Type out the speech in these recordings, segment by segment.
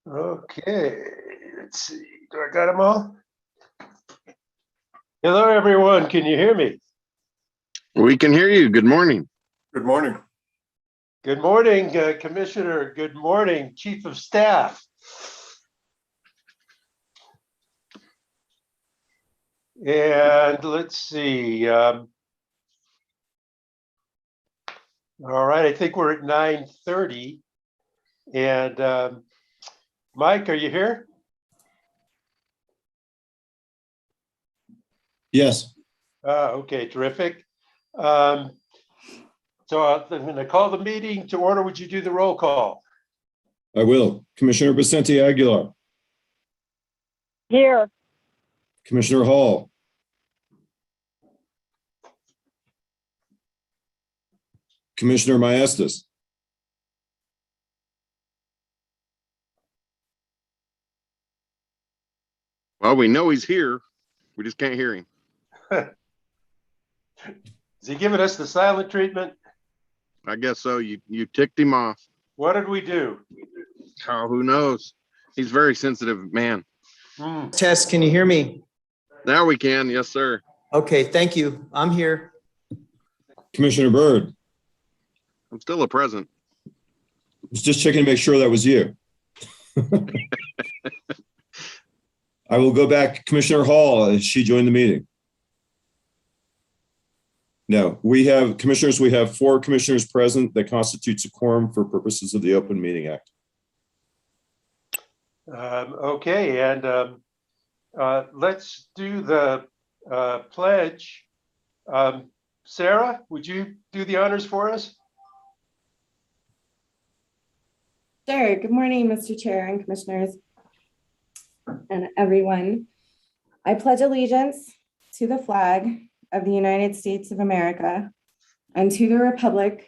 Okay, let's see. Do I got them all? Hello, everyone. Can you hear me? We can hear you. Good morning. Good morning. Good morning, Commissioner. Good morning, Chief of Staff. And let's see. All right, I think we're at 9:30. And Mike, are you here? Yes. Okay, terrific. So I'm going to call the meeting to order. Would you do the roll call? I will. Commissioner Vicente Aguilar. Here. Commissioner Hall. Commissioner Maestas. Well, we know he's here. We just can't hear him. Is he giving us the silent treatment? I guess so. You ticked him off. What did we do? Oh, who knows? He's a very sensitive man. Tess, can you hear me? Now we can. Yes, sir. Okay, thank you. I'm here. Commissioner Byrd. I'm still a present. Was just checking to make sure that was you. I will go back. Commissioner Hall, has she joined the meeting? No, we have commissioners. We have 4 commissioners present. That constitutes a quorum for purposes of the Open Meeting Act. Okay, and let's do the pledge. Sarah, would you do the honors for us? Sure. Good morning, Mr. Chair and Commissioners and everyone. I pledge allegiance to the flag of the United States of America and to the republic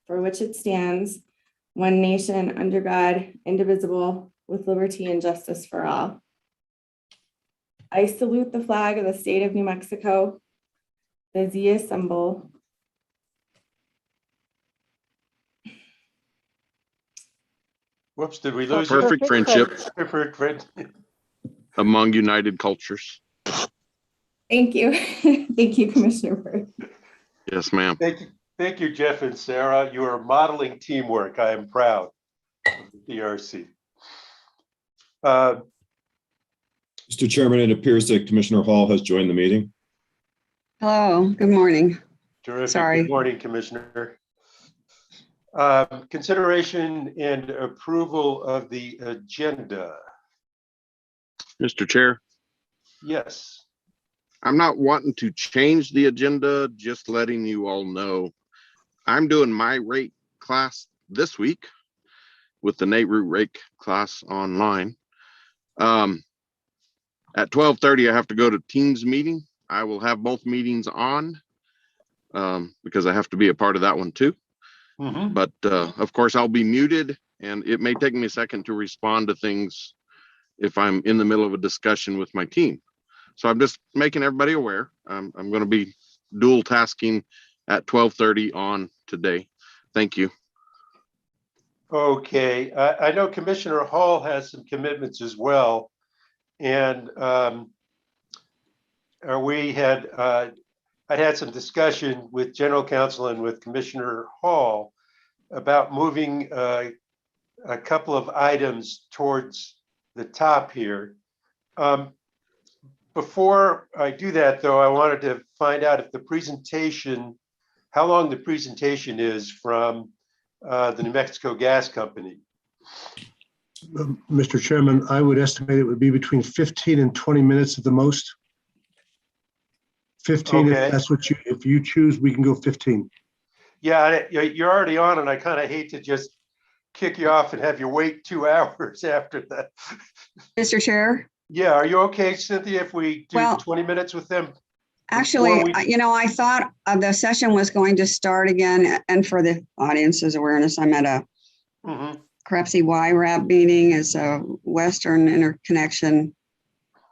for which it stands, one nation under God, indivisible, with liberty and justice for all. I salute the flag of the state of New Mexico, the Zia symbol. Whoops, did we lose you? Perfect friendship Perfect friend. among united cultures. Thank you. Thank you, Commissioner Byrd. Yes, ma'am. Thank you, Jeff and Sarah. You are modeling teamwork. I am proud of the DRC. Mr. Chairman, it appears that Commissioner Hall has joined the meeting. Hello, good morning. Terrific. Sorry. Good morning, Commissioner. Consideration and approval of the agenda. Mr. Chair, Yes. I'm not wanting to change the agenda, just letting you all know. I'm doing my rate class this week with the NARUT rate class online. At 12:30, I have to go to Teams meeting. I will have both meetings on because I have to be a part of that one too. But of course, I'll be muted, and it may take me a second to respond to things if I'm in the middle of a discussion with my team. So I'm just making everybody aware. I'm going to be dual tasking at 12:30 on today. Thank you. Okay. I know Commissioner Hall has some commitments as well. And I'd had some discussion with General Counsel and with Commissioner Hall about moving a couple of items towards the top here. Before I do that, though, I wanted to find out if the presentation, how long the presentation is from the New Mexico Gas Company. Mr. Chairman, I would estimate it would be between 15 and 20 minutes at the most. 15, Okay. if that's what if you choose, we can go 15. Yeah, you're already on, and I kind of hate to just kick you off and have you wait 2 hours after that. Mr. Chair? Yeah, are you okay, Cynthia, if we do Well, 20 minutes with them? Actually, I thought the session was going to start again, and for the audience's awareness, I'm at a CREPC YRAP meeting. It's a Western Interconnection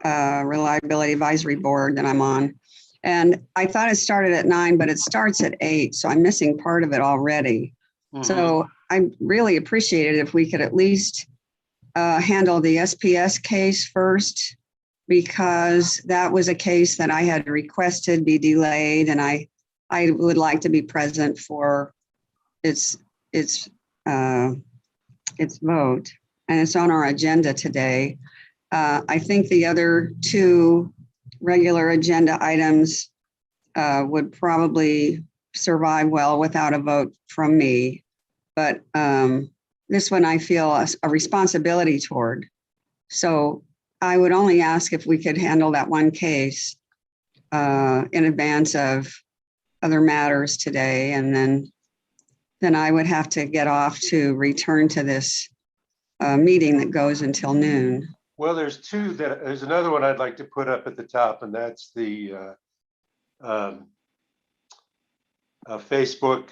Reliability Advisory Board that I'm on. And I thought it started at 9, but it starts at 8, so I'm missing part of it already. So I really appreciate it if we could at least handle the SPS case first, because that was a case that I had requested be delayed, and I would like to be present for its vote, and it's on our agenda today. I think the other two regular agenda items would probably survive well without a vote from me. But this one I feel a responsibility toward. So I would only ask if we could handle that one case in advance of other matters today. And then I would have to get off to return to this meeting that goes until noon. Well, there's another one I'd like to put up at the top, and that's the Facebook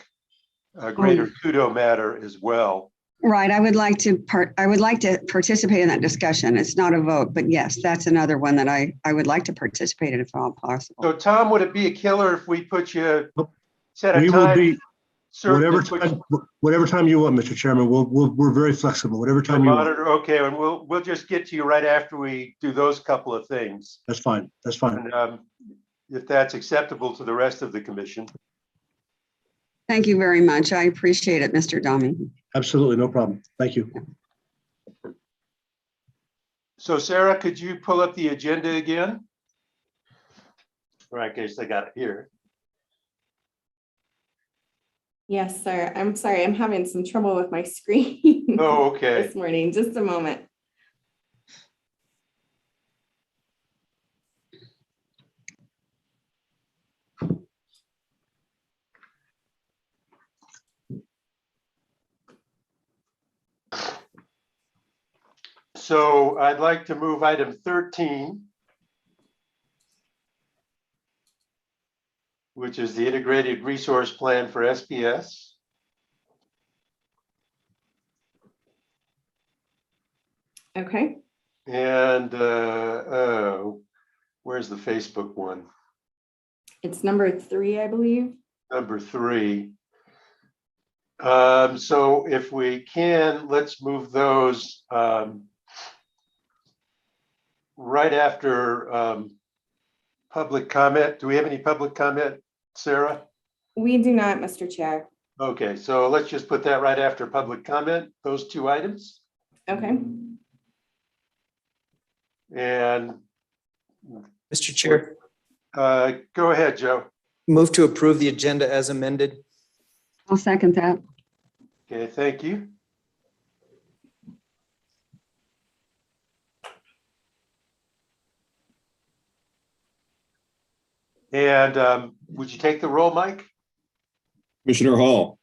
Greater Kudo matter as well. Right. I would like to participate in that discussion. It's not a vote, but yes, that's another one that I would like to participate in if all possible. So Tom, would it be a killer if we put you set a We will time? be, certain whatever time you want, Mr. Chairman, we're very flexible, whatever time you want. monitor? Okay, and we'll just get to you right after we do those couple of things. That's fine. That's fine. And if that's acceptable to the rest of the commission. Thank you very much. I appreciate it, Mr. Dami. Absolutely, no problem. Thank you. So Sarah, could you pull up the agenda again? Right, in case I got it here. Yes, sir. I'm sorry. I'm having some trouble with my screen Oh, okay. this morning. Just a moment. So I'd like to move item 13, which is the integrated resource plan for SPS. Okay. And where's the Facebook one? It's number 3, I believe. Number 3. So if we can, let's move those right after public comment. Do we have any public comment, Sarah? We do not, Mr. Chair. Okay, so let's just put that right after public comment, those 2 items. Okay. And Mr. Chair, go ahead, Joe. move to approve the agenda as amended. I'll second that. Okay, thank you. And would you take the roll, Mike? Commissioner Hall,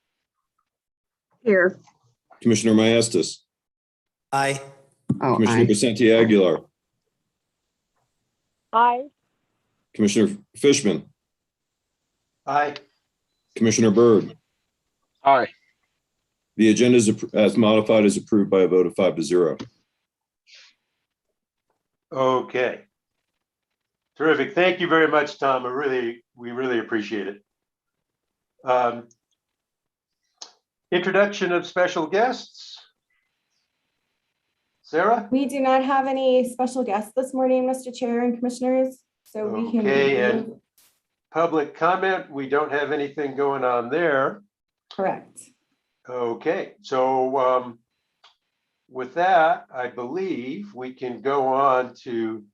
Here. Commissioner Maestas, Aye. Oh, Commissioner aye. Vicente Aguilar, Aye. Commissioner Fishman, Aye. Commissioner Byrd. Aye. The agenda as modified is approved by a vote of 5-0. Okay. Terrific. Thank you very much, Tom. We really appreciate it. Introduction of special guests. Sarah? We do not have any special guests this morning, Mr. Chair and Commissioners, so we can. Okay, and public comment, we don't have anything going on there. Correct. Okay, so with that, I believe we can go on to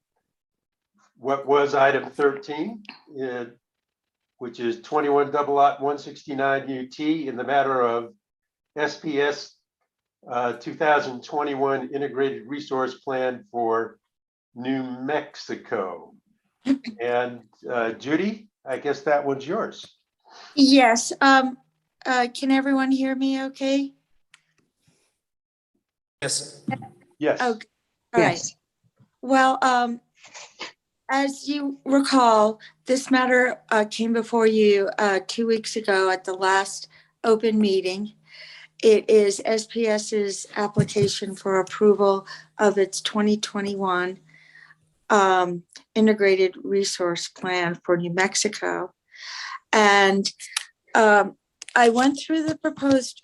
what was item 13, which is 21 double lot 169 UT in the matter of SPS 2021 Integrated Resource Plan for New Mexico. And Judy, I guess that one's yours. Yes. Can everyone hear me okay? Yes. Yes. Oh, all right. Yes. Well, as you recall, this matter came before you 2 weeks ago at the last open meeting. It is SPS's application for approval of its 2021 Integrated Resource Plan for New Mexico. And I went through the proposed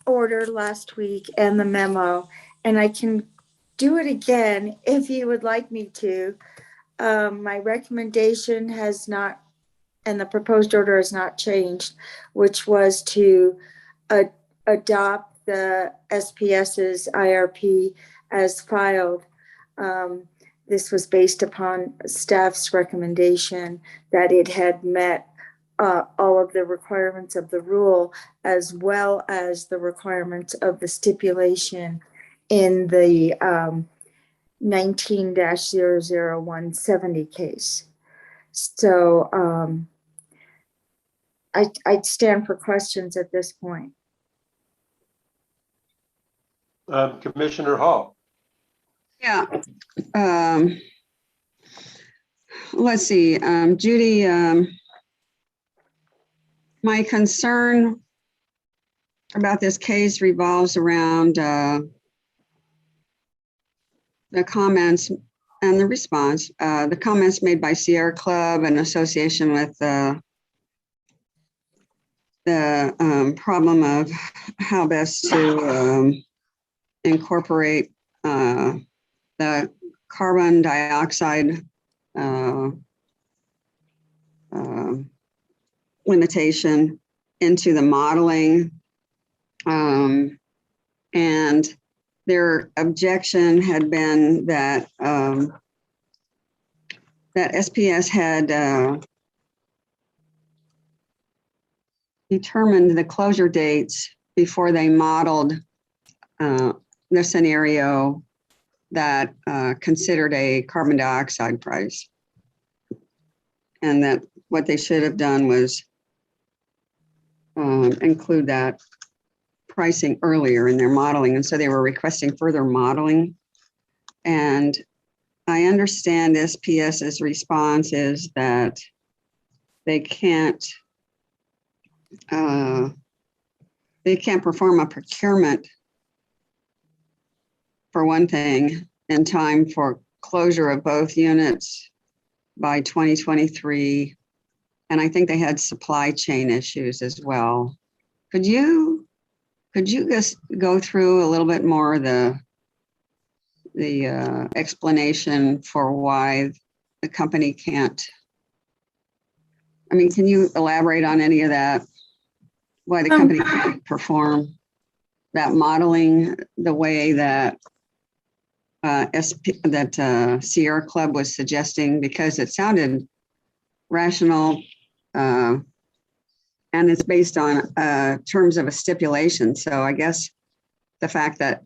order last week and the memo, and I can do it again if you would like me to. My recommendation has not, and the proposed order has not changed, which was to adopt the SPS's IRP as filed. This was based upon staff's recommendation that it had met all of the requirements of the rule, as well as the requirements of the stipulation in the 19-00170 case. So I'd stand for questions at this point. Commissioner Hall. Yeah. Let's see, Judy, my concern about this case revolves around the comments and the response, the comments made by Sierra Club in association with the problem of how best to incorporate the carbon dioxide limitation into the modeling. And their objection had been that that SPS had determined the closure dates before they modeled the scenario that considered a carbon dioxide price. And that what they should have done was include that pricing earlier in their modeling. And so they were requesting further modeling. And I understand SPS's response is that they can't perform a procurement, for one thing, in time for closure of both units by 2023. And I think they had supply chain issues as well. Could you just go through a little bit more the explanation for why the company can't? I mean, can you elaborate on any of that? Why the company can't perform that modeling the way that Sierra Club was suggesting, because it sounded rational, and it's based on terms of a stipulation. So I guess the fact that,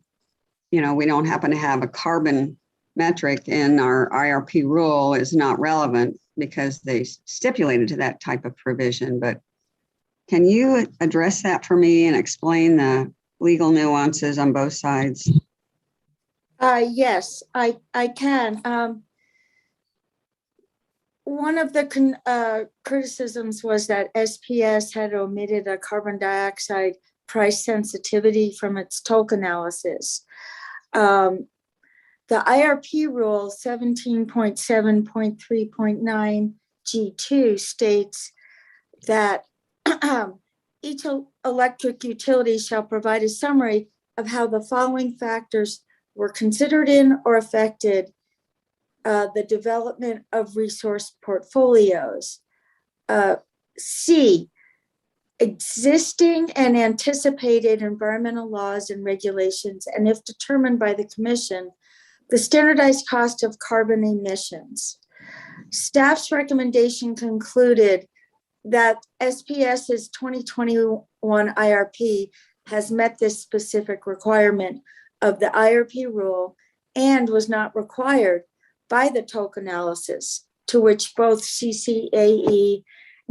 we don't happen to have a carbon metric in our IRP rule is not relevant because they stipulated to that type of provision. But can you address that for me and explain the legal nuances on both sides? Yes, I can. One of the criticisms was that SPS had omitted a carbon dioxide price sensitivity from its TOC analysis. The IRP rule 17.7.3.9 G2 states that each electric utility shall provide a summary of how the following factors were considered in or affected the development of resource portfolios. C, existing and anticipated environmental laws and regulations, and if determined by the commission, the standardized cost of carbon emissions. Staff's recommendation concluded that SPS's 2021 IRP has met this specific requirement of the IRP rule and was not required by the TOC analysis, to which both CCAE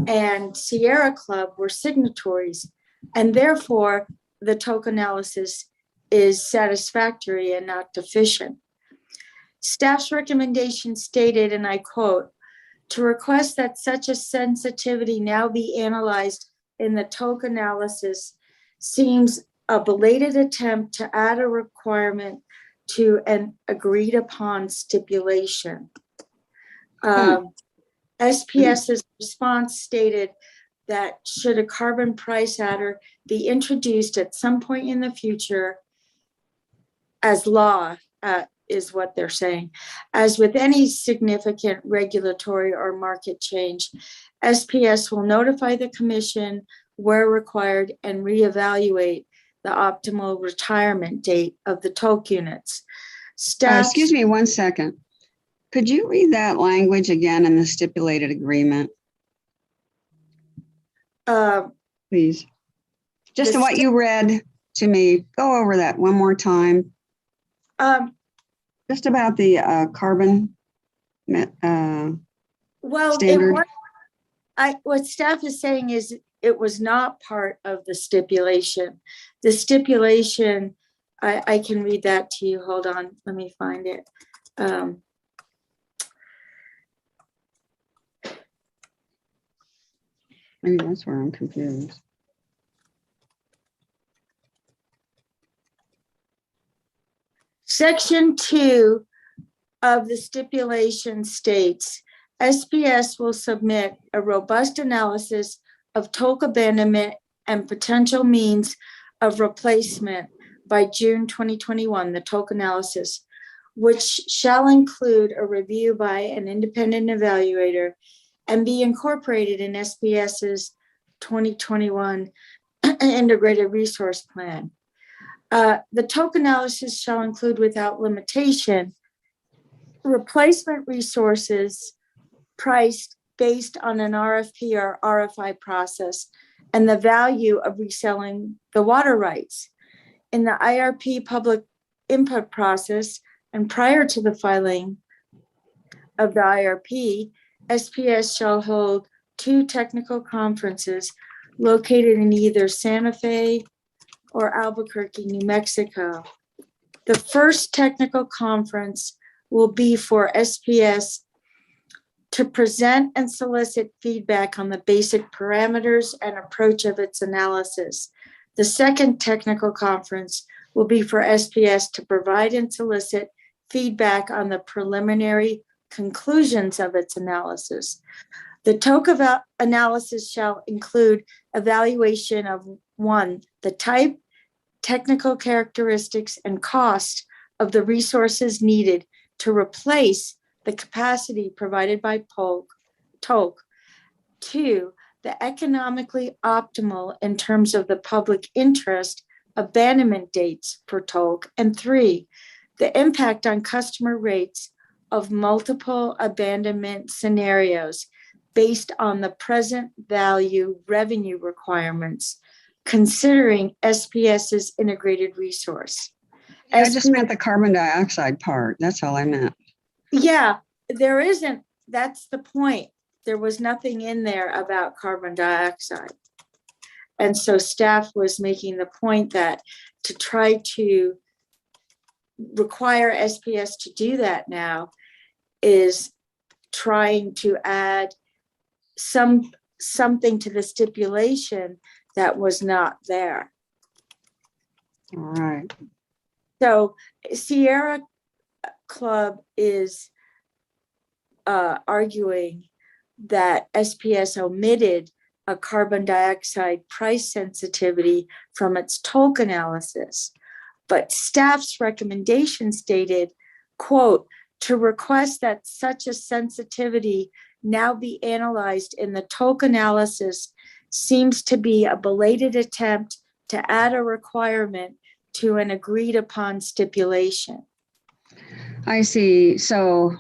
and Sierra Club were signatories, and therefore the TOC analysis is satisfactory and not deficient. Staff's recommendation stated, and I quote, "To request that such a sensitivity now be analyzed in the TOC analysis seems a belated attempt to add a requirement to an agreed upon stipulation." SPS's response stated that should a carbon price adder be introduced at some point in the future, as law, is what they're saying. As with any significant regulatory or market change, SPS will notify the commission where required and reevaluate the optimal retirement date of the TOC units. Staff, Excuse me 1 second. Could you read that language again in the stipulated agreement, please? Just The what you read to me. Go over that one more time. Just about the carbon well, standard. what staff is saying is it was not part of the stipulation. The stipulation, I can read that to you. Hold on, let me find it. Maybe that's where I'm confused. Section 2 of the stipulation states, SPS will submit a robust analysis of TOC abandonment and potential means of replacement by June 2021, the TOC analysis, which shall include a review by an independent evaluator and be incorporated in SPS's 2021 integrated resource plan. The TOC analysis shall include without limitation replacement resources priced based on an RFP or RFI process and the value of reselling the water rights. In the IRP public input process and prior to the filing of the IRP, SPS shall hold 2 technical conferences located in either Santa Fe or Albuquerque, New Mexico. The first technical conference will be for SPS to present and solicit feedback on the basic parameters and approach of its analysis. The second technical conference will be for SPS to provide and solicit feedback on the preliminary conclusions of its analysis. The TOC analysis shall include evaluation of 1, the type, technical characteristics, and cost of the resources needed to replace the capacity provided by TOC. 2, the economically optimal in terms of the public interest abandonment dates for TOC. And 3, the impact on customer rates of multiple abandonment scenarios based on the present value revenue requirements, considering SPS's integrated resource. I just meant the carbon dioxide part. That's all I meant. Yeah, there isn't, that's the point. There was nothing in there about carbon dioxide. And so staff was making the point that to try to require SPS to do that now is trying to add something to the stipulation that was not there. All right. So Sierra Club is arguing that SPS omitted a carbon dioxide price sensitivity from its TOC analysis, but staff's recommendation stated, quote, to request that such a sensitivity now be analyzed in the TOC analysis seems to be a belated attempt to add a requirement to an agreed upon stipulation. I see. So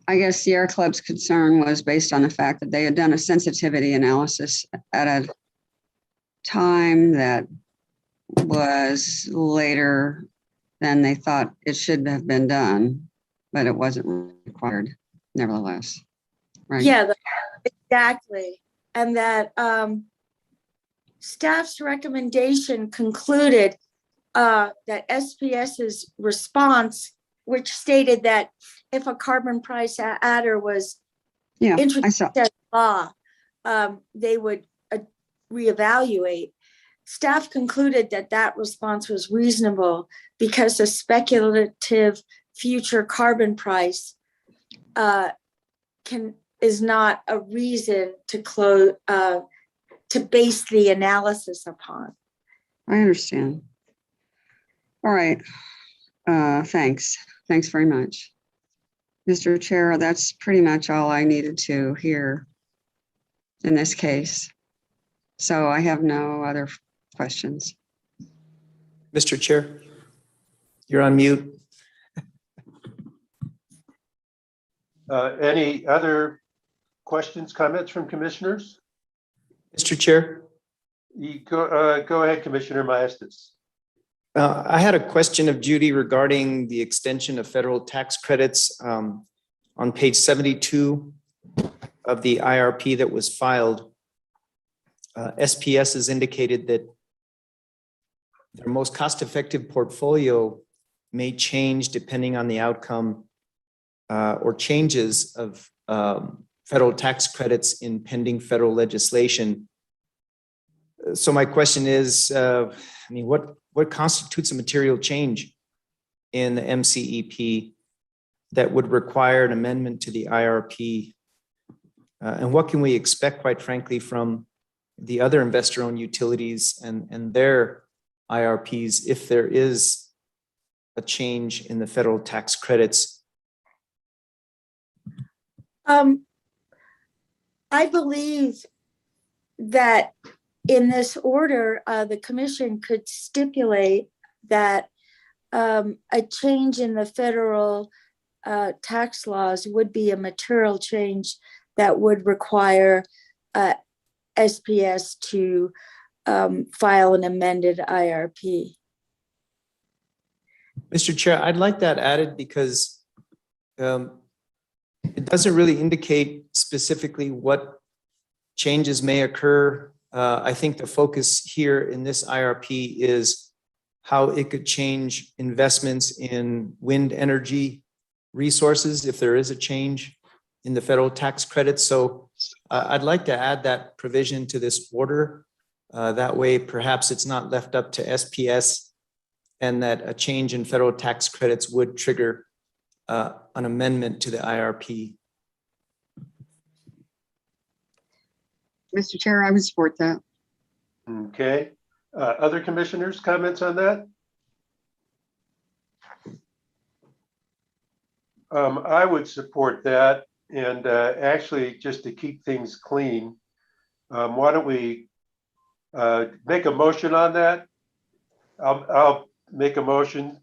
I guess Sierra Club's concern was based on the fact that they had done a sensitivity analysis at a time that was later than they thought it should have been done, but it wasn't required nevertheless. Right? Yeah, exactly. And that staff's recommendation concluded that SPS's response, which stated that if a carbon price adder was introduced as law, they would reevaluate. Staff concluded that that response was reasonable because a speculative future carbon price is not a reason to base the analysis upon. I understand. All right. Thanks. Thanks very much. Mr. Chair, that's pretty much all I needed to hear in this case. So I have no other questions. Mr. Chair, you're on mute. Any other questions, comments from commissioners? Mr. Chair, Go ahead, Commissioner Maestas. I had a question of Judy regarding the extension of federal tax credits. On page 72 of the IRP that was filed, SPS has indicated that their most cost-effective portfolio may change depending on the outcome or changes of federal tax credits in pending federal legislation. So my question is, what constitutes a material change in the MCEP that would require an amendment to the IRP? And what can we expect, quite frankly, from the other investor-owned utilities and their IRPs if there is a change in the federal tax credits? I believe that in this order, the commission could stipulate that a change in the federal tax laws would be a material change that would require SPS to file an amended IRP. Mr. Chair, I'd like that added because it doesn't really indicate specifically what changes may occur. I think the focus here in this IRP is how it could change investments in wind energy resources if there is a change in the federal tax credits. So I'd like to add that provision to this order. That way, perhaps it's not left up to SPS and that a change in federal tax credits would trigger an amendment to the IRP. Mr. Chair, I would support that. Okay. Other commissioners, comments on that? I would support that. And actually, just to keep things clean, why don't we make a motion on that? I'll make a motion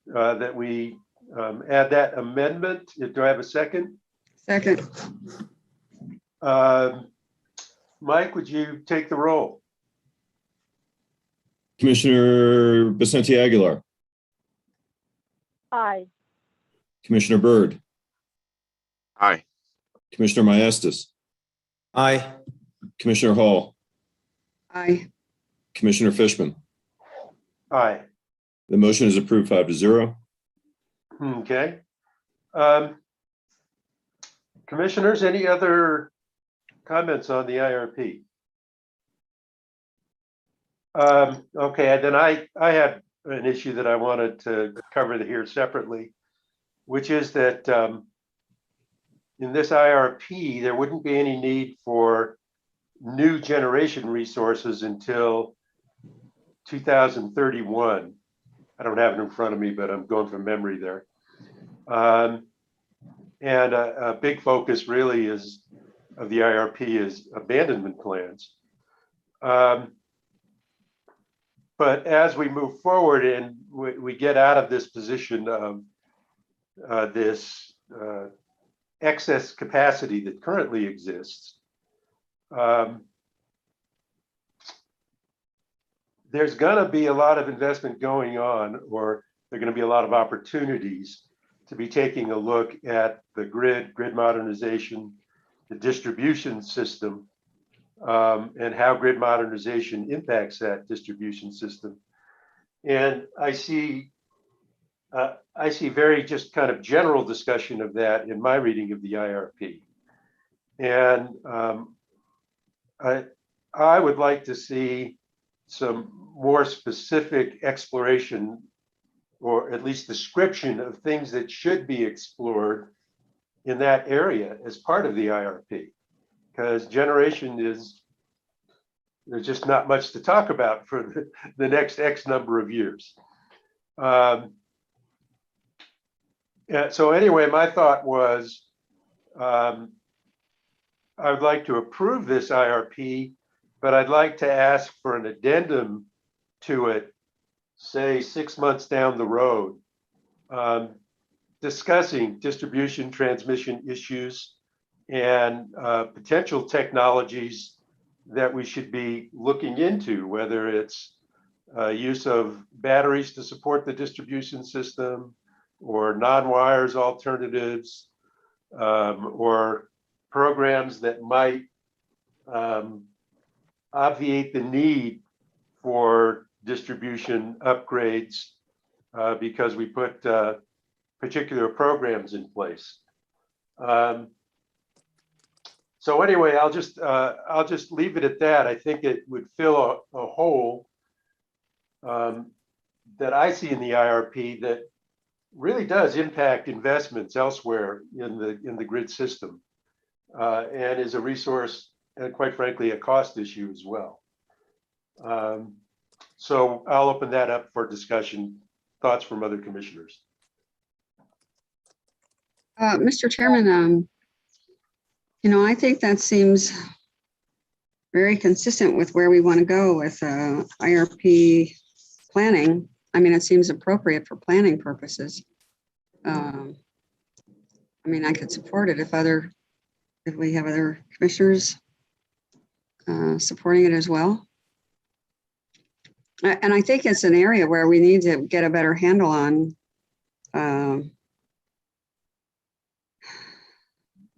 that we add that amendment. Do I have a second? Second. Mike, would you take the roll? Commissioner Vicente Aguilar, Aye. Commissioner Byrd, Aye. Commissioner Maestas, Aye. Commissioner Hall, Aye. Commissioner Fishman. Aye. The motion is approved 5-0. Okay. Commissioners, any other comments on the IRP? Okay, then I have an issue that I wanted to cover here separately, which is that in this IRP, there wouldn't be any need for new generation resources until 2031. I don't have it in front of me, but I'm going from memory there. And a big focus really is of the IRP is abandonment plans. But as we move forward and we get out of this position of this excess capacity that currently exists, there's going to be a lot of investment going on, or there are going to be a lot of opportunities to be taking a look at the grid modernization, the distribution system, and how grid modernization impacts that distribution system. And I see very just kind of general discussion of that in my reading of the IRP. And I would like to see some more specific exploration, or at least description of things that should be explored in that area as part of the IRP. Because generation there's just not much to talk about for the next X number of years. Yeah, so anyway, my thought was, I would like to approve this IRP, but I'd like to ask for an addendum to it, say 6 months down the road, discussing distribution transmission issues and potential technologies that we should be looking into, whether it's use of batteries to support the distribution system, or non-wires alternatives, or programs that might obviate the need for distribution upgrades because we put particular programs in place. So anyway, I'll just leave it at that. I think it would fill a hole that I see in the IRP that really does impact investments elsewhere in the grid system, and is a resource and, quite frankly, a cost issue as well. So I'll open that up for discussion. Thoughts from other commissioners? Mr. Chairman, I think that seems very consistent with where we want to go with IRP planning. I mean, it seems appropriate for planning purposes. I mean, I could support it if we have other commissioners supporting it as well. And I think it's an area where we need to get a better handle on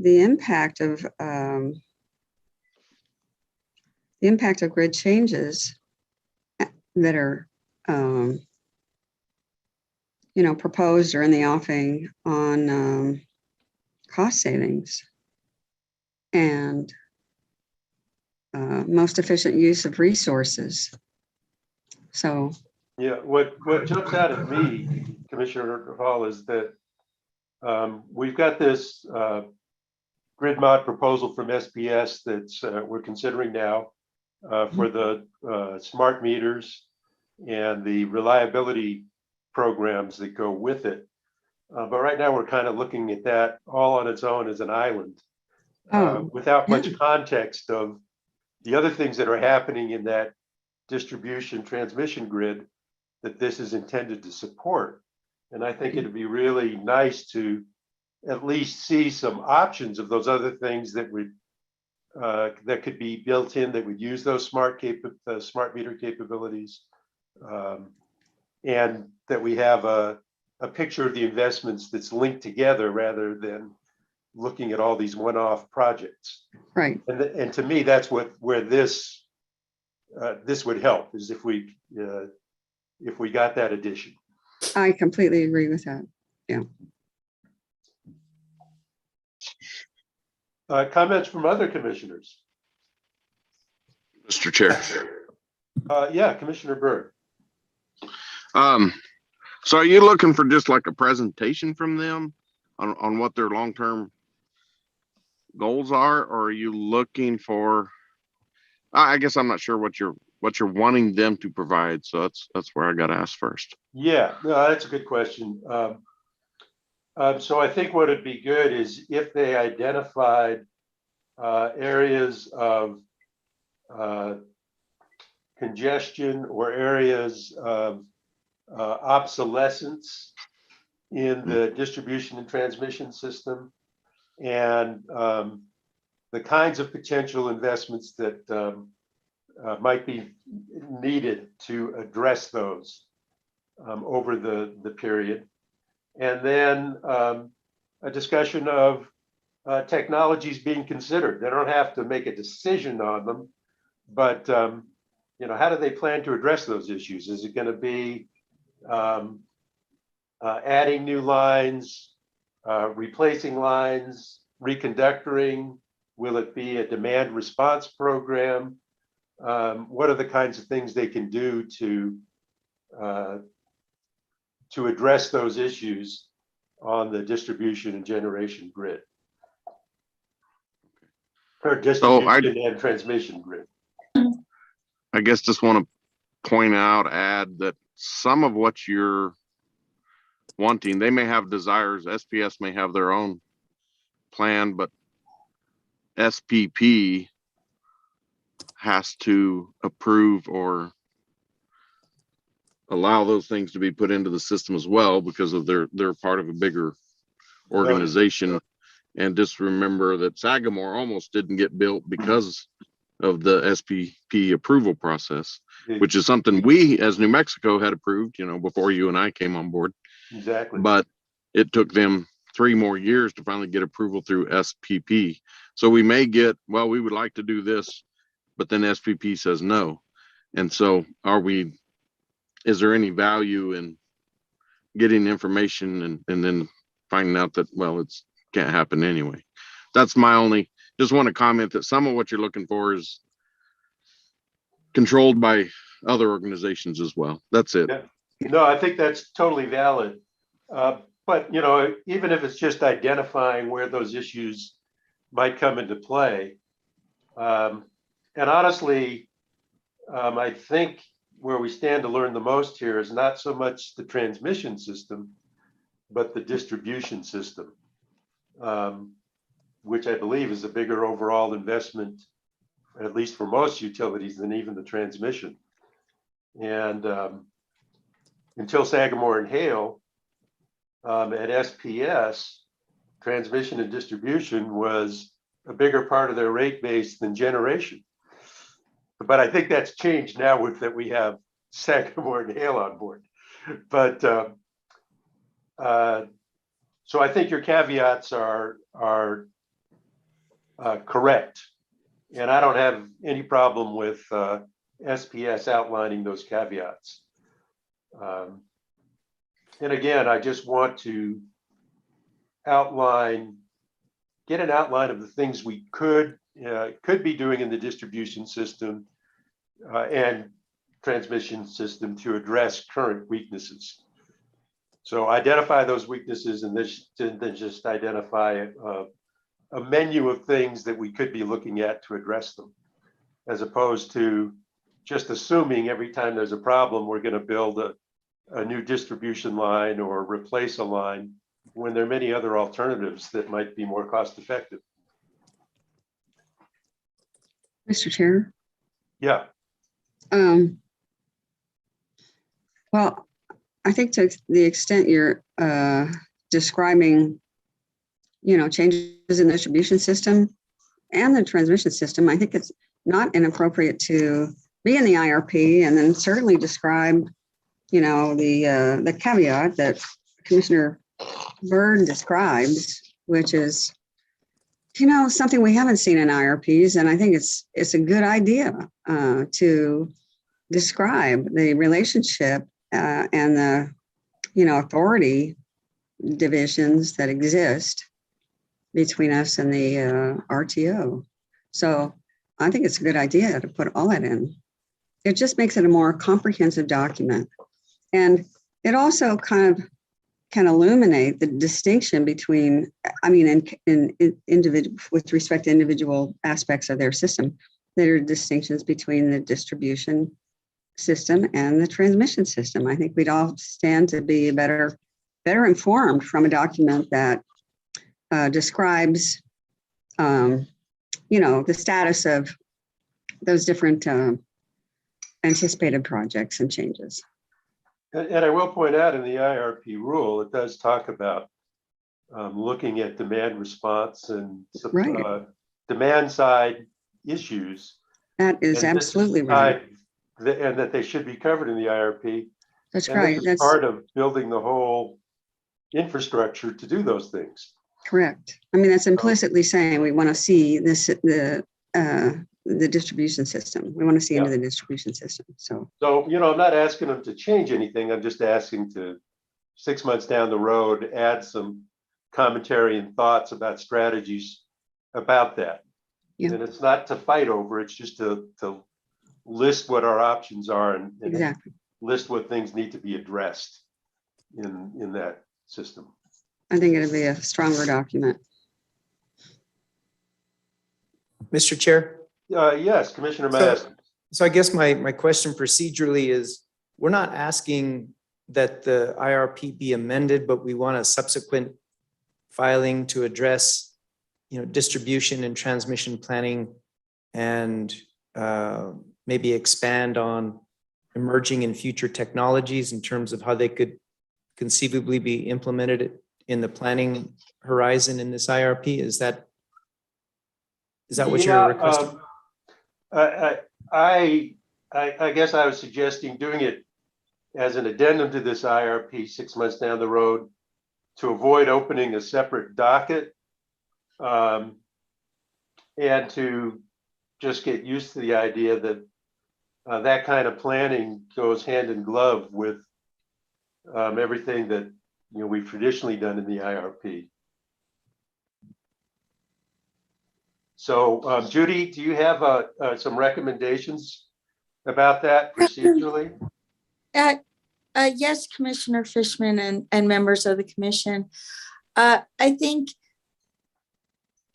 the impact of grid changes that are proposed or in the offing on cost savings and most efficient use of resources. So yeah, what jumps out at me, Commissioner Hall, is that we've got this grid mod proposal from SPS that's we're considering now for the smart meters and the reliability programs that go with it. But right now we're kind of looking at that all on its own as an island, without much context of the other things that are happening in that distribution transmission grid that this is intended to support. And I think it'd be really nice to at least see some options of those other things that would that could be built in that would use those smart meter capabilities, and that we have a picture of the investments that's linked together rather than looking at all these one-off projects. right. And to me, that's where this would help, is if we got that addition. I completely agree with that. Yeah. Comments from other commissioners? Mr. Chair. Yeah, Commissioner Byrd. So are you looking for just like a presentation from them on what their long-term goals are, or are you looking for, I guess I'm not sure what you're wanting them to provide. So that's where I got to ask first. Yeah, no, that's a good question. So I think what would be good is if they identified areas of congestion or areas of obsolescence in the distribution and transmission system, and the kinds of potential investments that might be needed to address those over the period. And then a discussion of technologies being considered. They don't have to make a decision on them, but how do they plan to address those issues? Is it going to be adding new lines, replacing lines, reconductoring? Will it be a demand response program? What are the kinds of things they can do to address those issues on the distribution and generation grid, or distribution and transmission grid? I guess just want to add that some of what you're wanting. They may have desires. SPS may have their own plan, but SPP has to approve or allow those things to be put into the system as well, because of they're part of a bigger organization. And just remember that Sagamore almost didn't get built because of the SPP approval process, which is something we as New Mexico had approved, before you and I came on board. Exactly. But it took them 3 more years to finally get approval through SPP. So we may get, well, we would like to do this, but then SPP says no. And so is there any value in getting information and then finding out that, well, it's can't happen anyway? That's my only, just want to comment that some of what you're looking for is controlled by other organizations as well. That's it. Yeah. No, I think that's totally valid. But, even if it's just identifying where those issues might come into play. And honestly, I think where we stand to learn the most here is not so much the transmission system, but the distribution system, which I believe is a bigger overall investment, at least for most utilities, than even the transmission. And until Sagamore and Hale, at SPS, transmission and distribution was a bigger part of their rate base than generation. But I think that's changed now with that we have Sagamore and Hale on board. But so I think your caveats are correct. And I don't have any problem with SPS outlining those caveats. And again, I just want to get an outline of the things we could be doing in the distribution system and transmission system to address current weaknesses. So identify those weaknesses and then just identify a menu of things that we could be looking at to address them, as opposed to just assuming every time there's a problem, we're going to build a new distribution line or replace a line when there are many other alternatives that might be more cost effective. Mr. Chair. Yeah. Well, I think to the extent you're describing, changes in the distribution system and the transmission system, I think it's not inappropriate to be in the IRP and then certainly describe, the caveat that Commissioner Byrd describes, which is, something we haven't seen in IRPs. And I think it's a good idea to describe the relationship and the, authority divisions that exist between us and the RTO. So I think it's a good idea to put all that in. It just makes it a more comprehensive document. And it also kind of can illuminate the distinction between, in individual, with respect to individual aspects of their system, there are distinctions between the distribution system and the transmission system. I think we'd all stand to be better informed from a document that describes, the status of those different anticipated projects and changes. And I will point out in the IRP rule, it does talk about looking at demand response and demand side issues. That is absolutely right. And that they should be covered in the IRP. That's and right. That's part of building the whole infrastructure to do those things. Correct. That's implicitly saying we want to see this, the distribution system. We want to see into the distribution system. So, I'm not asking them to change anything. I'm just asking to 6 months down the road, add some commentary and thoughts about strategies about that. Yeah. And it's not to fight over, it's just to list what our options are and exactly list what things need to be addressed in that system. I think it'll be a stronger document. Mr. Chair? Yes, Commissioner Madison. So I guess my question procedurally is, we're not asking that the IRP be amended, but we want a subsequent filing to address, distribution and transmission planning and maybe expand on emerging and future technologies in terms of how they could conceivably be implemented in the planning horizon in this IRP. Is that what you're requesting? I guess I was suggesting doing it as an addendum to this IRP 6 months down the road to avoid opening a separate docket, and to just get used to the idea that that kind of planning goes hand in glove with everything that we've traditionally done in the IRP. So Judy, do you have some recommendations about that procedurally? Yes, Commissioner Fishman and members of the commission. I think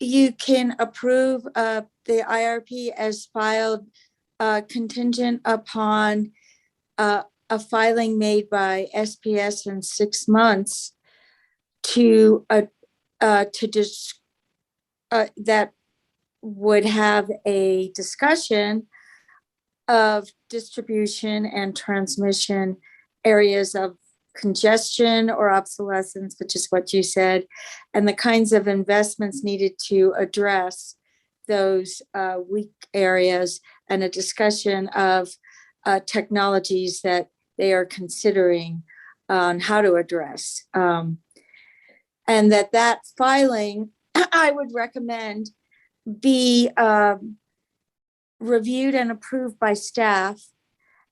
you can approve the IRP as filed contingent upon a filing made by SPS in 6 months that would have a discussion of distribution and transmission areas of congestion or obsolescence, which is what you said, and the kinds of investments needed to address those weak areas, and a discussion of technologies that they are considering on how to address. And that filing, I would recommend, be reviewed and approved by staff.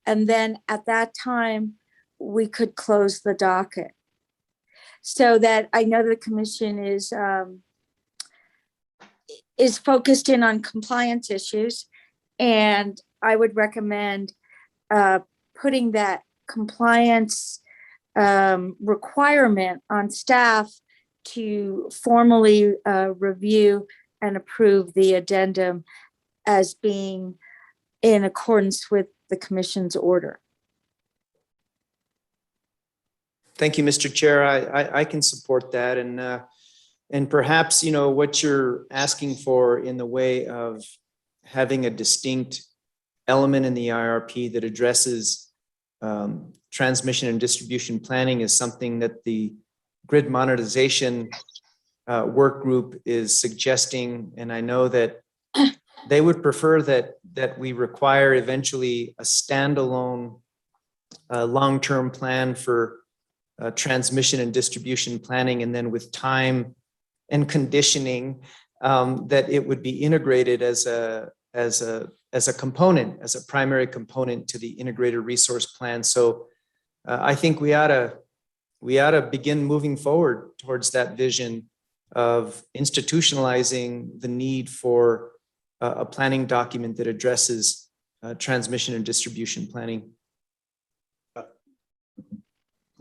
And then at that time, we could close the docket. So that I know the commission is focused in on compliance issues. And I would recommend putting that compliance requirement on staff to formally review and approve the addendum as being in accordance with the commission's order. Thank you, Mr. Chair. I can support that. And perhaps, what you're asking for in the way of having a distinct element in the IRP that addresses transmission and distribution planning is something that the grid monetization work group is suggesting. And I know that they would prefer that we require eventually a standalone long-term plan for transmission and distribution planning, and then with time and conditioning, that it would be integrated as a component, as a primary component to the integrated resource plan. So I think we ought to begin moving forward towards that vision of institutionalizing the need for a planning document that addresses transmission and distribution planning.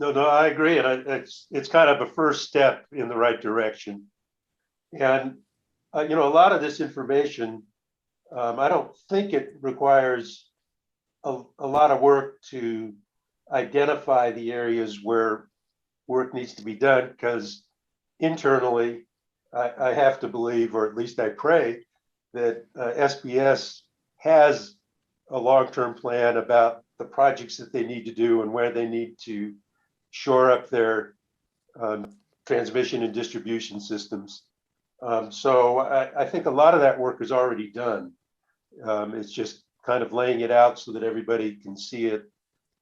No, I agree, and it's kind of a first step in the right direction. And a lot of this information, I don't think it requires a lot of work to identify the areas where work needs to be done, because internally, I have to believe, or at least I pray, that SPS has a long-term plan about the projects that they need to do and where they need to shore up their transmission and distribution systems. So I think a lot of that work is already done. It's just kind of laying it out so that everybody can see it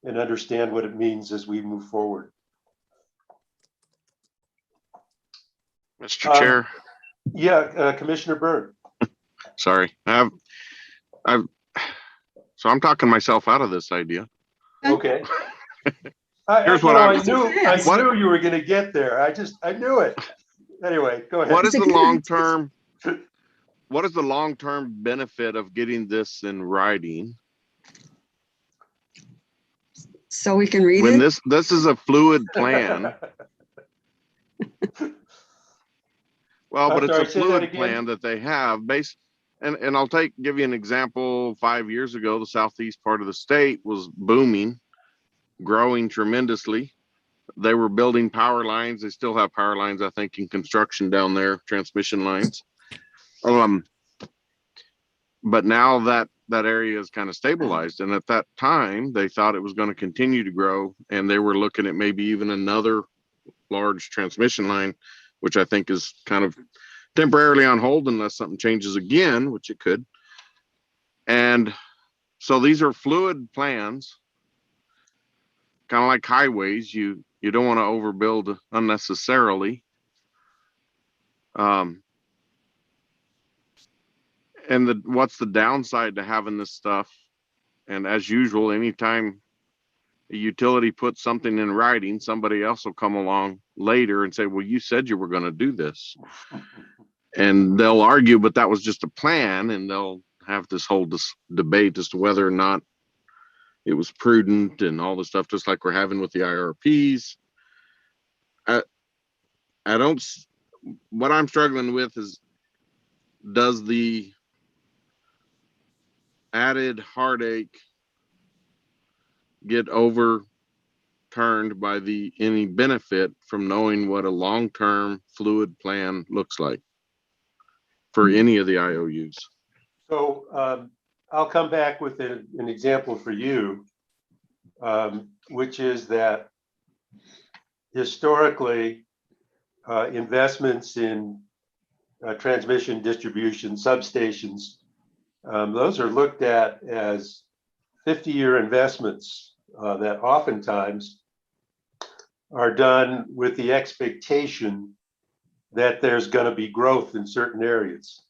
and understand what it means as we move forward. Mr. Chair. Yeah, Commissioner Byrd. Sorry. So I'm talking myself out of this idea. Okay. Here's what I knew you were going to get there. I knew it. Anyway, go ahead. What is the long-term? What is the long-term benefit of getting this in writing? So we can read When it? this is a fluid plan. Well, but it's a fluid plan that they have based, and I'll give you an example. 5 years ago, the southeast part of the state was booming. growing tremendously. They were building power lines. They still have power lines, I think, in construction down there, transmission lines. But now that area is kind of stabilized. And at that time, they thought it was going to continue to grow. And they were looking at maybe even another large transmission line, which I think is kind of temporarily on hold unless something changes again, which it could. And so these are fluid plans, kind of like highways. You don't want to overbuild unnecessarily. And what's the downside to having this stuff? And as usual, anytime a utility puts something in writing, somebody else will come along later and say, well, you said you were going to do this. And they'll argue, but that was just a plan. And they'll have this whole debate as to whether or not it was prudent and all the stuff, just like we're having with the IRPs. What I'm struggling with is, does the added heartache get overturned by any benefit from knowing what a long-term fluid plan looks like for any of the IOUs? So I'll come back with an example for you, which is that historically, investments in transmission, distribution, substations, those are looked at as 50-year investments that oftentimes are done with the expectation that there's going to be growth in certain areas.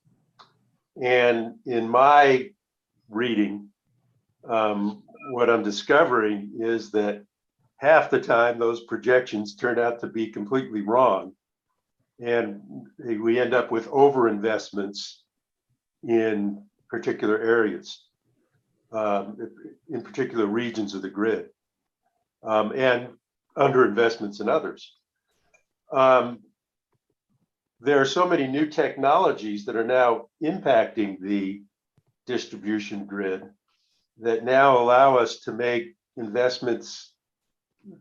And in my reading, what I'm discovering is that half the time those projections turn out to be completely wrong. And we end up with overinvestments in particular areas, in particular regions of the grid, and underinvestments in others. There are so many new technologies that are now impacting the distribution grid that now allow us to make investments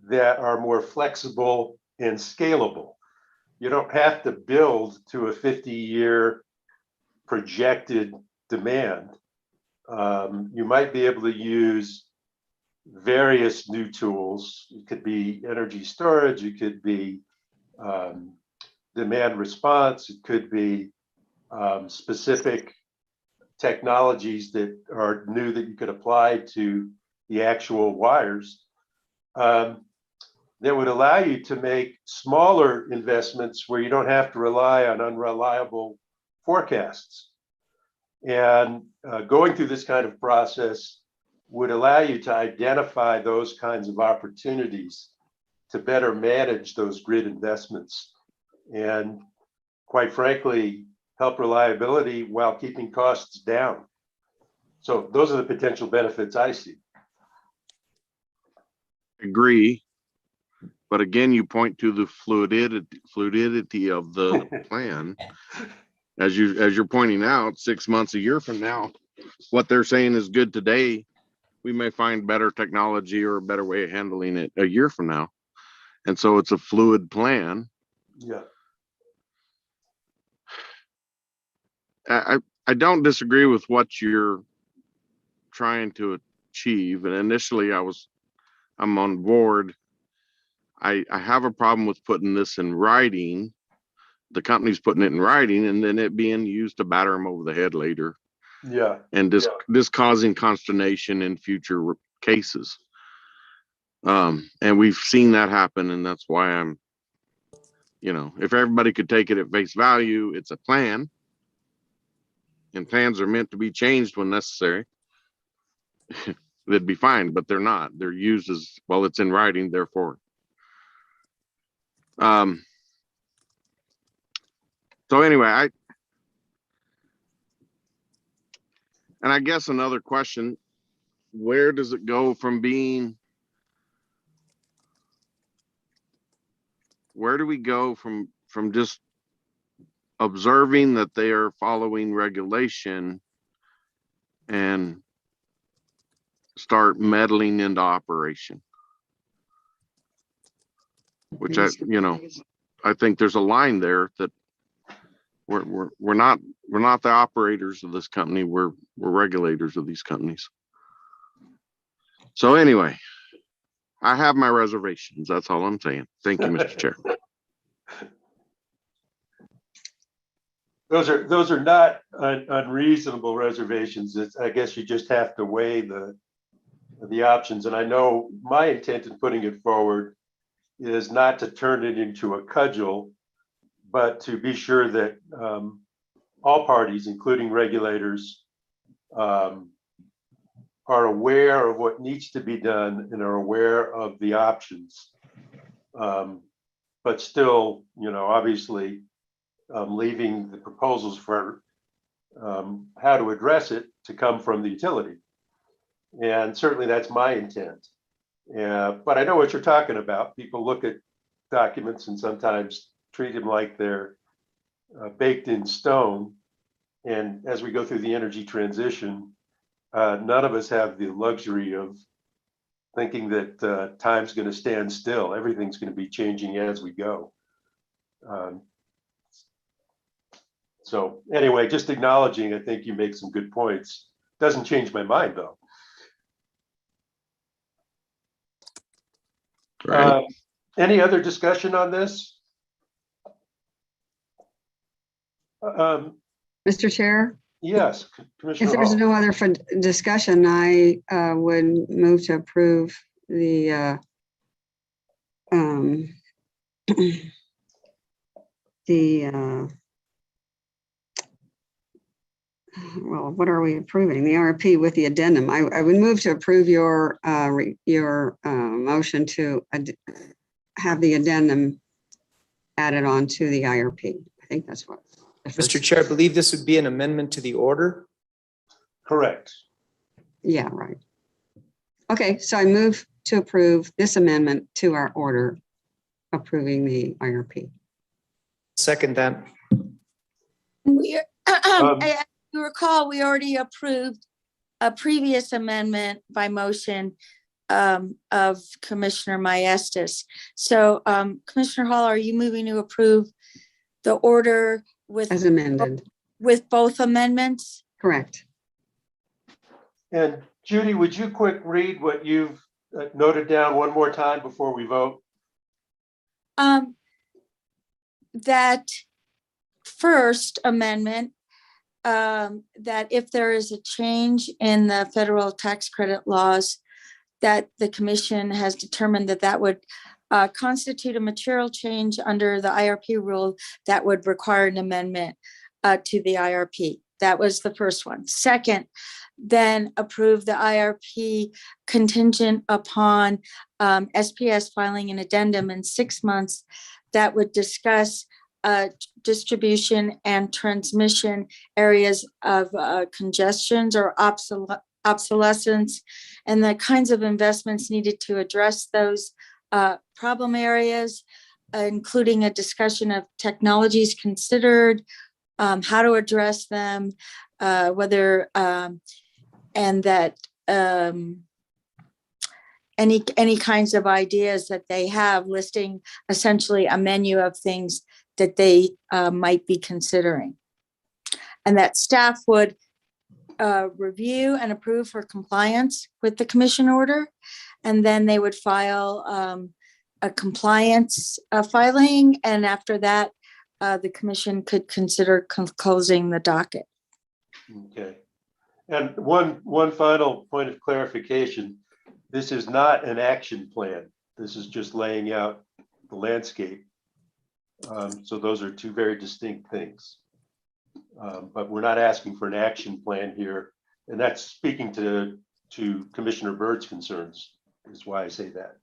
that are more flexible and scalable. You don't have to build to a 50-year projected demand. You might be able to use various new tools. It could be energy storage, it could be demand response, it could be specific technologies that are new that you could apply to the actual wires, that would allow you to make smaller investments where you don't have to rely on unreliable forecasts. And going through this kind of process would allow you to identify those kinds of opportunities to better manage those grid investments and, quite frankly, help reliability while keeping costs down. So those are the potential benefits I see. Agree. But again, you point to the fluidity of the plan. As you're pointing out, 6 months, a year from now, what they're saying is good today, we may find better technology or a better way of handling it a year from now. And so it's a fluid plan. Yeah. I don't disagree with what you're trying to achieve. And initially I'm on board. I have a problem with putting this in writing. The company's putting it in writing and then it being used to batter them over the head later. Yeah. And this causing consternation in future cases. And we've seen that happen. And that's why I'm, if everybody could take it at face value, it's a plan. And plans are meant to be changed when necessary. They'd be fine, but they're not. They're used as, well, it's in writing, therefore. So anyway, I guess another question, where does it go from being, where do we go from just observing that they are following regulation and start meddling into operation? which I think there's a line there that we're not the operators of this company. We're regulators of these companies. So anyway, I have my reservations. That's all I'm saying. Thank you, Mr. Chair. Those are not unreasonable reservations. I guess you just have to weigh the options. And I know my intent in putting it forward is not to turn it into a cudgel, but to be sure that all parties, including regulators, are aware of what needs to be done and are aware of the options. But still, obviously, leaving the proposals for how to address it to come from the utility. And certainly that's my intent. But I know what you're talking about. People look at documents and sometimes treat them like they're baked in stone. And as we go through the energy transition, none of us have the luxury of thinking that time's going to stand still. Everything's going to be changing as we go. So anyway, just acknowledging, I think you make some good points. Doesn't change my mind though. Right. Any other discussion on this? Mr. Chair, Yes, if Commissioner there's Hall. no other discussion, I would move to approve the well, what are we approving? The RFP with the addendum. I would move to approve your motion to have the addendum added on to the IRP. I think that's what. Mr. Chair, I believe this would be an amendment to the order. Correct. Yeah, right. Okay, so I move to approve this amendment to our order approving the IRP. Second that. As you recall, we already approved a previous amendment by motion of Commissioner Maestas. So Commissioner Hall, are you moving to approve the order As amended, with both amendments? correct. And Judy, would you quick read what you've noted down one more time before we vote? That first amendment, that if there is a change in the federal tax credit laws, that the commission has determined that that would constitute a material change under the IRP rule that would require an amendment to the IRP. That was the first one. Second, then approve the IRP contingent upon SPS filing an addendum in 6 months that would discuss distribution and transmission areas of congestions or obsolescence and the kinds of investments needed to address those problem areas, including a discussion of technologies considered, how to address them, whether and that any kinds of ideas that they have, listing essentially a menu of things that they might be considering. And that staff would review and approve for compliance with the commission order. And then they would file a compliance filing. And after that, the commission could consider closing the docket. Okay. And one final point of clarification. This is not an action plan. This is just laying out the landscape. So those are two very distinct things. But we're not asking for an action plan here. And that's speaking to Commissioner Byrd's concerns, is why I say that.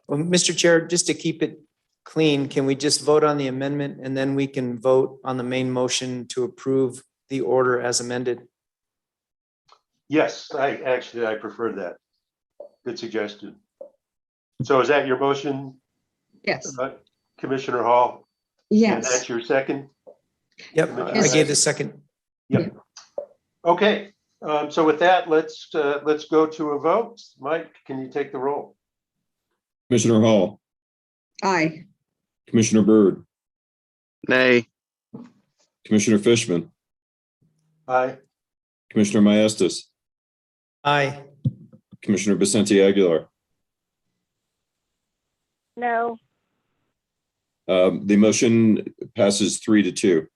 Well, Mr. Chair, just to keep it clean, can we just vote on the amendment and then we can vote on the main motion to approve the order as amended? Yes, I prefer that. Good suggestion. So is that your motion, Yes, Commissioner Hall? And yes. that's your second? Yep, I gave the second. Yep. Okay, so with that, let's go to a vote. Mike, can you take the roll? Commissioner Hall, Aye. Commissioner Byrd, Nay. Commissioner Fishman, Aye. Commissioner Maestas, Aye. Commissioner Vicente Aguilar. No. The motion passes 3-2.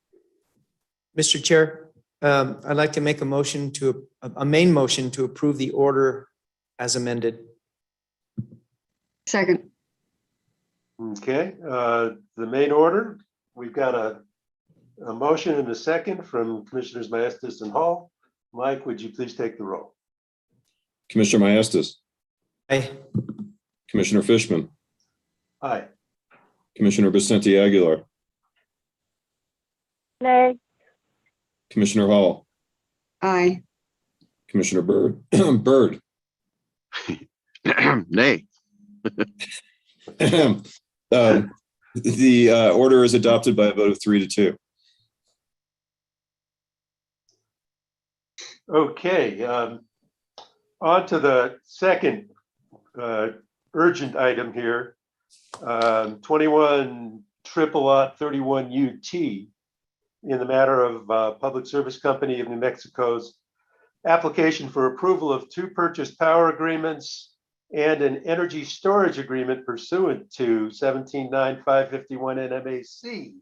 Mr. Chair, I'd like to make a motion a main motion to approve the order as amended. Second. Okay, the main order, we've got a motion and a second from Commissioners Maestas and Hall. Mike, would you please take the roll? Commissioner Maestas, Aye. Commissioner Fishman, Aye. Commissioner Vicente Aguilar, Nay. Commissioner Hall, Aye. Commissioner Byrd, Byrd. Nay. The order is adopted by a vote of 3-2. Okay, on to the second urgent item here. 21 triple lot 31 UT in the matter of Public Service Company of New Mexico's application for approval of 2 purchase power agreements and an energy storage agreement pursuant to 179551 NMAC,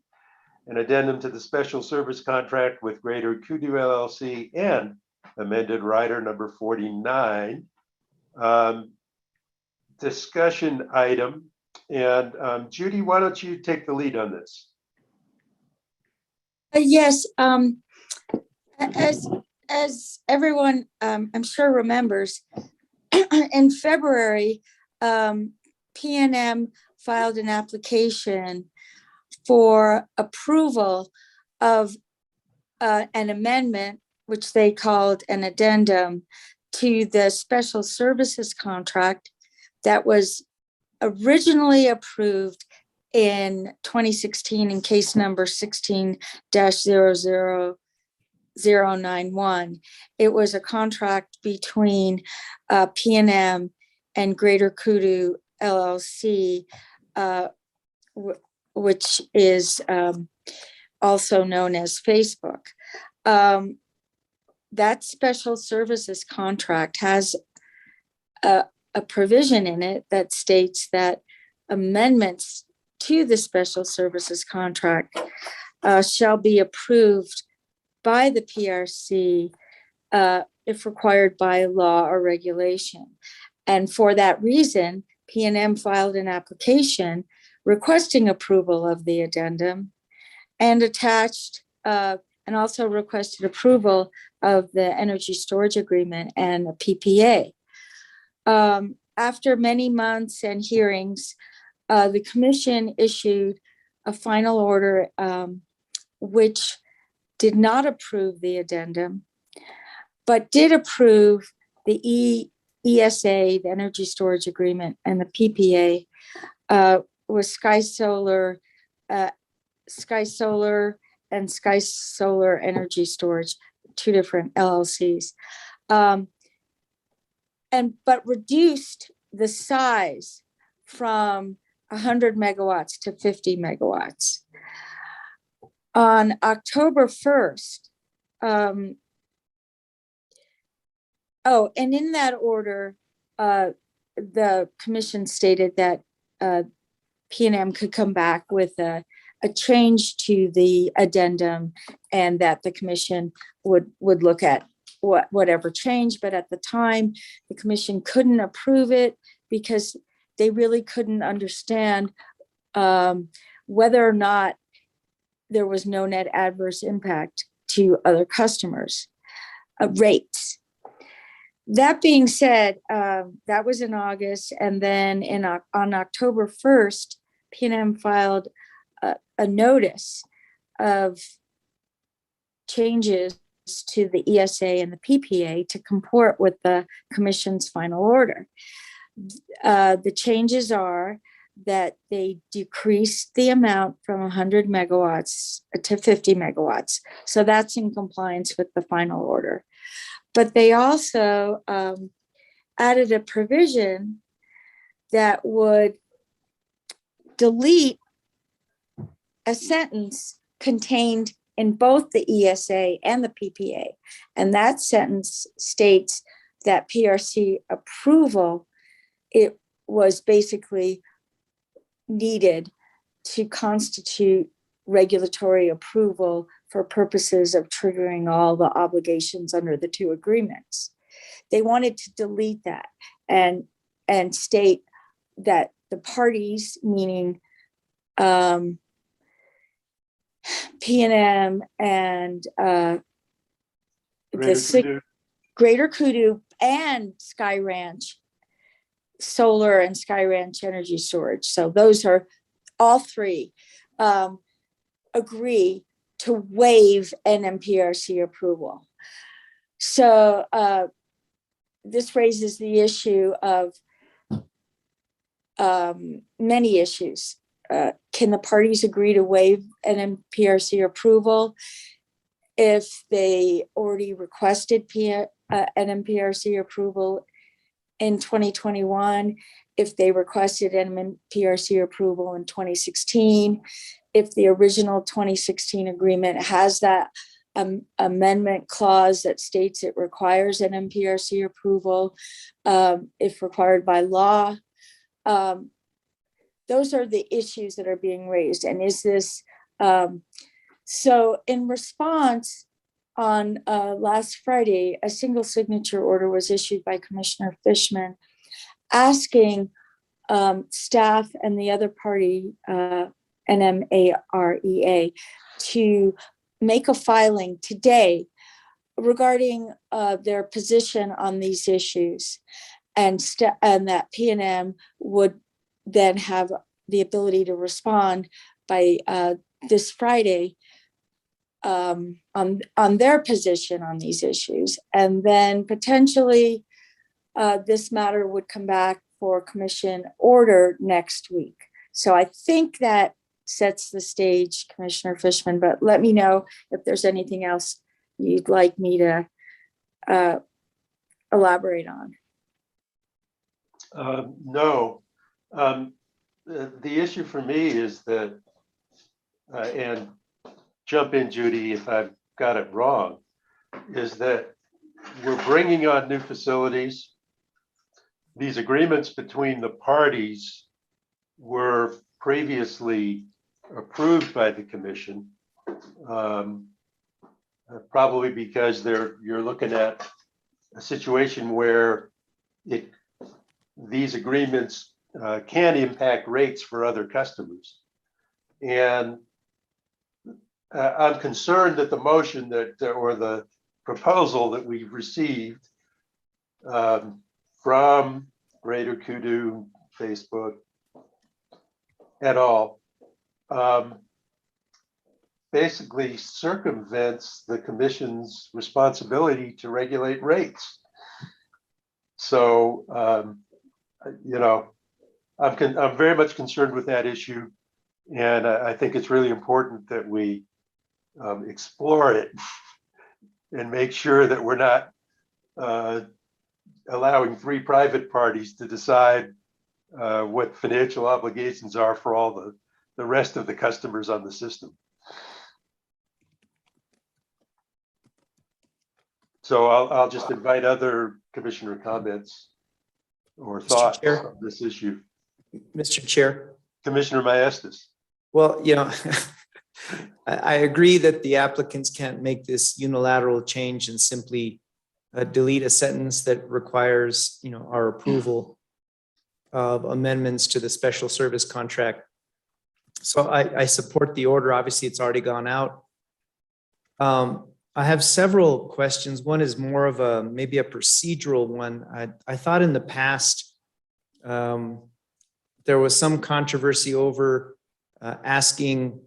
an addendum to the special service contract with Greater Kudu LLC and amended rider number 49. Discussion item. And Judy, why don't you take the lead on this? Yes, as everyone I'm sure remembers, in February, PNM filed an application for approval of an amendment, which they called an addendum to the special services contract that was originally approved in 2016 in case number 16-00091. It was a contract between PNM and Greater Kudu LLC, which is also known as Facebook. That special services contract has a provision in it that states that amendments to the special services contract shall be approved by the PRC if required by law or regulation. And for that reason, PNM filed an application requesting approval of the addendum and attached and also requested approval of the energy storage agreement and a PPA. After many months and hearings, the commission issued a final order which did not approve the addendum, but did approve the ESA, the energy storage agreement, and the PPA with Sky Solar and Sky Solar Energy Storage, 2 different LLCs. But reduced the size from 100 megawatts to 50 megawatts. On October 1st, and in that order, the commission stated that PNM could come back with a change to the addendum and that the commission would look at whatever change, but at the time, the commission couldn't approve it because they really couldn't understand whether or not there was no net adverse impact to other customers' rates. That being said, that was in August, and then on October 1st, PNM filed a notice of changes to the ESA and the PPA to comport with the commission's final order. The changes are that they decreased the amount from 100 megawatts to 50 megawatts. So that's in compliance with the final order. But they also added a provision that would delete a sentence contained in both the ESA and the PPA. And that sentence states that PRC approval, it was basically needed to constitute regulatory approval for purposes of triggering all the obligations under the two agreements. They wanted to delete that and state that the parties, meaning P&M and Greater Kudu and Sky Ranch Solar and Sky Ranch Energy Storage. So those are all three agree to waive NMPRC approval. So this raises the issue of many issues. Can the parties agree to waive NMPRC approval if they already requested NMPRC approval in 2021, if they requested NMPRC approval in 2016, if the original 2016 agreement has that amendment clause that states it requires NMPRC approval, if required by law. Those are the issues that are being raised. And is this, so in response, on last Friday, a single signature order was issued by Commissioner Fishman asking staff and the other party, NMAREA, to make a filing today regarding their position on these issues, and that P&M would then have the ability to respond by this Friday on their position on these issues. And then potentially this matter would come back for commission order next week. So I think that sets the stage, Commissioner Fishman, but let me know if there's anything else you'd like me to elaborate on. No. The issue for me is that, and jump in, Judy, if I've got it wrong, is that we're bringing on new facilities. These agreements between the parties were previously approved by the commission, probably because you're looking at a situation where these agreements can impact rates for other customers. And I'm concerned that the motion or the proposal that we've received from Greater Kudu, Facebook, et al. Basically circumvents the commission's responsibility to regulate rates. So, I'm very much concerned with that issue, and I think it's really important that we explore it and make sure that we're not allowing three private parties to decide what financial obligations are for all the rest of the customers on the system. So I'll just invite other commissioner comments or thoughts on this issue. Mr. Chair. Commissioner Maestas. Well, I agree that the applicants can't make this unilateral change and simply delete a sentence that requires, our approval of amendments to the special service contract. So I support the order. Obviously, it's already gone out. I have several questions. One is more of maybe a procedural one. I thought in the past there was some controversy over asking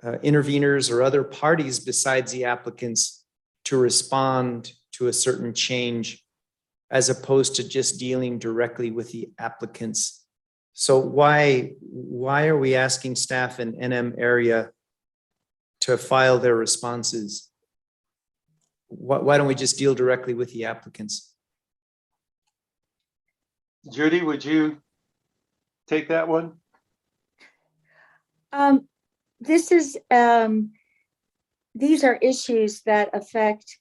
interveners or other parties besides the applicants to respond to a certain change, as opposed to just dealing directly with the applicants. So why are we asking staff in NM area to file their responses? Why don't we just deal directly with the applicants? Judy, would you take that one? This is, these are issues that affect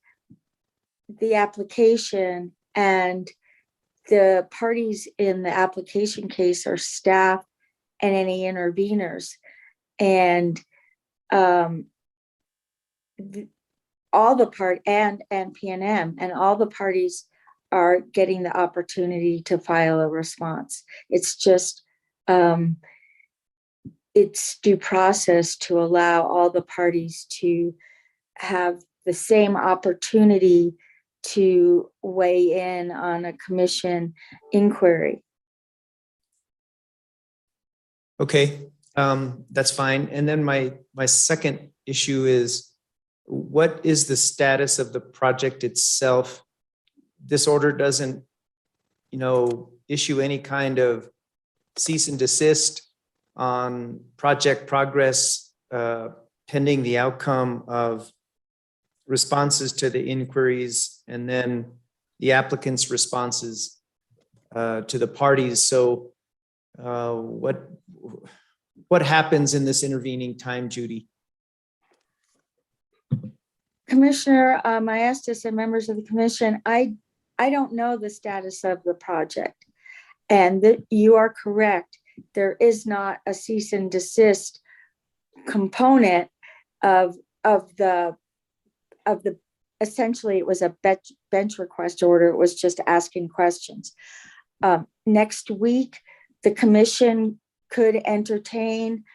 the application, and the parties in the application case are staff and any interveners. And all the part and PNM and all the parties are getting the opportunity to file a response. It's just it's due process to allow all the parties to have the same opportunity to weigh in on a commission inquiry. Okay, that's fine. And then my second issue is, what is the status of the project itself? This order doesn't, issue any kind of cease and desist on project progress pending the outcome of responses to the inquiries and then the applicant's responses to the parties. So what happens in this intervening time, Judy? Commissioner Maestas and members of the commission, I don't know the status of the project, and that you are correct. There is not a cease and desist component of the essentially it was a bench request order. It was just asking questions. Next week, the commission could entertain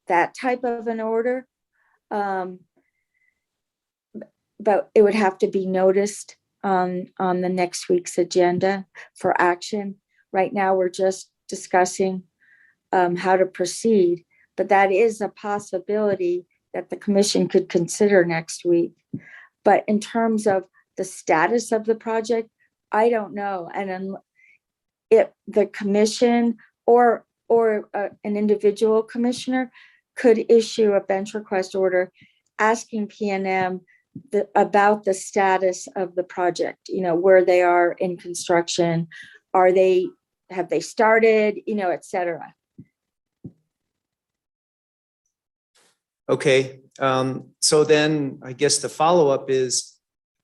that type of an order. But it would have to be noticed on the next week's agenda for action. Right now, we're just discussing how to proceed, but that is a possibility that the commission could consider next week. But in terms of the status of the project, I don't know. And if the commission or an individual commissioner could issue a bench request order asking PNM about the status of the project, where they are in construction, have they started, et cetera. Okay, so then I guess the follow-up is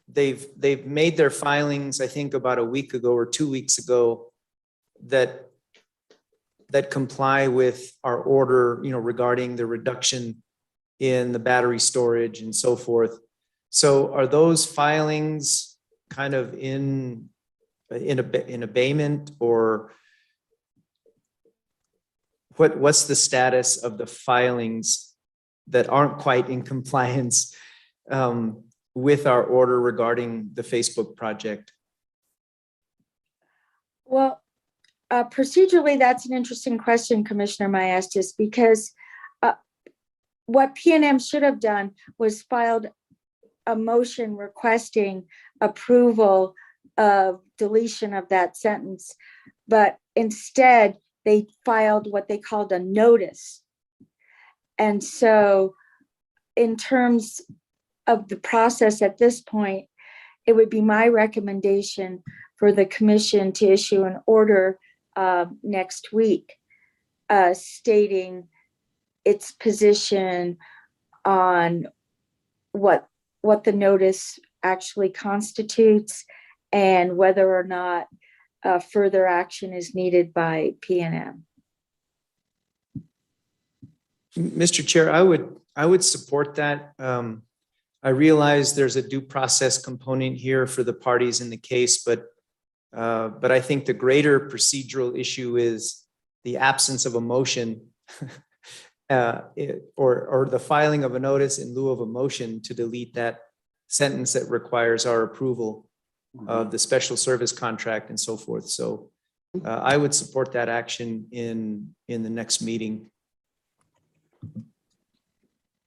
they've made their filings, I think about a week ago or 2 weeks ago, that comply with our order, regarding the reduction in the battery storage and so forth. So are those filings kind of in abatement, or what's the status of the filings that aren't quite in compliance with our order regarding the Facebook project? Well, procedurally, that's an interesting question, Commissioner Maestas, because what PNM should have done was filed a motion requesting approval of deletion of that sentence, but instead they filed what they called a notice. And so in terms of the process at this point, it would be my recommendation for the commission to issue an order next week stating its position on what the notice actually constitutes and whether or not further action is needed by PNM. Mr. Chair, I would support that. I realize there's a due process component here for the parties in the case, but I think the greater procedural issue is the absence of a motion or the filing of a notice in lieu of a motion to delete that sentence that requires our approval of the special service contract and so forth. So I would support that action in the next meeting.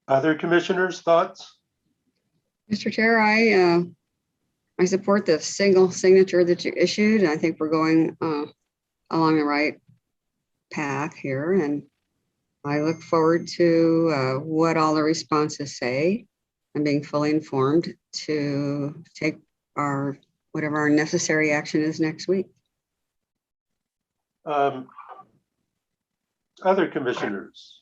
Other commissioners' thoughts? Mr. Chair, I support the single signature that you issued. I think we're going along the right path here, and I look forward to what all the responses say and being fully informed to take whatever our necessary action is next week. other commissioners?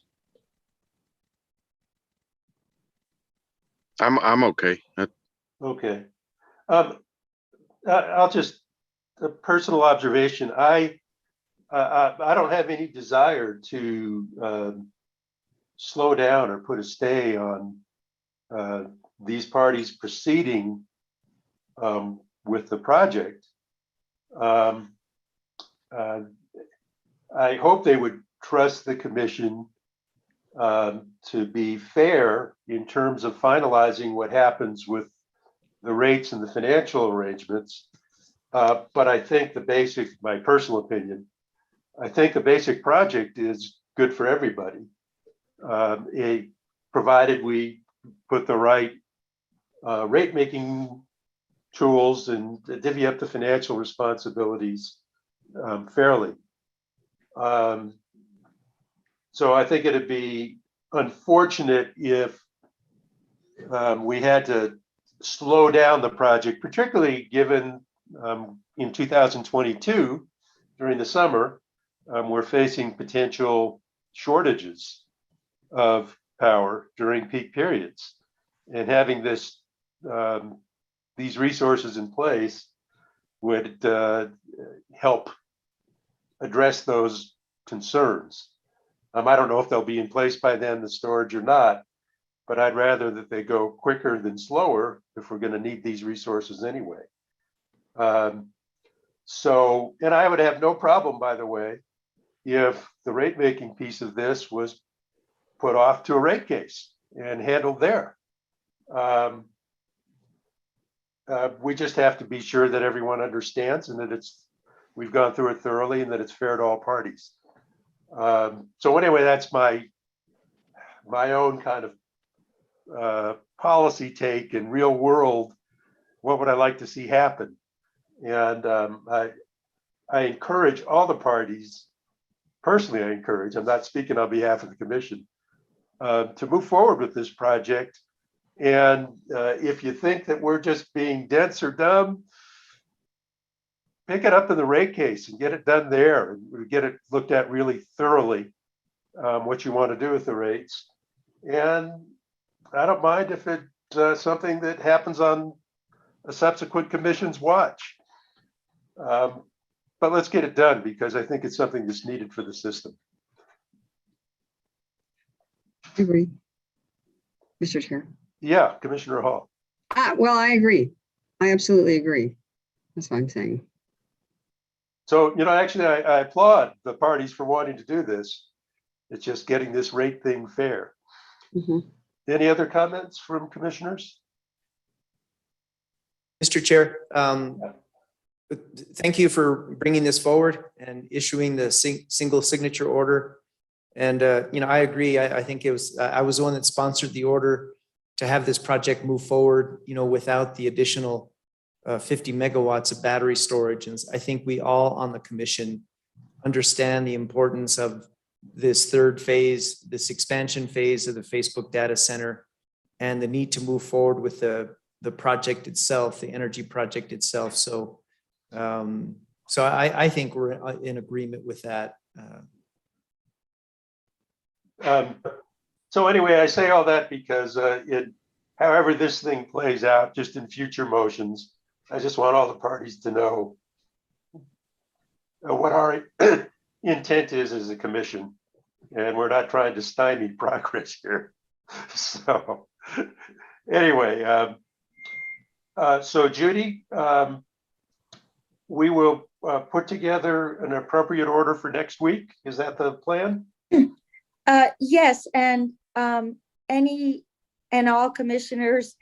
I'm okay. Okay. I'll just, a personal observation, I don't have any desire to slow down or put a stay on these parties proceeding with the project. I hope they would trust the commission to be fair in terms of finalizing what happens with the rates and the financial arrangements. But I think my personal opinion, I think the basic project is good for everybody. Provided we put the right rate making tools and divvy up the financial responsibilities fairly. So I think it'd be unfortunate if we had to slow down the project, particularly given in 2022, during the summer, we're facing potential shortages of power during peak periods. And having these resources in place would help address those concerns. I don't know if they'll be in place by then, the storage or not, but I'd rather that they go quicker than slower if we're going to need these resources anyway. So, and I would have no problem, by the way, if the rate making piece of this was put off to a rate case and handled there. We just have to be sure that everyone understands and that we've gone through it thoroughly and that it's fair to all parties. So anyway, that's my own kind of policy take in real world. What would I like to see happen? And I encourage all the parties, personally I encourage, I'm not speaking on behalf of the commission, to move forward with this project. And if you think that we're just being dense or dumb, pick it up in the rate case and get it done there and get it looked at really thoroughly, what you want to do with the rates. And I don't mind if it's something that happens on a subsequent commission's watch. But let's get it done because I think it's something that's needed for the system. I agree, Mr. Chair. Yeah, Commissioner Hall. Well, I agree. I absolutely agree. That's what I'm saying. So, actually, I applaud the parties for wanting to do this. It's just getting this rate thing fair. Mm-hmm. Any other comments from commissioners? Mr. Chair, thank you for bringing this forward and issuing the single signature order. And, I agree. I think I was the one that sponsored the order to have this project move forward, without the additional 50 megawatts of battery storage. And I think we all on the commission understand the importance of this third phase, this expansion phase of the Facebook data center, and the need to move forward with the project itself, the energy project itself. So, I think we're in agreement with that. So anyway, I say all that because however this thing plays out, just in future motions, I just want all the parties to know what our intent is as a commission, and we're not trying to stymie progress here. So anyway, so Judy, we will put together an appropriate order for next week. Is that the plan? Yes, and any and all commissioners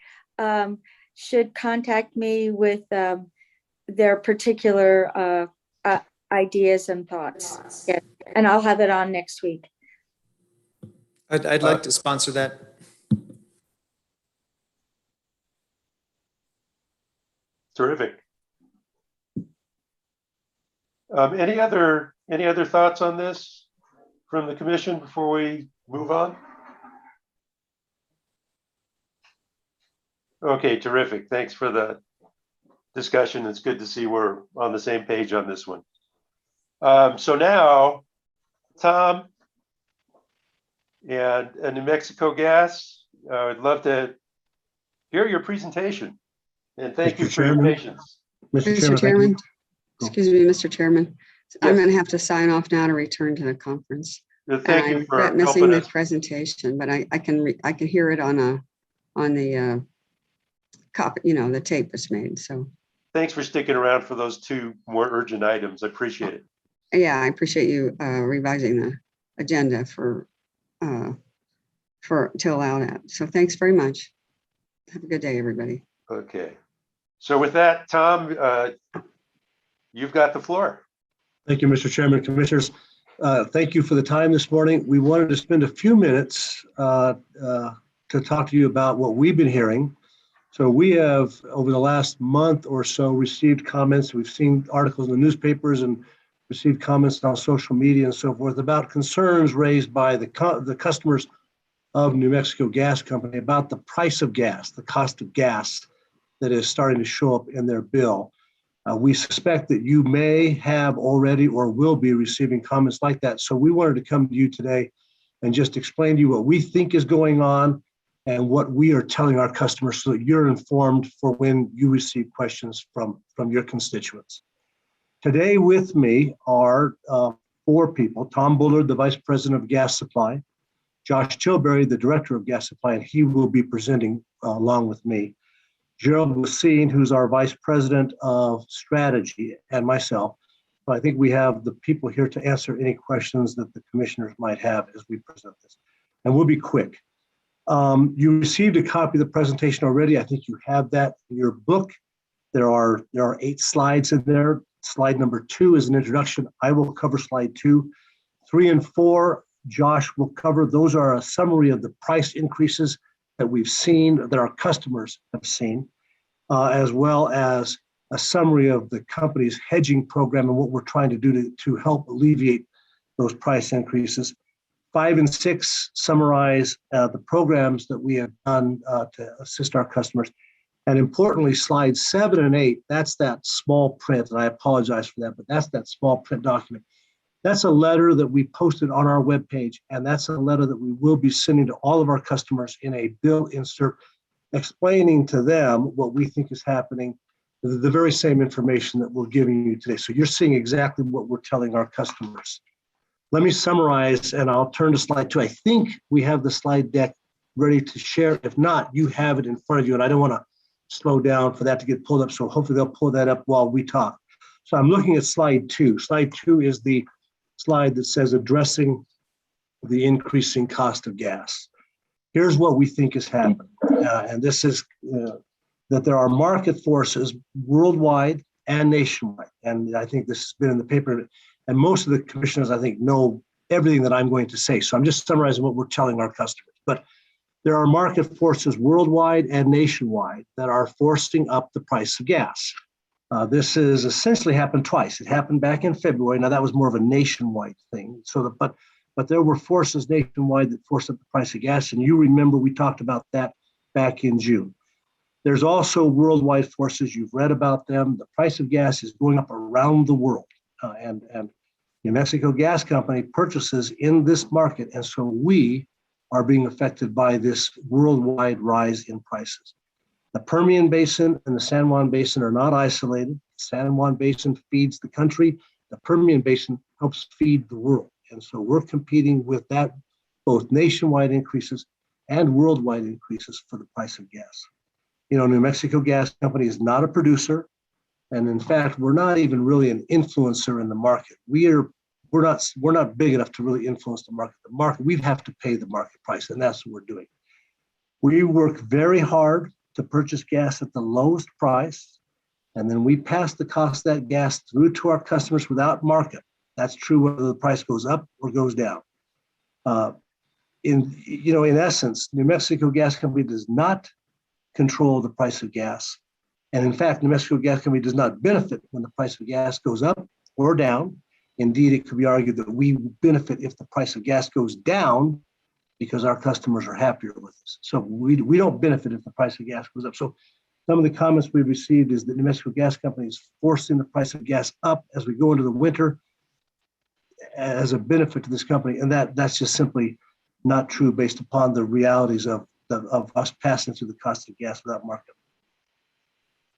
should contact me with their particular ideas and thoughts. Yes. And I'll have it on next week. I'd like to sponsor that. Terrific. Any other thoughts on this from the commission before we move on? Okay, terrific. Thanks for the discussion. It's good to see we're on the same page on this one. So now, Tom, And New Mexico Gas, I would love to hear your presentation. And thank you Mr. for your Chairman. patience. Mr. Mr. Chairman, thank Chairman, you. excuse me, Mr. Chairman, I'm Yes. going to have to sign off now to return to the conference. Thank And I you for regret missing helping the us. presentation, but I can hear it on the copy, the tape that's made. So Thanks for sticking around for those two more urgent items. I appreciate it. yeah, I appreciate you revising the agenda to allow that. So thanks very much. Have a good day, everybody. Okay. So with that, Tom, you've got the floor. Thank you, Mr. Chairman, Commissioners. Thank you for the time this morning. We wanted to spend a few minutes to talk to you about what we've been hearing. So we have, over the last month or so, received comments. We've seen articles in the newspapers and received comments on social media and so forth about concerns raised by the customers of New Mexico Gas Company about the price of gas, the cost of gas that is starting to show up in their bill. We suspect that you may have already or will be receiving comments like that. So we wanted to come to you today and just explain to you what we think is going on and what we are telling our customers so that you're informed for when you receive questions from your constituents. Today with me are 4 people: Tom Bullard, the Vice President of Gas Supply; Josh Tilbury, the Director of Gas Supply, and he will be presenting along with me; Gerald Wassine, who's our Vice President of Strategy, and myself. So I think we have the people here to answer any questions that the commissioners might have as we present this. And we'll be quick. You received a copy of the presentation already. I think you have that in your book. There are 8 slides in there. Slide number 2 is an introduction. I will cover slide 2. 3 and 4, Josh will cover. Those are a summary of the price increases that we've seen, that our customers have seen, as well as a summary of the company's hedging program and what we're trying to do to help alleviate those price increases. 5 and 6 summarize the programs that we have done to assist our customers. And importantly, slides 7 and 8, that's that small print, and I apologize for that, but that's that small print document. That's a letter that we posted on our webpage, and that's a letter that we will be sending to all of our customers in a bill insert, explaining to them what we think is happening, the very same information that we're giving you today. So you're seeing exactly what we're telling our customers. Let me summarize, and I'll turn to slide 2. I think we have the slide deck ready to share. If not, you have it in front of you, and I don't want to slow down for that to get pulled up, so hopefully they'll pull that up while we talk. So I'm looking at slide 2. Slide 2 is the slide that says addressing the increasing cost of gas. Here's what we think is happening, and this is that there are market forces worldwide and nationwide, and I think this has been in the paper, and most of the commissioners, I think, know everything that I'm going to say. So I'm just summarizing what we're telling our customers. But there are market forces worldwide and nationwide that are forcing up the price of gas. This has essentially happened twice. It happened back in February. Now that was more of a nationwide thing. But there were forces nationwide that forced up the price of gas, and you remember we talked about that back in June. There's also worldwide forces. You've read about them. The price of gas is going up around the world, and New Mexico Gas Company purchases in this market, and so we are being affected by this worldwide rise in prices. The Permian Basin and the San Juan Basin are not isolated. The San Juan Basin feeds the country. The Permian Basin helps feed the world. And so we're competing with that, both nationwide increases and worldwide increases for the price of gas. New Mexico Gas Company is not a producer. And in fact, we're not even really an influencer in the market. We're not big enough to really influence the market. The market, we have to pay the market price, and that's what we're doing. We work very hard to purchase gas at the lowest price, and then we pass the cost of that gas through to our customers without markup. That's true whether the price goes up or goes down. In essence, New Mexico Gas Company does not control the price of gas, and in fact, New Mexico Gas Company does not benefit when the price of gas goes up or down. Indeed, it could be argued that we benefit if the price of gas goes down because our customers are happier with us. So we don't benefit if the price of gas goes up. So some of the comments we've received is that New Mexico Gas Company is forcing the price of gas up as we go into the winter as a benefit to this company. And that's just simply not true based upon the realities of us passing through the cost of gas without market.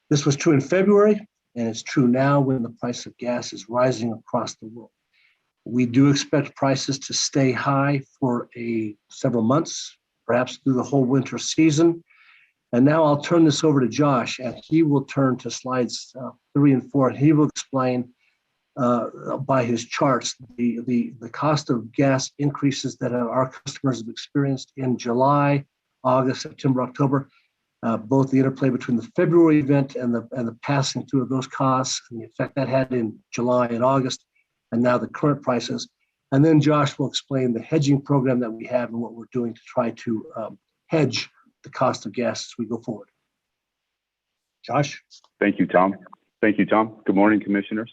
This was true in February, and it's true now when the price of gas is rising across the world. We do expect prices to stay high for several months, perhaps through the whole winter season. And now I'll turn this over to Josh, and he will turn to slides 3 and 4, and he will explain by his charts the cost of gas increases that our customers have experienced in July, August, September, October, both the interplay between the February event and the passing through of those costs and the effect that had in July and August, and now the current prices. And then Josh will explain the hedging program that we have and what we're doing to try to hedge the cost of gas as we go forward. Josh? Thank you, Tom. Thank you, Tom. Good morning, commissioners.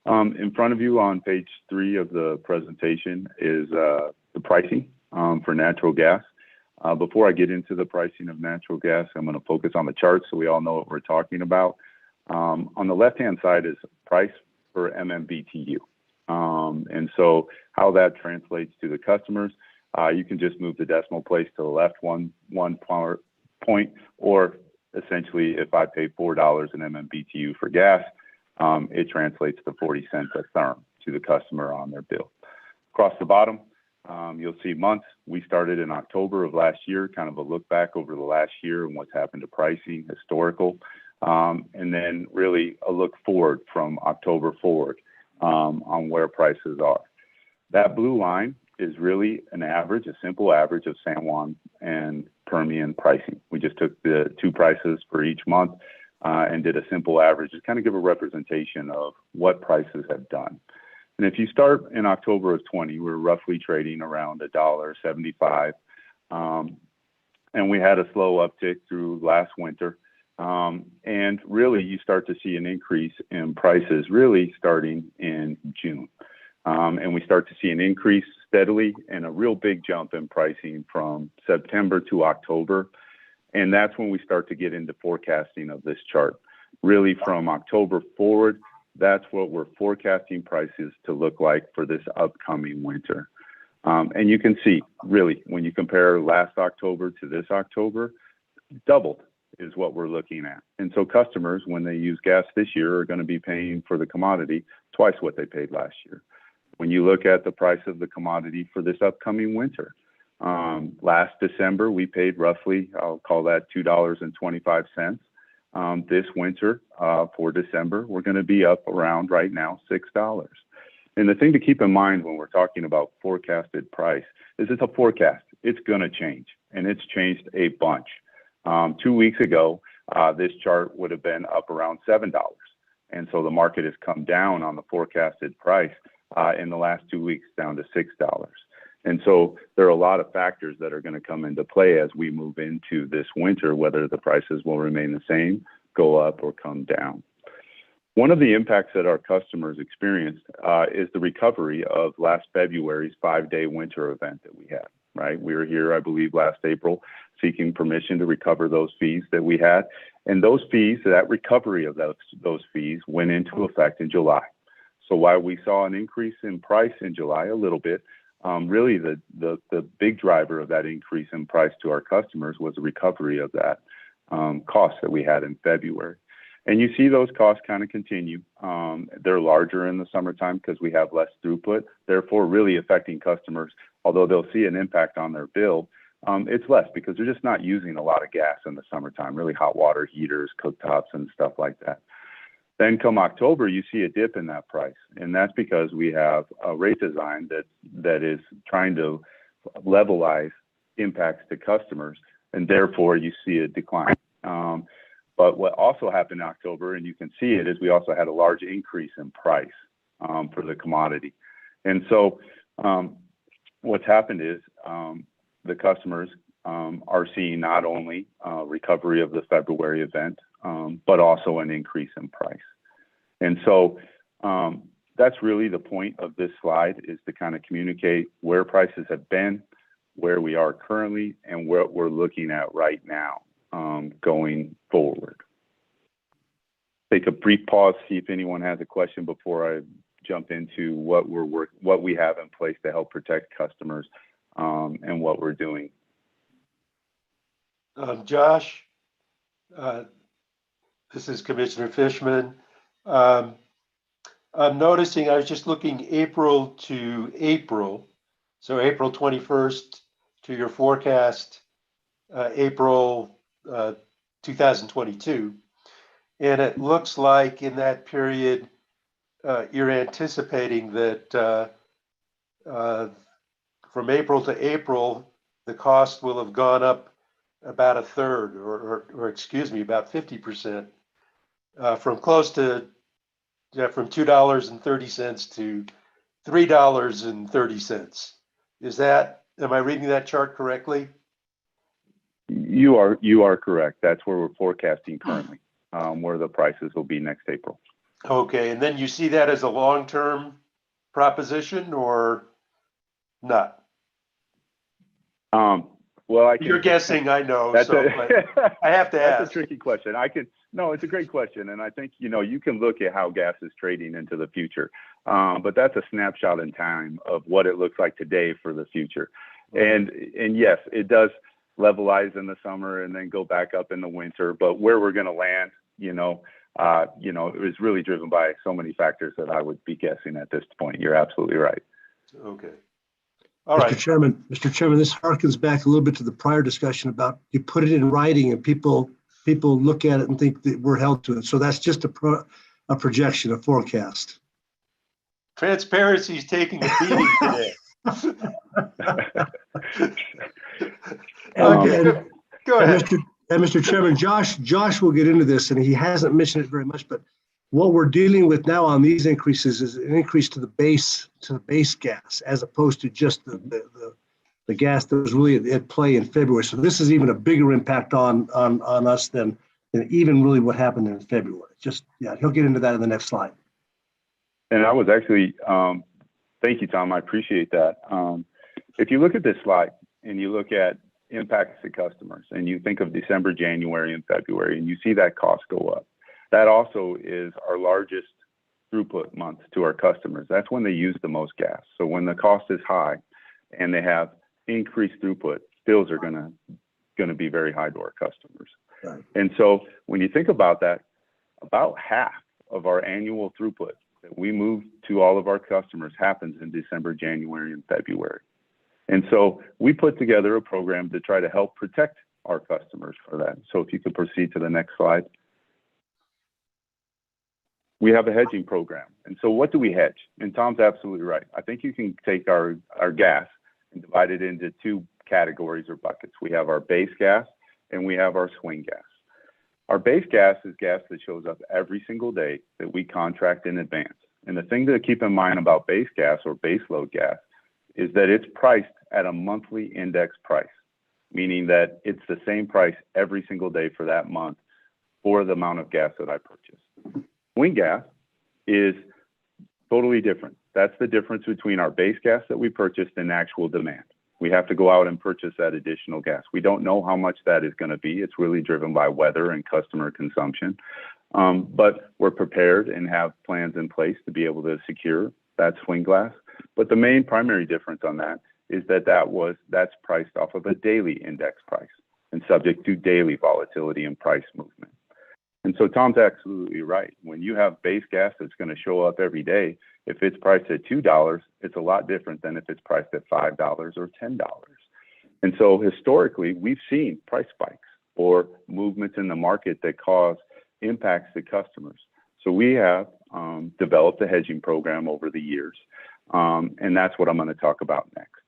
In front of you on page 3 of the presentation is the pricing for natural gas. Before I get into the pricing of natural gas, I'm going to focus on the charts so we all know what we're talking about. On the left-hand side is price per MMBTU. And so how that translates to the customers, you can just move the decimal place to the left one point, or essentially if I pay $4 an MMBTU for gas, it translates to 40 cents a therm to the customer on their bill. Across the bottom, you'll see months. We started in October of last year, kind of a look back over the last year and what's happened to pricing, historical, and then really a look forward from October forward on where prices are. That blue line is really an average, a simple average of San Juan and Permian pricing. We just took the 2 prices for each month and did a simple average, just kind of give a representation of what prices have done. And if you start in October of 20, we're roughly trading around $1.75. And we had a slow uptick through last winter. And really you start to see an increase in prices really starting in June. And we start to see an increase steadily and a real big jump in pricing from September to October. And that's when we start to get into forecasting of this chart. Really from October forward, that's what we're forecasting prices to look like for this upcoming winter. And you can see really when you compare last October to this October, doubled is what we're looking at. And so customers, when they use gas this year, are going to be paying for the commodity twice what they paid last year. When you look at the price of the commodity for this upcoming winter, last December, we paid roughly, I'll call that $2.25. This winter for December, we're going to be up around right now $6. And the thing to keep in mind when we're talking about forecasted price is it's a forecast. It's going to change, and it's changed a bunch. 2 weeks ago, this chart would have been up around $7. And so the market has come down on the forecasted price in the last 2 weeks down to $6. And so there are a lot of factors that are going to come into play as we move into this winter, whether the prices will remain the same, go up, or come down. One of the impacts that our customers experienced is the recovery of last February's 5-day winter event that we had, right? We were here, I believe, last April, seeking permission to recover those fees that we had. And those fees, that recovery of those fees went into effect in July. So while we saw an increase in price in July a little bit, really the big driver of that increase in price to our customers was the recovery of that cost that we had in February. And you see those costs kind of continue. They're larger in the summertime because we have less throughput, therefore really affecting customers. Although they'll see an impact on their bill, it's less because they're just not using a lot of gas in the summertime, really hot water heaters, cooktops, and stuff like that. Then come October, you see a dip in that price. And that's because we have a rate design that is trying to levelize impacts to customers, and therefore you see a decline. But what also happened in October, and you can see it, is we also had a large increase in price for the commodity. And so what's happened is the customers are seeing not only recovery of the February event, but also an increase in price. And so that's really the point of this slide, is to kind of communicate where prices have been, where we are currently, and what we're looking at right now going forward. Take a brief pause, see if anyone has a question before I jump into what we have in place to help protect customers and what we're doing. Josh, this is Commissioner Fishman. I'm noticing, I was just looking April to April. So April 21st to your forecast, April 2022. And it looks like in that period, you're anticipating that from April to April, the cost will have gone up about a third, or excuse me, about 50%, from close to from $2.30 to $3.30. Is that, am I reading that chart correctly? You are correct. That's where we're forecasting currently, where the prices will be next April. Okay, and then you see that as a long-term proposition or not? Well, You're guessing, I know, that's so but I have to that's ask. a tricky question. No, it's a great question. And I think, you can look at how gas is trading into the future. But that's a snapshot in time of what it looks like today for the future. And yes, it does levelize in the summer and then go back up in the winter. But where we're going to land, it was really driven by so many factors that I would be guessing at this point. You're absolutely right. Okay. All right. Mr. Chairman, this harkens back a little bit to the prior discussion about you put it in writing and people look at it and think that we're held to it. So that's just a projection, a forecast. Transparency is taking a beating today. Okay, go ahead. Mr. Chairman, Josh will get into this, and he hasn't mentioned it very much, but what we're dealing with now on these increases is an increase to the base gas, as opposed to just the gas that was really at play in February. So this is even a bigger impact on us than even really what happened in February. He'll get into that in the next slide. And I was actually, thank you, Tom. I appreciate that. If you look at this slide and you look at impacts to customers and you think of December, January, and February, and you see that cost go up, that also is our largest throughput month to our customers. That's when they use the most gas. So when the cost is high and they have increased throughput, bills are going to be very high to our customers. Right. And so when you think about that, about half of our annual throughput that we move to all of our customers happens in December, January, and February. And so we put together a program to try to help protect our customers for that. So if you could proceed to the next slide. We have a hedging program. And so what do we hedge? And Tom's absolutely right. I think you can take our gas and divide it into two categories or buckets. We have our base gas and we have our swing gas. Our base gas is gas that shows up every single day that we contract in advance. And the thing to keep in mind about base gas or base load gas is that it's priced at a monthly index price, meaning that it's the same price every single day for that month for the amount of gas that I purchase. Swing gas is totally different. That's the difference between our base gas that we purchased and actual demand. We have to go out and purchase that additional gas. We don't know how much that is going to be. It's really driven by weather and customer consumption. But we're prepared and have plans in place to be able to secure that swing gas. But the main primary difference on that is that's priced off of a daily index price and subject to daily volatility and price movement. And so Tom's absolutely right. When you have base gas that's going to show up every day, if it's priced at $2, it's a lot different than if it's priced at $5 or $10. And so historically, we've seen price spikes or movements in the market that cause impacts to customers. So we have developed a hedging program over the years, and that's what I'm going to talk about next.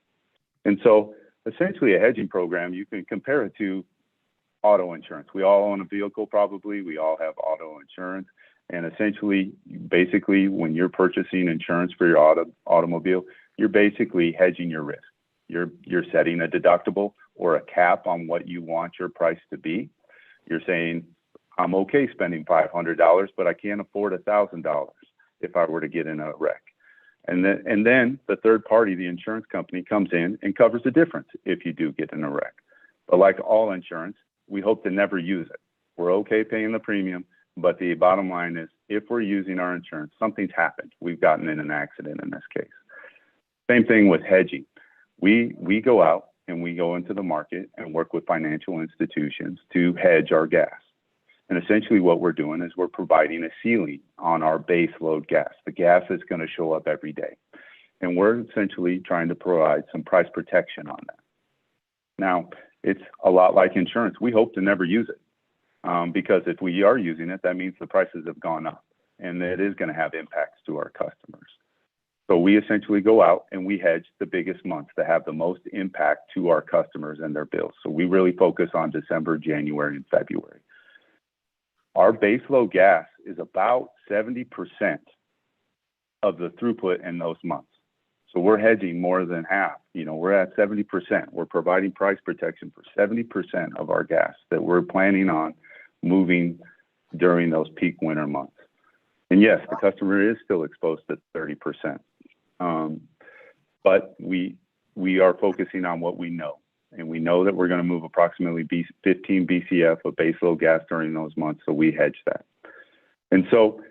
And so essentially a hedging program, you can compare it to auto insurance. We all own a vehicle probably. We all have auto insurance. And essentially, basically, when you're purchasing insurance for your automobile, you're basically hedging your risk. You're setting a deductible or a cap on what you want your price to be. You're saying, I'm okay spending $500, but I can't afford $1,000 if I were to get in a wreck. And then the third party, the insurance company, comes in and covers the difference if you do get in a wreck. But like all insurance, we hope to never use it. We're okay paying the premium, but the bottom line is if we're using our insurance, something's happened. We've gotten in an accident in this case. Same thing with hedging. We go out and we go into the market and work with financial institutions to hedge our gas. And essentially what we're doing is we're providing a ceiling on our base load gas, the gas that's going to show up every day. And we're essentially trying to provide some price protection on that. Now, it's a lot like insurance. We hope to never use it because if we are using it, that means the prices have gone up and it is going to have impacts to our customers. So we essentially go out and we hedge the biggest months that have the most impact to our customers and their bills. So we really focus on December, January, and February. Our base load gas is about 70% of the throughput in those months. So we're hedging more than half. We're at 70%. We're providing price protection for 70% of our gas that we're planning on moving during those peak winter months. And yes, the customer is still exposed to 30%. But we are focusing on what we know. And we know that we're going to move approximately 15 BCF of base load gas during those months, so we hedge that. And so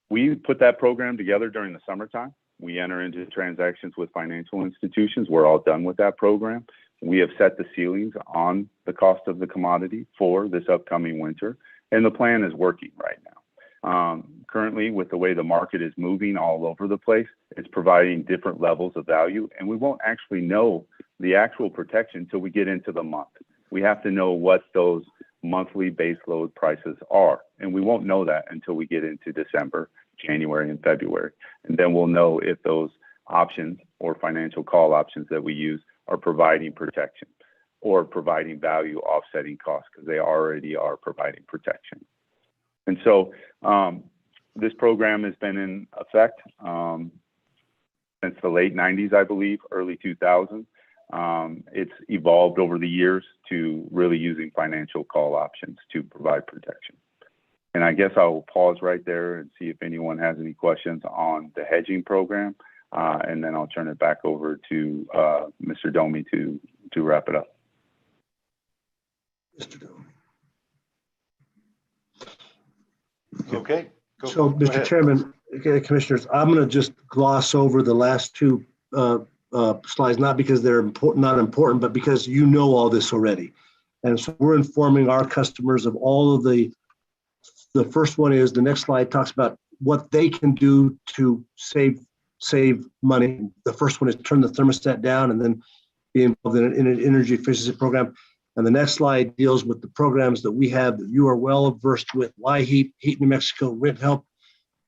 we put that program together during the summertime. We enter into transactions with financial institutions. We're all done with that program. We have set the ceilings on the cost of the commodity for this upcoming winter, and the plan is working right now. Currently, with the way the market is moving all over the place, it's providing different levels of value, and we won't actually know the actual protection until we get into the month. We have to know what those monthly base load prices are, and we won't know that until we get into December, January, and February. And then we'll know if those options or financial call options that we use are providing protection or providing value offsetting costs, because they already are providing protection. And so this program has been in effect since the late 90s, I believe, early 2000s. It's evolved over the years to really using financial call options to provide protection. And I guess I will pause right there and see if anyone has any questions on the hedging program, and then I'll turn it back over to Mr. Domi to wrap it up. Mr. Domi. Okay. So, Mr. Chairman, Commissioners, I'm going to just gloss over the last two slides, not because they're not important, but because you know all this already. And so we're informing our customers of all of the first one is, the next slide talks about what they can do to save money. The first one is turn the thermostat down and then be involved in an energy efficiency program. And the next slide deals with the programs that we have that you are well versed with: LIHEAP, Heat New Mexico, Rent Help,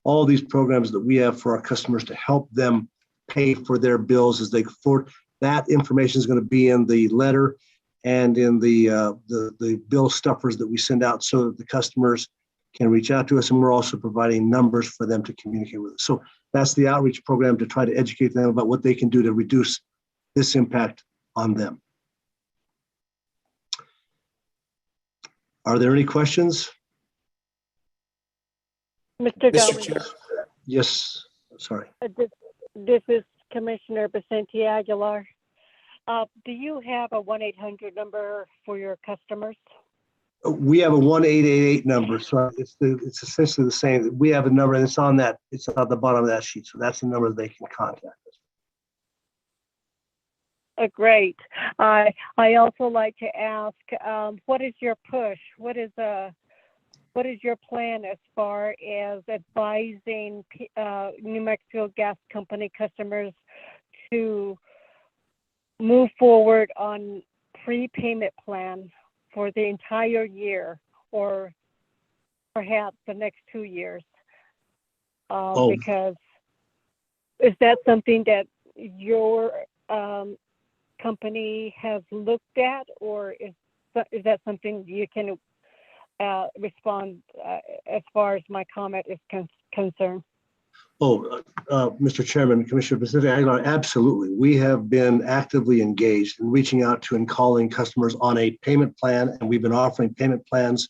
all these programs that we have for our customers to help them pay for their bills as they go forward. That information is going to be in the letter and in the bill stuffers that we send out, so that the customers can reach out to us, and we're also providing numbers for them to communicate with us. So that's the outreach program, to try to educate them about what they can do to reduce this impact on them. Are there any questions? Mr. Mr. Domi, Chair. Yes, sorry. this is Commissioner Vicente Aguilar. Do you have a 1-800 number for your customers? We have a 1-888 number, so it's essentially the same. We have a number, and it's on the bottom of that sheet. So that's the number they can contact us. Great. I also like to ask, what is your push? What is your plan as far as advising New Mexico Gas Company customers to move forward on prepayment plan for the entire year, or perhaps the next 2 years? Because is that something that your company has looked at, or is that something you can respond as far as my comment is concerned? Mr. Chairman, Commissioner Vicente Aguilar, absolutely. We have been actively engaged in reaching out to and calling customers on a payment plan, and we've been offering payment plans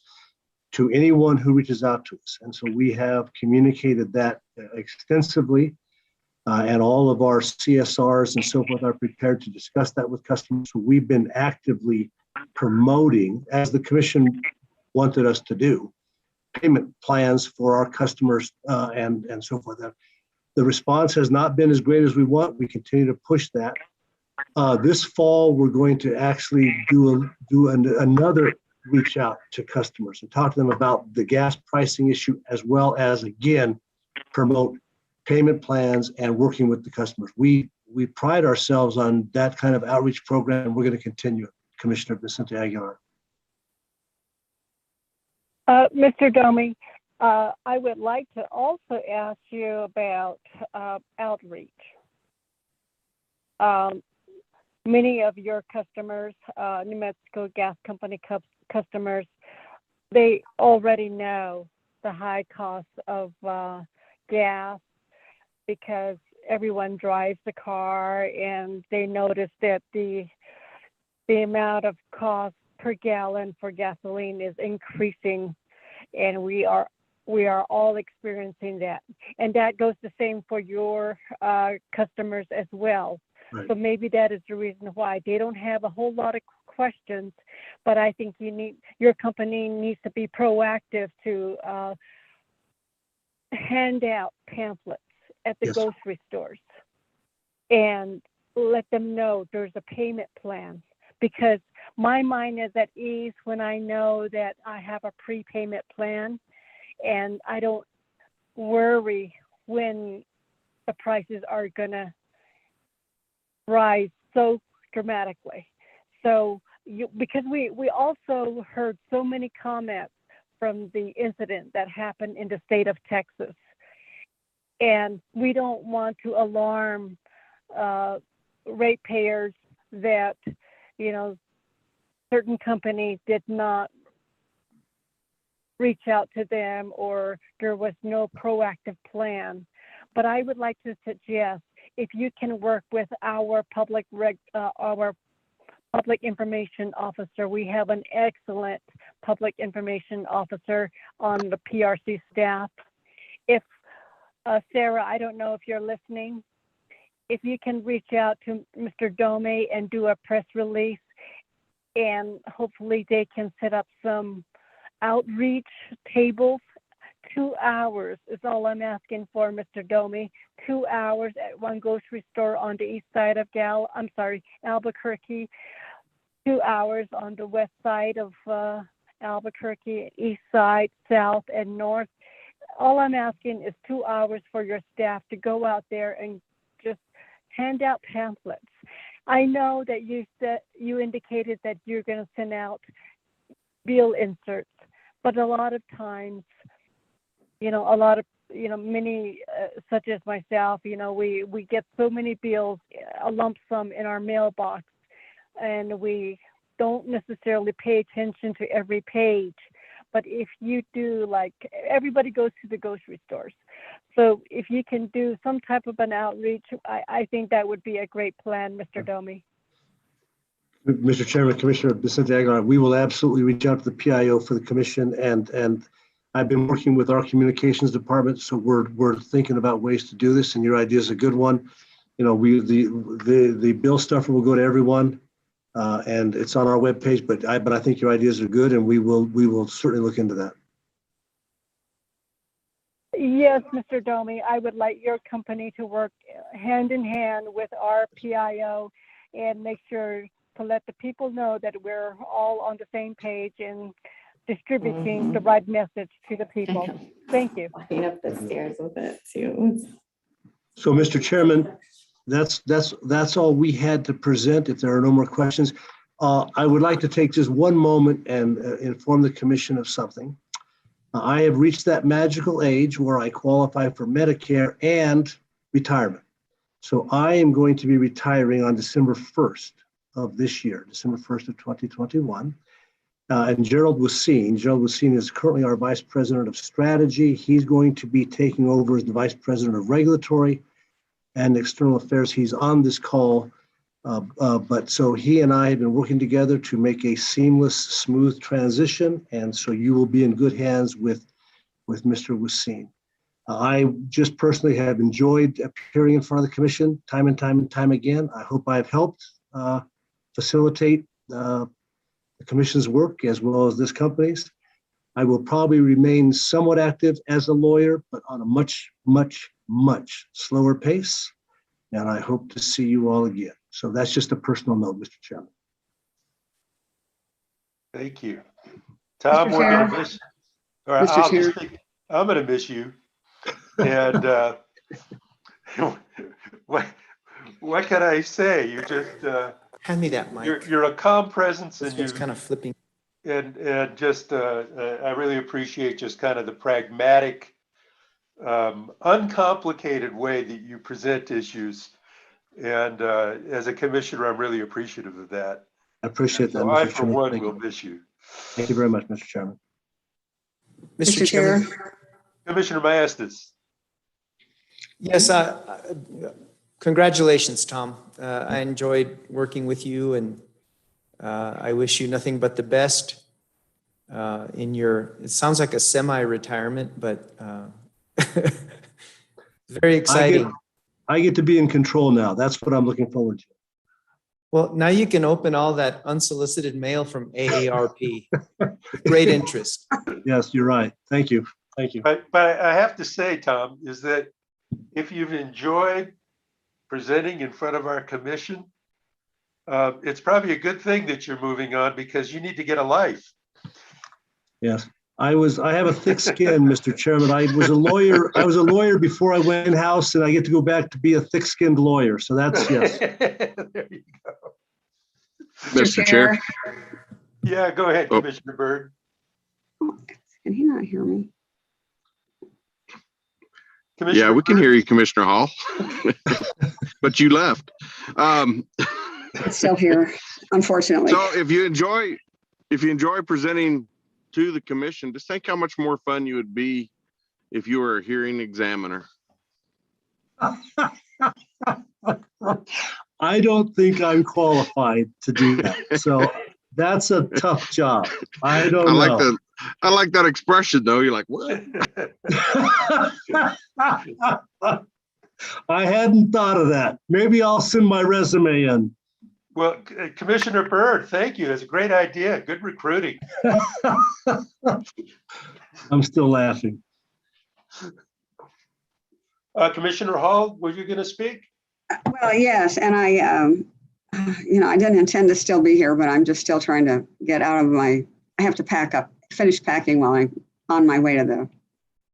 to anyone who reaches out to us. And so we have communicated that extensively, and all of our CSRs and so forth are prepared to discuss that with customers. So we've been actively promoting, as the Commission wanted us to do, payment plans for our customers and so forth. The response has not been as great as we want. We continue to push that. This fall, we're going to actually do another reach out to customers and talk to them about the gas pricing issue, as well as, again, promote payment plans and working with the customers. We pride ourselves on that kind of outreach program, and we're going to continue it, Commissioner Vicente Aguilar. Mr. Domi, I would like to also ask you about outreach. Many of your customers, New Mexico Gas Company customers, they already know the high cost of gas because everyone drives the car, and they notice that the amount of cost per gallon for gasoline is increasing, and we are all experiencing that. And that goes the same for your customers as well. Right. So maybe that is the reason why they don't have a whole lot of questions, but I think your company needs to be proactive to hand out pamphlets at the Yes. grocery stores and let them know there's a payment plan, because my mind is at ease when I know that I have a prepayment plan, and I don't worry when the prices are gonna rise so dramatically. So because we also heard so many comments from the incident that happened in the state of Texas, and we don't want to alarm ratepayers that, certain companies did not reach out to them or there was no proactive plan. But I would like to suggest, if you can work with our public information officer, we have an excellent public information officer on the PRC staff. If Sarah, I don't know if you're listening, if you can reach out to Mr. Dome and do a press release, and hopefully they can set up some outreach tables. 2 hours is all I'm asking for, Mr. Dome. 2 hours at one grocery store on the east side of Albuquerque. 2 hours on the west side of Albuquerque, east side, south, and north. All I'm asking is 2 hours for your staff to go out there and just hand out pamphlets. I know that you indicated that you're going to send out bill inserts, but a lot of times, many, such as myself, we get so many bills, a lump sum in our mailbox, and we don't necessarily pay attention to every page. But if you do, like, everybody goes to the grocery stores. So if you can do some type of an outreach, I think that would be a great plan, Mr. Domi. Mr. Chairman, Commissioner Vicente Aguilar, we will absolutely reach out to the PIO for the commission, and I've been working with our communications department, so we're thinking about ways to do this, and your idea is a good one. The bill stuffer will go to everyone, and it's on our webpage, but I think your ideas are good, and we will certainly look into that. Yes, Mr. Domi, I would like your company to work hand in hand with our PIO and make sure to let the people know that we're all on the same page and distributing the right message to the people. Thank you. Walking up the stairs with it too. So, Mr. Chairman, that's all we had to present. If there are no more questions, I would like to take just one moment and inform the commission of something. I have reached that magical age where I qualify for Medicare and retirement. So I am going to be retiring on December 1st of this year, December 1st of 2021. And Gerald Wassine is currently our Vice President of Strategy. He's going to be taking over as the Vice President of Regulatory and External Affairs. He's on this call, but so he and I have been working together to make a seamless, smooth transition, and so you will be in good hands with Mr. Wassine. I just personally have enjoyed appearing in front of the commission time and time again. I hope I've helped facilitate the commission's work as well as this company's. I will probably remain somewhat active as a lawyer, but on a much, much, much slower pace. And I hope to see you all again. So that's just a personal note, Mr. Chairman. Thank you. Tom, Mr. we're gonna Chair. miss. All right, Mr. I'll Chair. just think, I'm gonna miss you. And what can I say? You're just Hand me that mic. you're a calm presence, This and one's you kind of flipping. and just I really appreciate just kind of the pragmatic, uncomplicated way that you present issues. And as a commissioner, I'm really appreciative of that. I appreciate that, So I, Mr. for Chairman. one, Thank will you. miss you. Thank you very much, Mr. Chairman. Mr. Chairman. Commissioner Maestas. Yes, congratulations, Tom. I enjoyed working with you, and I wish you nothing but the best in your, it sounds like a semi-retirement, but very exciting. I get to be in control now. That's what I'm looking forward to. Well, now you can open all that unsolicited mail from AARP. Great interest. Yes, you're right. Thank you. Thank you. But I have to say, Tom, is that if you've enjoyed presenting in front of our commission, it's probably a good thing that you're moving on, because you need to get a life. Yes. I have a thick skin, Mr. Chairman. I was a lawyer before I went in-house, and I get to go back to be a thick-skinned lawyer. So that's, yes. There you go. Mr. Chair. Yeah, go ahead, Oh. Commissioner Byrd. Can he not hear me? Yeah, Commissioner we can Byrd? hear you, Commissioner Hall. But you left. It's still here, unfortunately. So if you enjoy presenting to the commission, just think how much more fun you would be if you were a hearing examiner. I don't think I'm qualified to do that. So that's a tough job. I don't know. I like that expression though. You're like, what? I hadn't thought of that. Maybe I'll send my resume in. Well, Commissioner Byrd, thank you. It's a great idea. Good recruiting. I'm still laughing. Commissioner Hall, were you going to speak? Well, yes, and I didn't intend to still be here, but I'm just still trying to get out of I have to finish packing while I'm on my way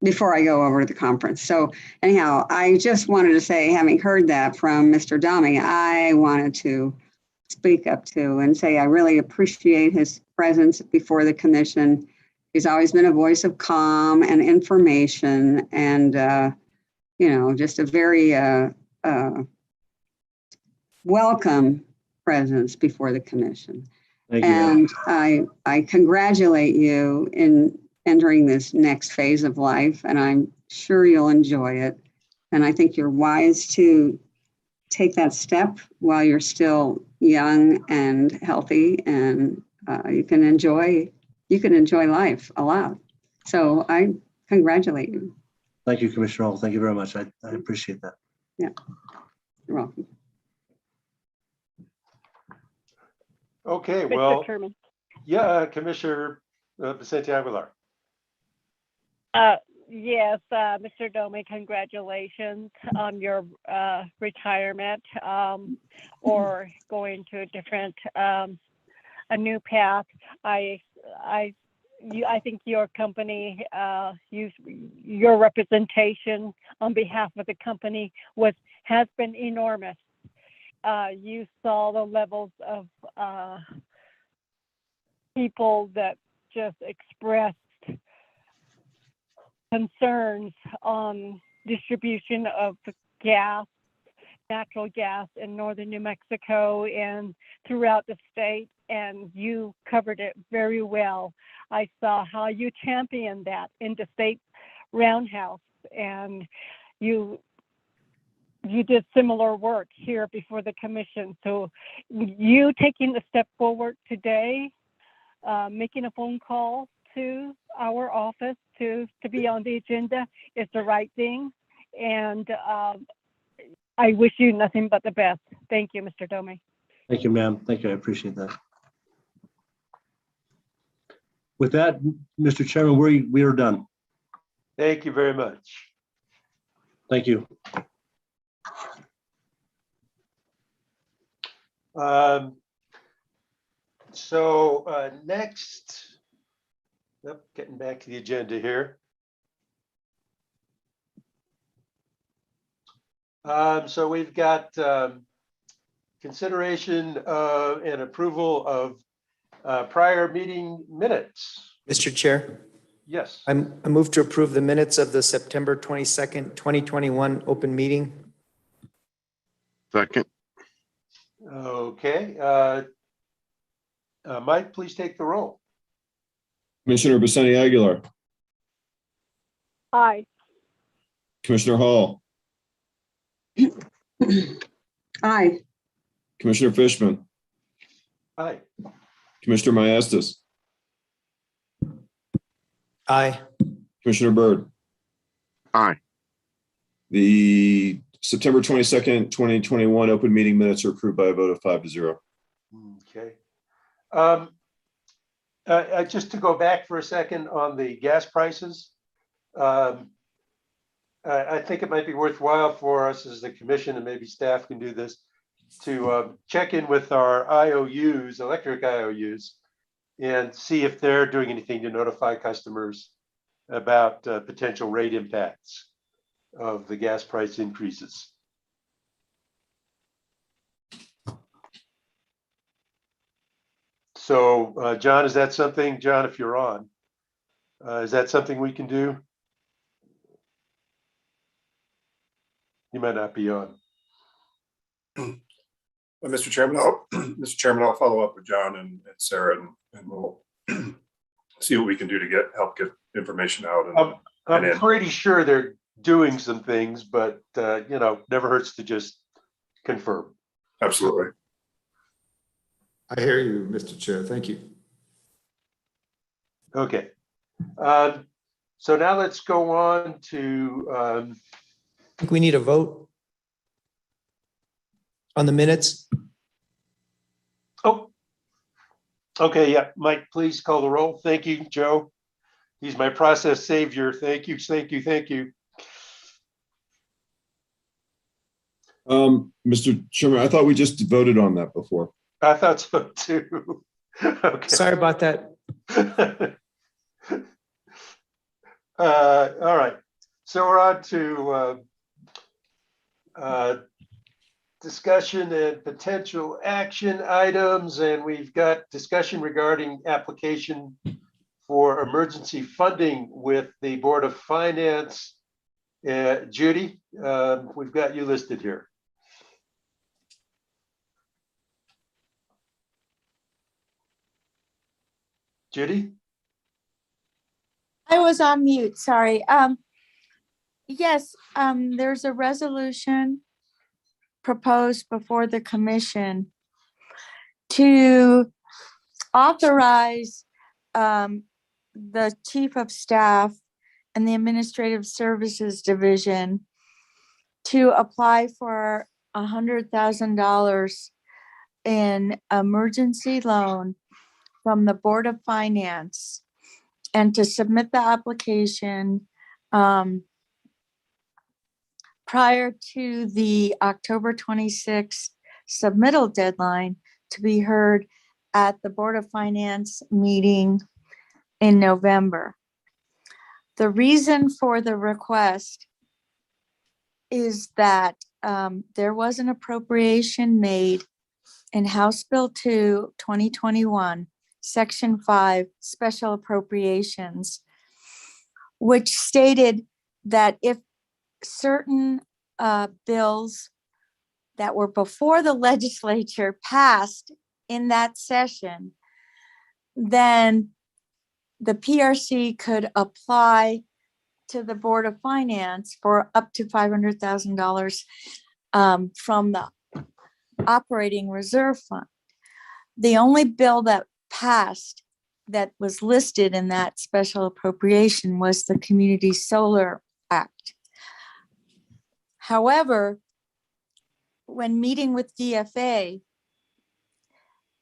before I go over to the conference. So anyhow, I just wanted to say, having heard that from Mr. Dami, I wanted to speak up to and say I really appreciate his presence before the commission. He's always been a voice of calm and information, and just a very welcome presence before the commission. Thank you. And I congratulate you in entering this next phase of life, and I'm sure you'll enjoy it. And I think you're wise to take that step while you're still young and healthy, and you can enjoy life a lot. So I congratulate you. Thank you, Commissioner Hall. Thank you very much. I appreciate that. Yeah, you're welcome. Okay, Mr. well, Chairman. yeah, Commissioner Vicente Aguilar. Yes, Mr. Domi, congratulations on your retirement or going to a new path. I think your company, your representation on behalf of the company has been enormous. You saw the levels of people that just expressed concerns on distribution of natural gas in northern New Mexico and throughout the state, and you covered it very well. I saw how you championed that in the state roundhouse, and you did similar work here before the commission. So you taking the step forward today, making a phone call to our office to be on the agenda is the right thing. And I wish you nothing but the best. Thank you, Mr. Domi. Thank you, ma'am. Thank you. I appreciate that. With that, Mr. Chairman, we are done. Thank you very much. Thank you. Next, getting back to the agenda here. So we've got consideration and approval of prior meeting minutes. Mr. Chair, Yes. I move to approve the minutes of the September 22nd, 2021 open meeting. Second. Okay. Mike, please take the roll. Commissioner Basani Aguilar, Aye. Commissioner Hall, Aye. Commissioner Fishman, Aye. Commissioner Maestas, Aye. Commissioner Byrd. Aye. The September 22nd, 2021 open meeting minutes are approved by a vote of 5-0. Okay. Just to go back for a second on the gas prices, I think it might be worthwhile for us as the commission, and maybe staff can do this, to check in with our IOUs, electric IOUs, and see if they're doing anything to notify customers about potential rate impacts of the gas price increases. So, John, is that something, John, if you're on, is that something we can do? You might not be on. Well, Mr. Chairman, Mr. Chairman, I'll follow up with John and Sarah, and we'll see what we can do to help get information out. I'm pretty sure they're doing some things, but never hurts to just confirm. Absolutely. I hear you, Mr. Chair. Thank you. Okay. So now let's go on to. I think we need a vote on the minutes. Oh. Okay, yeah, Mike, please call the roll. Thank you, Joe. He's my process savior. Thank you, thank you, thank you. Mr. Chairman, I thought we just voted on that before. I thought so too. Okay. Sorry about that. All right. So we're on to discussion and potential action items, and we've got discussion regarding application for emergency funding with the Board of Finance. Judy, we've got you listed here. Judy? I was on mute, sorry. Yes, there's a resolution proposed before the commission to authorize the Chief of Staff and the Administrative Services Division to apply for $100,000 in emergency loan from the Board of Finance, and to submit the application prior to the October 26th submittal deadline to be heard at the Board of Finance meeting in November. The reason for the request is that there was an appropriation made in House Bill 2, 2021, Section 5, Special Appropriations, which stated that if certain bills that were before the legislature passed in that session, then the PRC could apply to the Board of Finance for up to $500,000 from the operating reserve fund. The only bill that passed that was listed in that special appropriation was the Community Solar Act. However, when meeting with DFA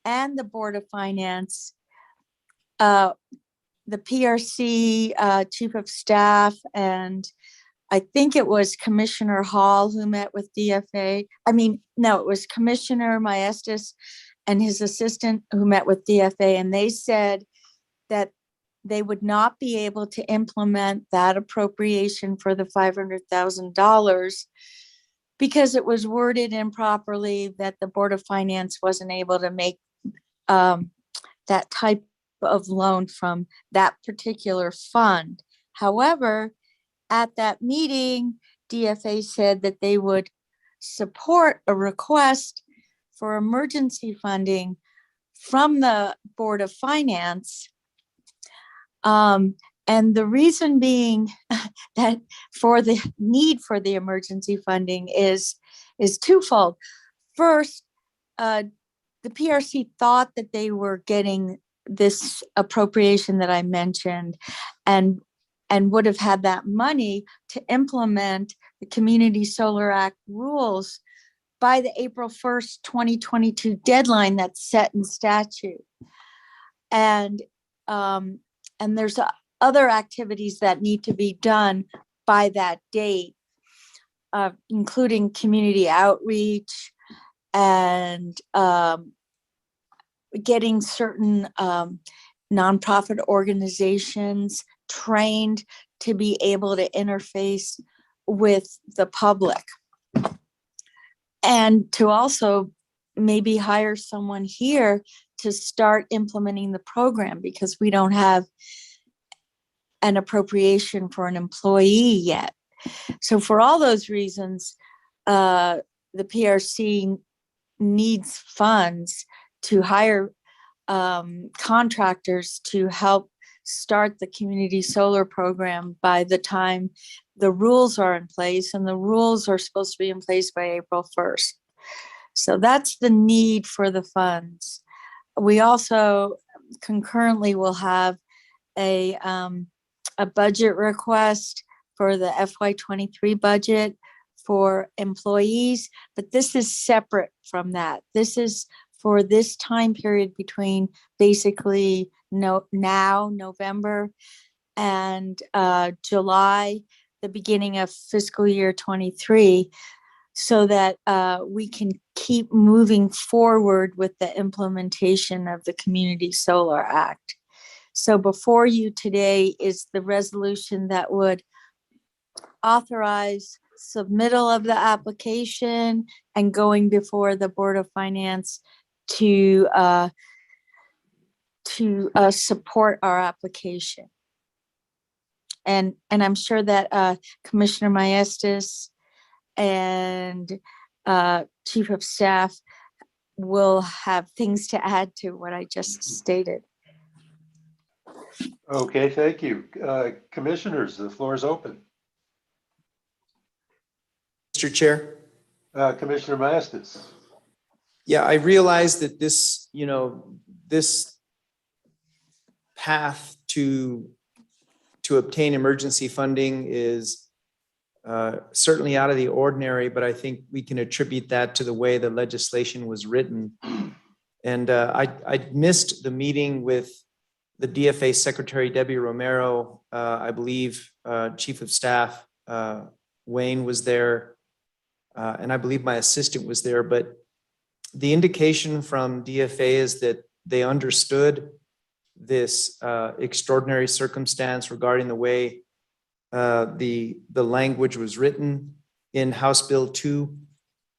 and the Board of Finance, the PRC Chief of Staff and I think it was Commissioner Hall who met with DFA. I mean, no, it was Commissioner Maestas and his assistant who met with DFA, and they said that they would not be able to implement that appropriation for the $500,000 because it was worded improperly, that the Board of Finance wasn't able to make that type of loan from that particular fund. However, at that meeting, DFA said that they would support a request for emergency funding from the Board of Finance. And the reason being that for the need for the emergency funding is twofold. First, the PRC thought that they were getting this appropriation that I mentioned and would have had that money to implement the Community Solar Act rules by the April 1st, 2022 deadline that's set in statute. And there's other activities that need to be done by that date, including community outreach and getting certain nonprofit organizations trained to be able to interface with the public. And to also maybe hire someone here to start implementing the program, because we don't have an appropriation for an employee yet. So for all those reasons, the PRC needs funds to hire contractors to help start the community solar program by the time the rules are in place, and the rules are supposed to be in place by April 1st. So that's the need for the funds. We also concurrently will have a budget request for the FY23 budget for employees, but this is separate from that. This is for this time period between basically November and July, the beginning of fiscal year 23, so that we can keep moving forward with the implementation of the Community Solar Act. So before you today is the resolution that would authorize submittal of the application and going before the Board of Finance to support our application. And I'm sure that Commissioner Maestas and Chief of Staff will have things to add to what I just stated. Okay, thank you. Commissioners, the floor is open. Mr. Chair. Commissioner Maestas. Yeah, I realize that this, this path to obtain emergency funding is certainly out of the ordinary, but I think we can attribute that to the way the legislation was written. And I missed the meeting with the DFA Secretary, Debbie Romero. I believe Chief of Staff, Wayne was there. And I believe my assistant was there, but the indication from DFA is that they understood this extraordinary circumstance regarding the way the language was written in House Bill 2,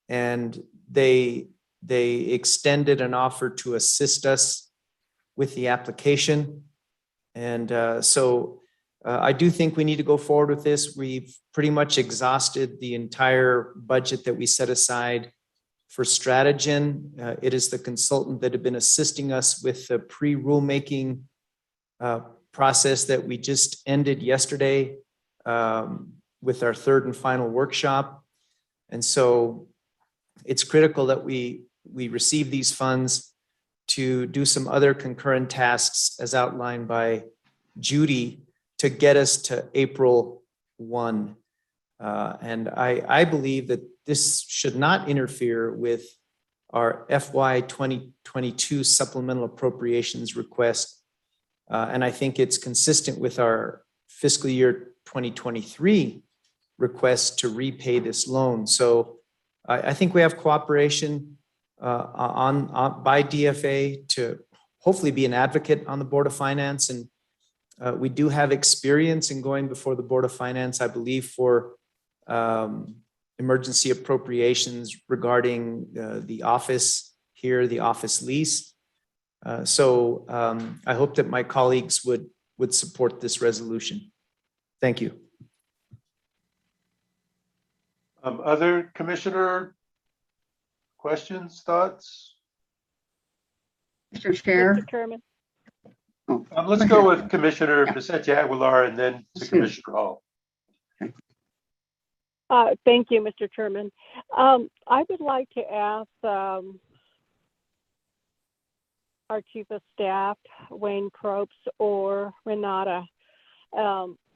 and they extended an offer to assist us with the application. And so I do think we need to go forward with this. We've pretty much exhausted the entire budget that we set aside for Stratagen. It is the consultant that had been assisting us with the pre-rulemaking process that we just ended yesterday with our third and final workshop. And so it's critical that we receive these funds to do some other concurrent tasks as outlined by Judy to get us to April 1. And I believe that this should not interfere with our FY 2022 supplemental appropriations request. And I think it's consistent with our fiscal year 2023 request to repay this loan. So I think we have cooperation by DFA to hopefully be an advocate on the Board of Finance. And we do have experience in going before the Board of Finance, I believe, for emergency appropriations regarding the office here, the office lease. So I hope that my colleagues would support this resolution. Thank you. Other commissioner questions, thoughts? Mr. Chair. Mr. Chairman. Let's go with Commissioner Vicente Aguilar and then to Commissioner Hall. Thank you, Mr. Chairman. I would like to ask our Chief of Staff, Wayne Probst, or Renata.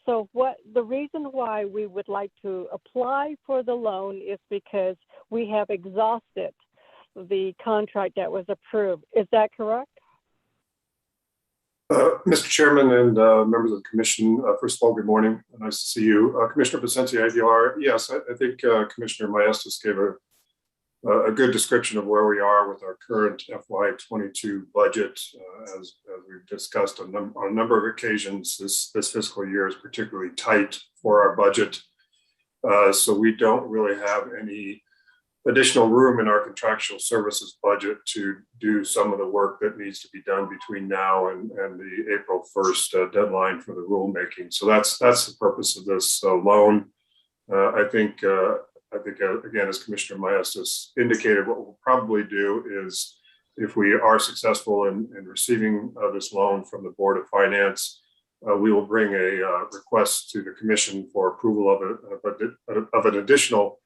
So the reason why we would like to apply for the loan is because we have exhausted the contract that was approved. Is that correct? Mr. Chairman and members of the commission, first of all, good morning. Nice to see you. Commissioner Vicente Aguilar, yes, I think Commissioner Maestas gave a good description of where we are with our current FY22 budget. As we've discussed on a number of occasions, this fiscal year is particularly tight for our budget. So we don't really have any additional room in our contractual services budget to do some of the work that needs to be done between now and the April 1st deadline for the rulemaking. So that's the purpose of this loan. I think again, as Commissioner Maestas indicated, what we'll probably do is, if we are successful in receiving this loan from the Board of Finance, we will bring a request to the Commission for approval of an additional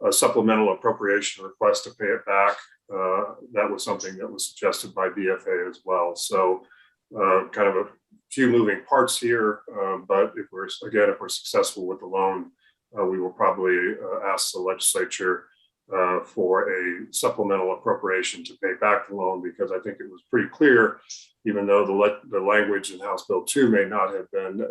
supplemental appropriation request to pay it back. That was something that was suggested by DFA as well. So kind of a few moving parts here, but if we're successful with the loan, we will probably ask the legislature for a supplemental appropriation to pay back the loan, because I think it was pretty clear, even though the language in House Bill 2 may not have been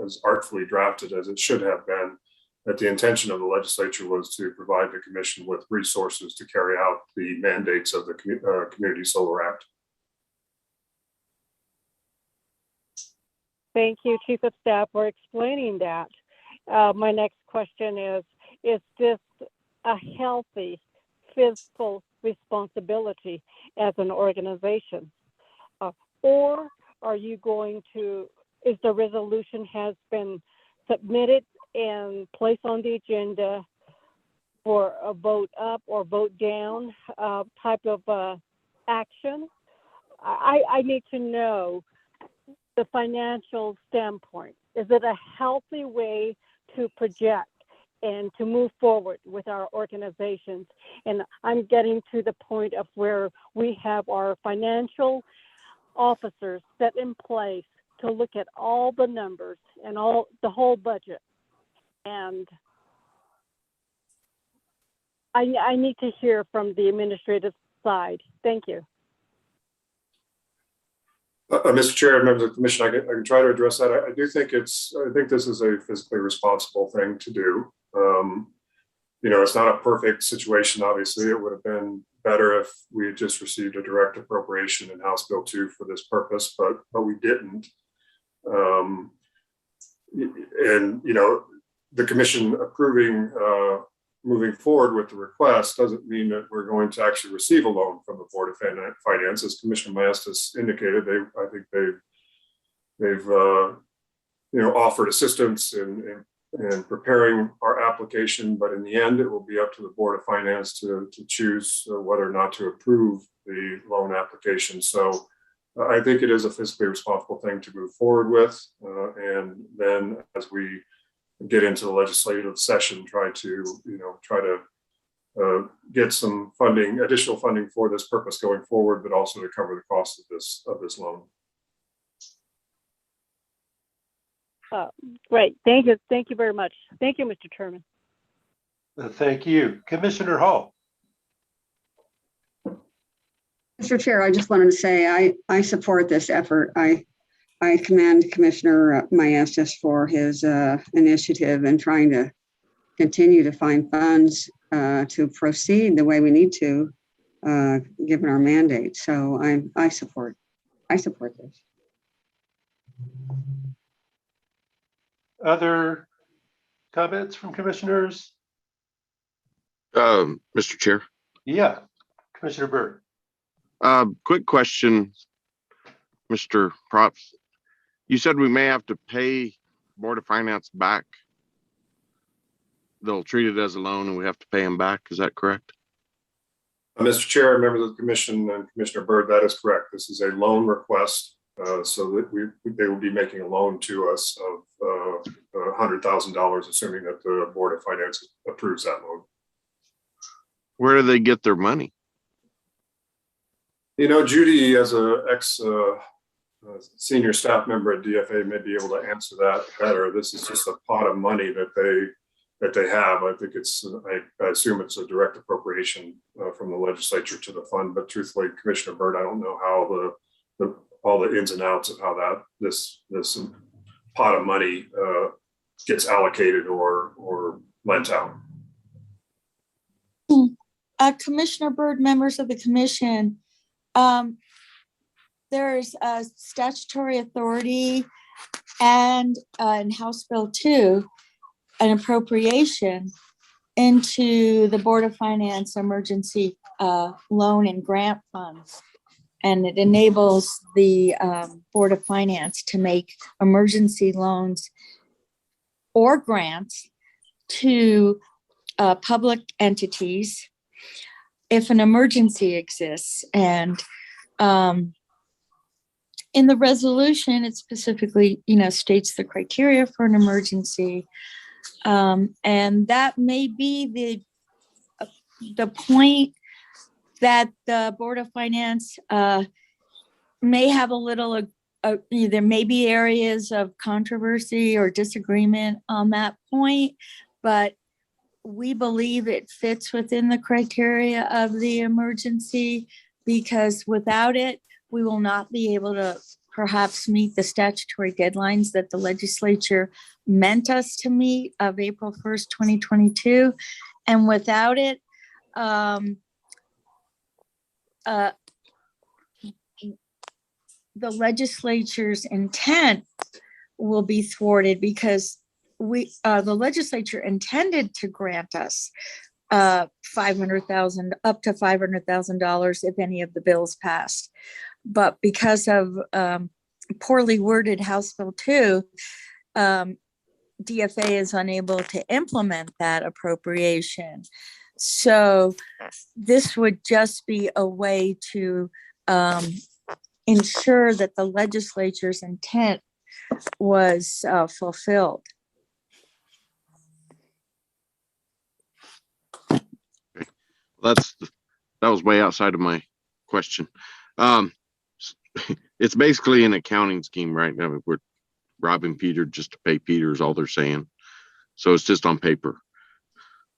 as artfully drafted as it should have been, that the intention of the legislature was to provide the commission with resources to carry out the mandates of the Community Solar Act. Thank you, Chief of Staff, for explaining that. My next question is this a healthy fiscal responsibility as an organization? Or are you going to, is the resolution has been submitted and placed on the agenda for a vote up or vote down type of action? I need to know the financial standpoint. Is it a healthy way to project and to move forward with our organizations? And I'm getting to the point of where we have our financial officers set in place to look at all the numbers and the whole budget. And I need to hear from the administrative side. Thank you. Mr. Chair, members of the commission, I can try to address that. I do think I think this is a fiscally responsible thing to do. It's not a perfect situation. Obviously, it would have been better if we had just received a direct appropriation in House Bill 2 for this purpose, but we didn't. The commission approving moving forward with the request doesn't mean that we're going to actually receive a loan from the Board of Finance. As Commissioner Maestas indicated, I think they've offered assistance in preparing our application, but in the end, it will be up to the Board of Finance to choose whether or not to approve the loan application. So I think it is a fiscally responsible thing to move forward with, and then as we get into the legislative session, try to get some funding, additional funding for this purpose going forward, but also to cover the cost of this loan. Great. Thank you. Thank you very much. Thank you, Mr. Chairman. Thank you. Commissioner Hall. Mr. Chair, I just wanted to say I support this effort. I commend Commissioner Maestas for his initiative in trying to continue to find funds to proceed the way we need to, given our mandate. So I support this. Other comments from commissioners? Mr. Chair, Yeah, Commissioner Byrd. quick question, Mr. Props. You said we may have to pay Board of Finance back. They'll treat it as a loan and we have to pay them back. Is that correct? Mr. Chair, members of the commission and Commissioner Byrd, that is correct. This is a loan request, so that they will be making a loan to us of $100,000, assuming that the Board of Finance approves that loan. Where do they get their money? You know, Judy, as a ex senior staff member at DFA, may be able to answer that better. This is just a pot of money that they have. I think I assume it's a direct appropriation from the legislature to the fund. But truthfully, Commissioner Byrd, I don't know how all the ins and outs of how this pot of money gets allocated or lent out. Commissioner Byrd, members of the commission, there's a statutory authority and in House Bill 2, an appropriation into the Board of Finance emergency loan and grant funds. And it enables the Board of Finance to make emergency loans or grants to public entities if an emergency exists. And in the resolution, it specifically, states the criteria for an emergency. And that may be the point that the Board of Finance may have a little, there may be areas of controversy or disagreement on that point, but we believe it fits within the criteria of the emergency, because without it, we will not be able to perhaps meet the statutory deadlines that the legislature meant us to meet of April 1st, 2022. And without it, the legislature's intent will be thwarted, because the legislature intended to grant us $500,000 up to $500,000 if any of the bills passed. But because of poorly worded House Bill 2, DFA is unable to implement that appropriation. So this would just be a way to ensure that the legislature's intent was fulfilled. That was way outside of my question. It's basically an accounting scheme right now. We're robbing Peter just to pay Peter is all they're saying. So it's just on paper.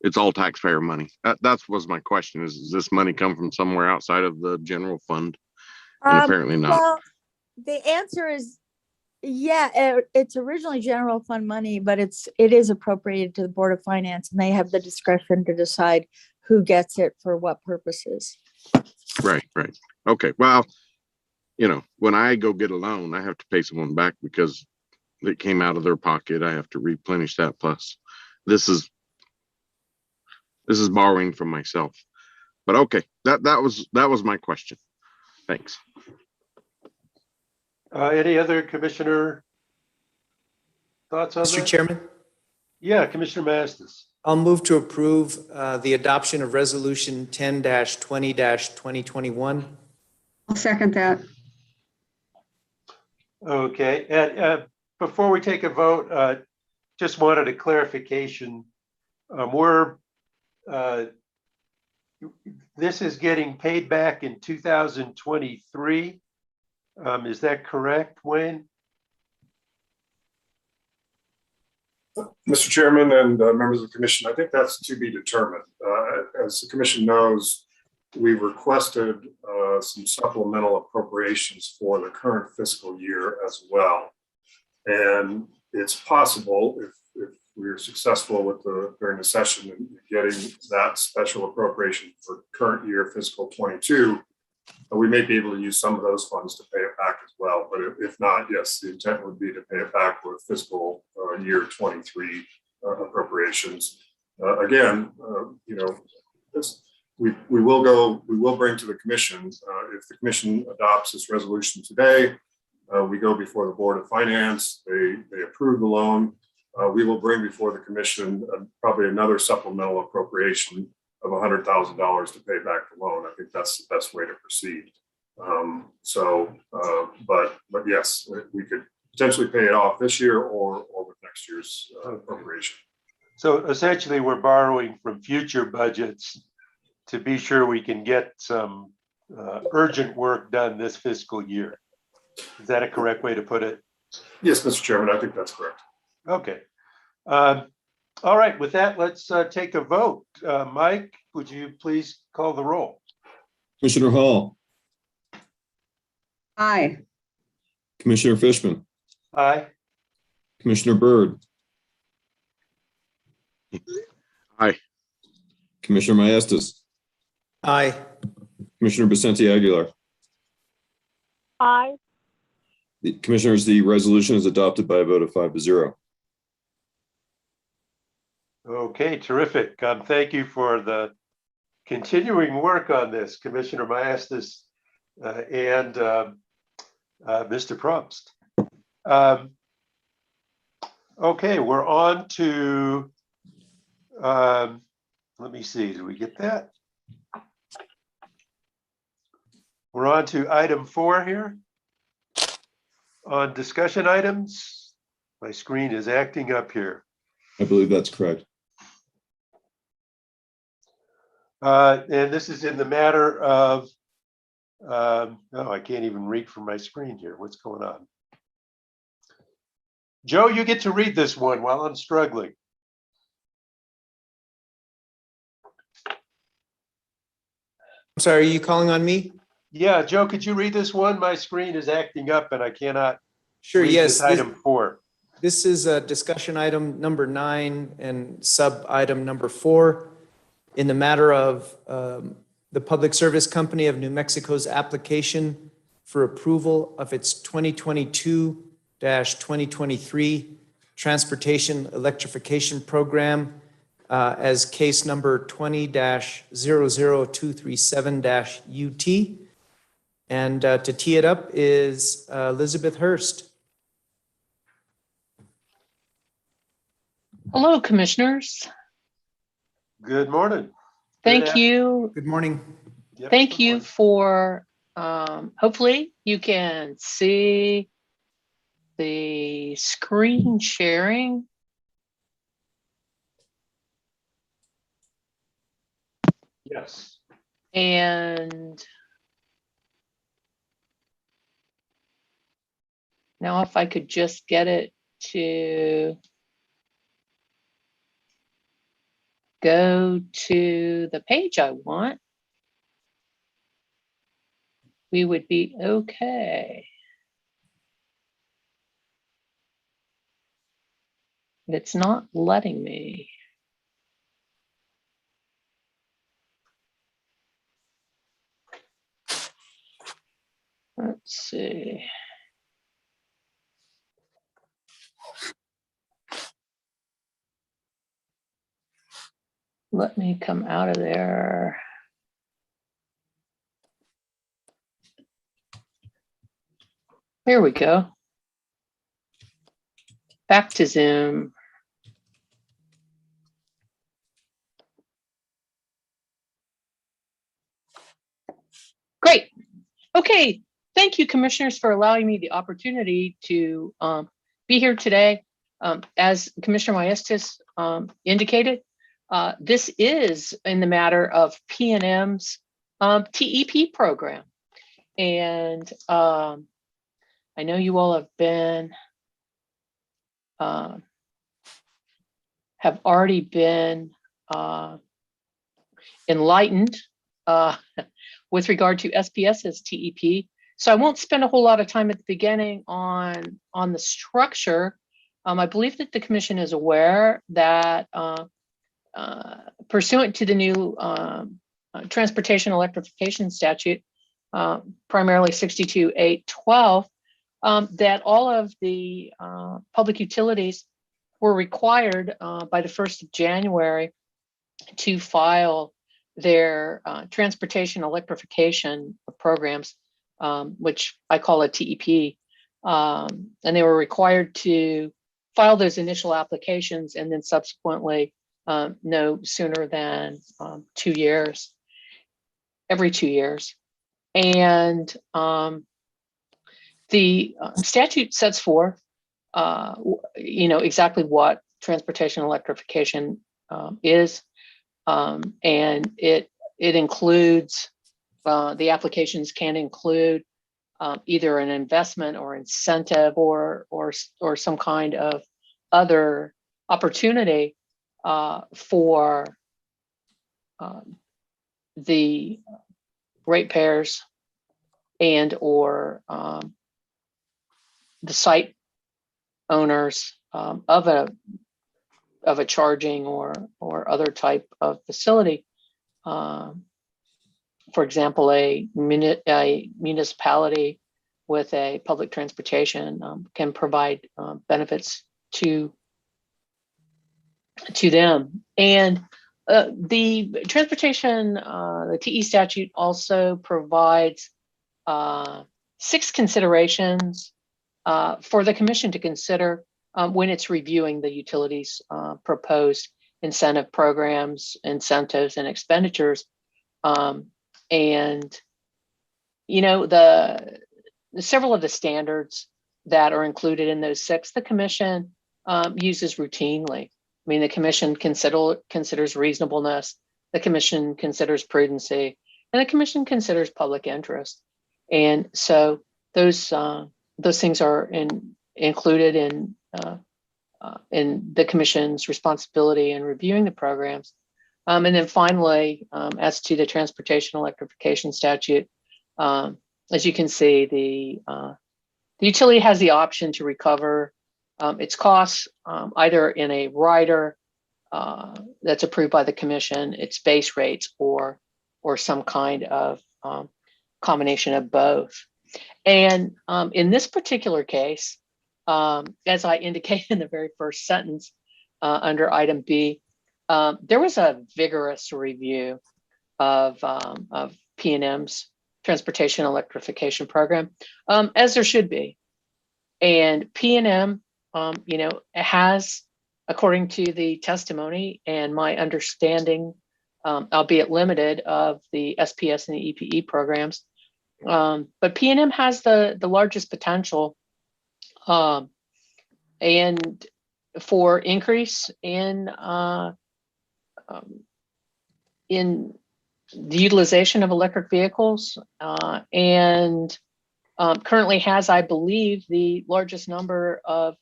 It's all taxpayer money. That was my question. Does this money come from somewhere outside of the general fund? And apparently not. Well, the answer is, yeah, it's originally general fund money, but it is appropriated to the Board of Finance, and they have the discretion to decide who gets it for what purposes. Right. Okay. Well, when I go get a loan, I have to pay someone back because it came out of their pocket. I have to replenish that. Plus, this is borrowing from myself. But okay, that was my question. Thanks. Any other commissioner thoughts on that? Mr. Chairman, Yeah, Commissioner Mastis. I'll move to approve the adoption of Resolution 10-20-2021. I'll second that. Okay, and before we take a vote, just wanted a clarification. This is getting paid back in 2023. Is that correct, Wayne? Mr. Chairman and members of the commission, I think that's to be determined. As the commission knows, we've requested some supplemental appropriations for the current fiscal year as well. And it's possible if we were successful with during the session in getting that special appropriation for current year fiscal 22, we may be able to use some of those funds to pay it back as well. But if not, yes, the intent would be to pay it back with fiscal year 23 appropriations. Again, we will bring to the commission, if the commission adopts this resolution today, we go before the Board of Finance, they approve the loan. We will bring before the commission probably another supplemental appropriation of $100,000 to pay back the loan. I think that's the best way to proceed. But yes, we could potentially pay it off this year or with next year's appropriation. So essentially, we're borrowing from future budgets to be sure we can get some urgent work done this fiscal year. Is that a correct way to put it? Yes, Mr. Chairman, I think that's correct. Okay. All right, with that, let's take a vote. Mike, would you please call the roll? Commissioner Hall, Aye. Commissioner Fishman, Aye. Commissioner Byrd. Aye. Commissioner Maestas, Aye. Commissioner Vicente Aguilar. Aye. Commissioners, the resolution is adopted by a vote of 5-0. Okay, terrific. Thank you for the continuing work on this, Commissioner Maestas and Mr. Probst. Okay, we're on to, let me see, did we get that? We're on to item 4 here. On discussion items, my screen is acting up here. I believe that's correct. And this is in the matter of, no, I can't even read from my screen here. What's going on? Joe, you get to read this one while I'm struggling. I'm sorry, are you calling on me? Yeah, Joe, could you read this one? My screen is acting up and I cannot Sure, read yes. this item 4. This is discussion item number 9 and sub item number 4 in the matter of the Public Service Company of New Mexico's application for approval of its 2022-2023 Transportation Electrification Program as case number 20-00237-UT. And to tee it up is Elizabeth Hurst. Hello, commissioners. Good morning. Thank you. Good morning. Yep, Thank good you morning. for, hopefully you can see the screen sharing. Yes. And now if I could just get it to go to the page I want, we would be okay. But it's not letting me. Let's see. Let me come out of there. There we go. Back to Zoom. Great. Okay. Thank you, commissioners, for allowing me the opportunity to be here today. As Commissioner Maestas indicated, this is in the matter of PNM's TEP program. And I know you all have been, have already been enlightened with regard to SPS's TEP. So I won't spend a whole lot of time at the beginning on the structure I believe that the commission is aware that pursuant to the new transportation electrification statute, primarily 62.8.12, that all of the public utilities were required by the 1st of January to file their transportation electrification programs, which I call a TEP. And they were required to file those initial applications and then subsequently no sooner than 2 years, every 2 years. And the statute sets forth, exactly what transportation electrification is. And it includes, the applications can include either an investment or incentive or some kind of other opportunity for the ratepayers and or the site owners of a charging or other type of facility. For example, a municipality with a public transportation can provide benefits to them. And the transportation, the TE statute also provides 6 considerations for the commission to consider when it's reviewing the utilities proposed incentive programs, incentives, and expenditures. And the several of the standards that are included in those 6, the commission uses routinely. I mean, the commission considers reasonableness, the commission considers prudency, and the commission considers public interest. And so those things are included in the commission's responsibility in reviewing the programs. And then finally, as to the transportation electrification statute, as you can see, the utility has the option to recover its costs either in a rider that's approved by the commission, its base rates, or some kind of combination of both. And in this particular case, as I indicated in the very first sentence under item B, there was a vigorous review of P&M's transportation electrification program, as there should be. And P&M, has, according to the testimony and my understanding, albeit limited, of the SPS and the EPE programs, but P&M has the largest potential and for increase in the utilization of electric vehicles, and currently has, I believe, the largest number of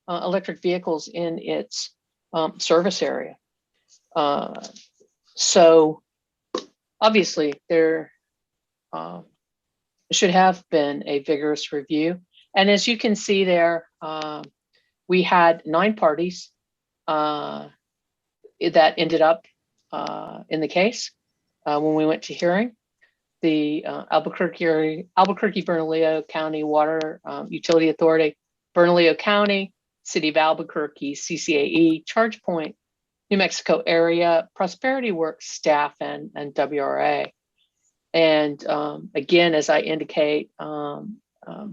electric vehicles in its service area. So obviously there should have been a vigorous review. And as you can see there, we had 9 parties that ended up in the case when we went to hearing. The Albuquerque-Bernalillo County Water Utility Authority, Bernalillo County, City of Albuquerque, CCAE, ChargePoint, New Mexico Area, Prosperity Works staff, and WRA. And again, as I indicate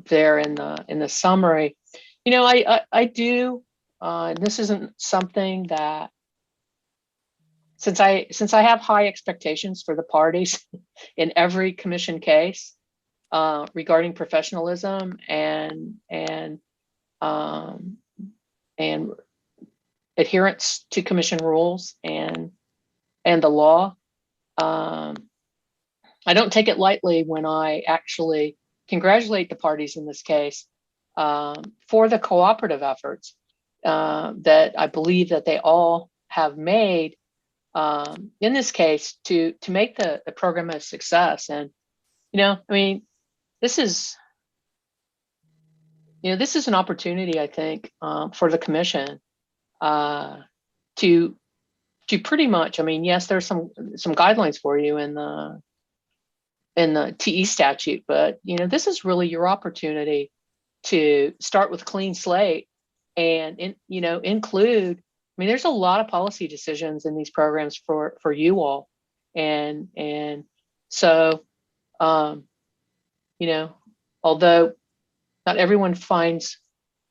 there in the summary, I do. This isn't something that, since I have high expectations for the parties in every commission case regarding professionalism and adherence to commission rules and the law. I don't take it lightly when I actually congratulate the parties in this case for the cooperative efforts that I believe that they all have made in this case to make the program a success. And, this is, this is an opportunity, I think, for the commission to pretty much, I mean, yes, there's some guidelines for you in the TE statute, but this is really your opportunity to start with clean slate and include. I mean, there's a lot of policy decisions in these programs for you all, and so although not everyone finds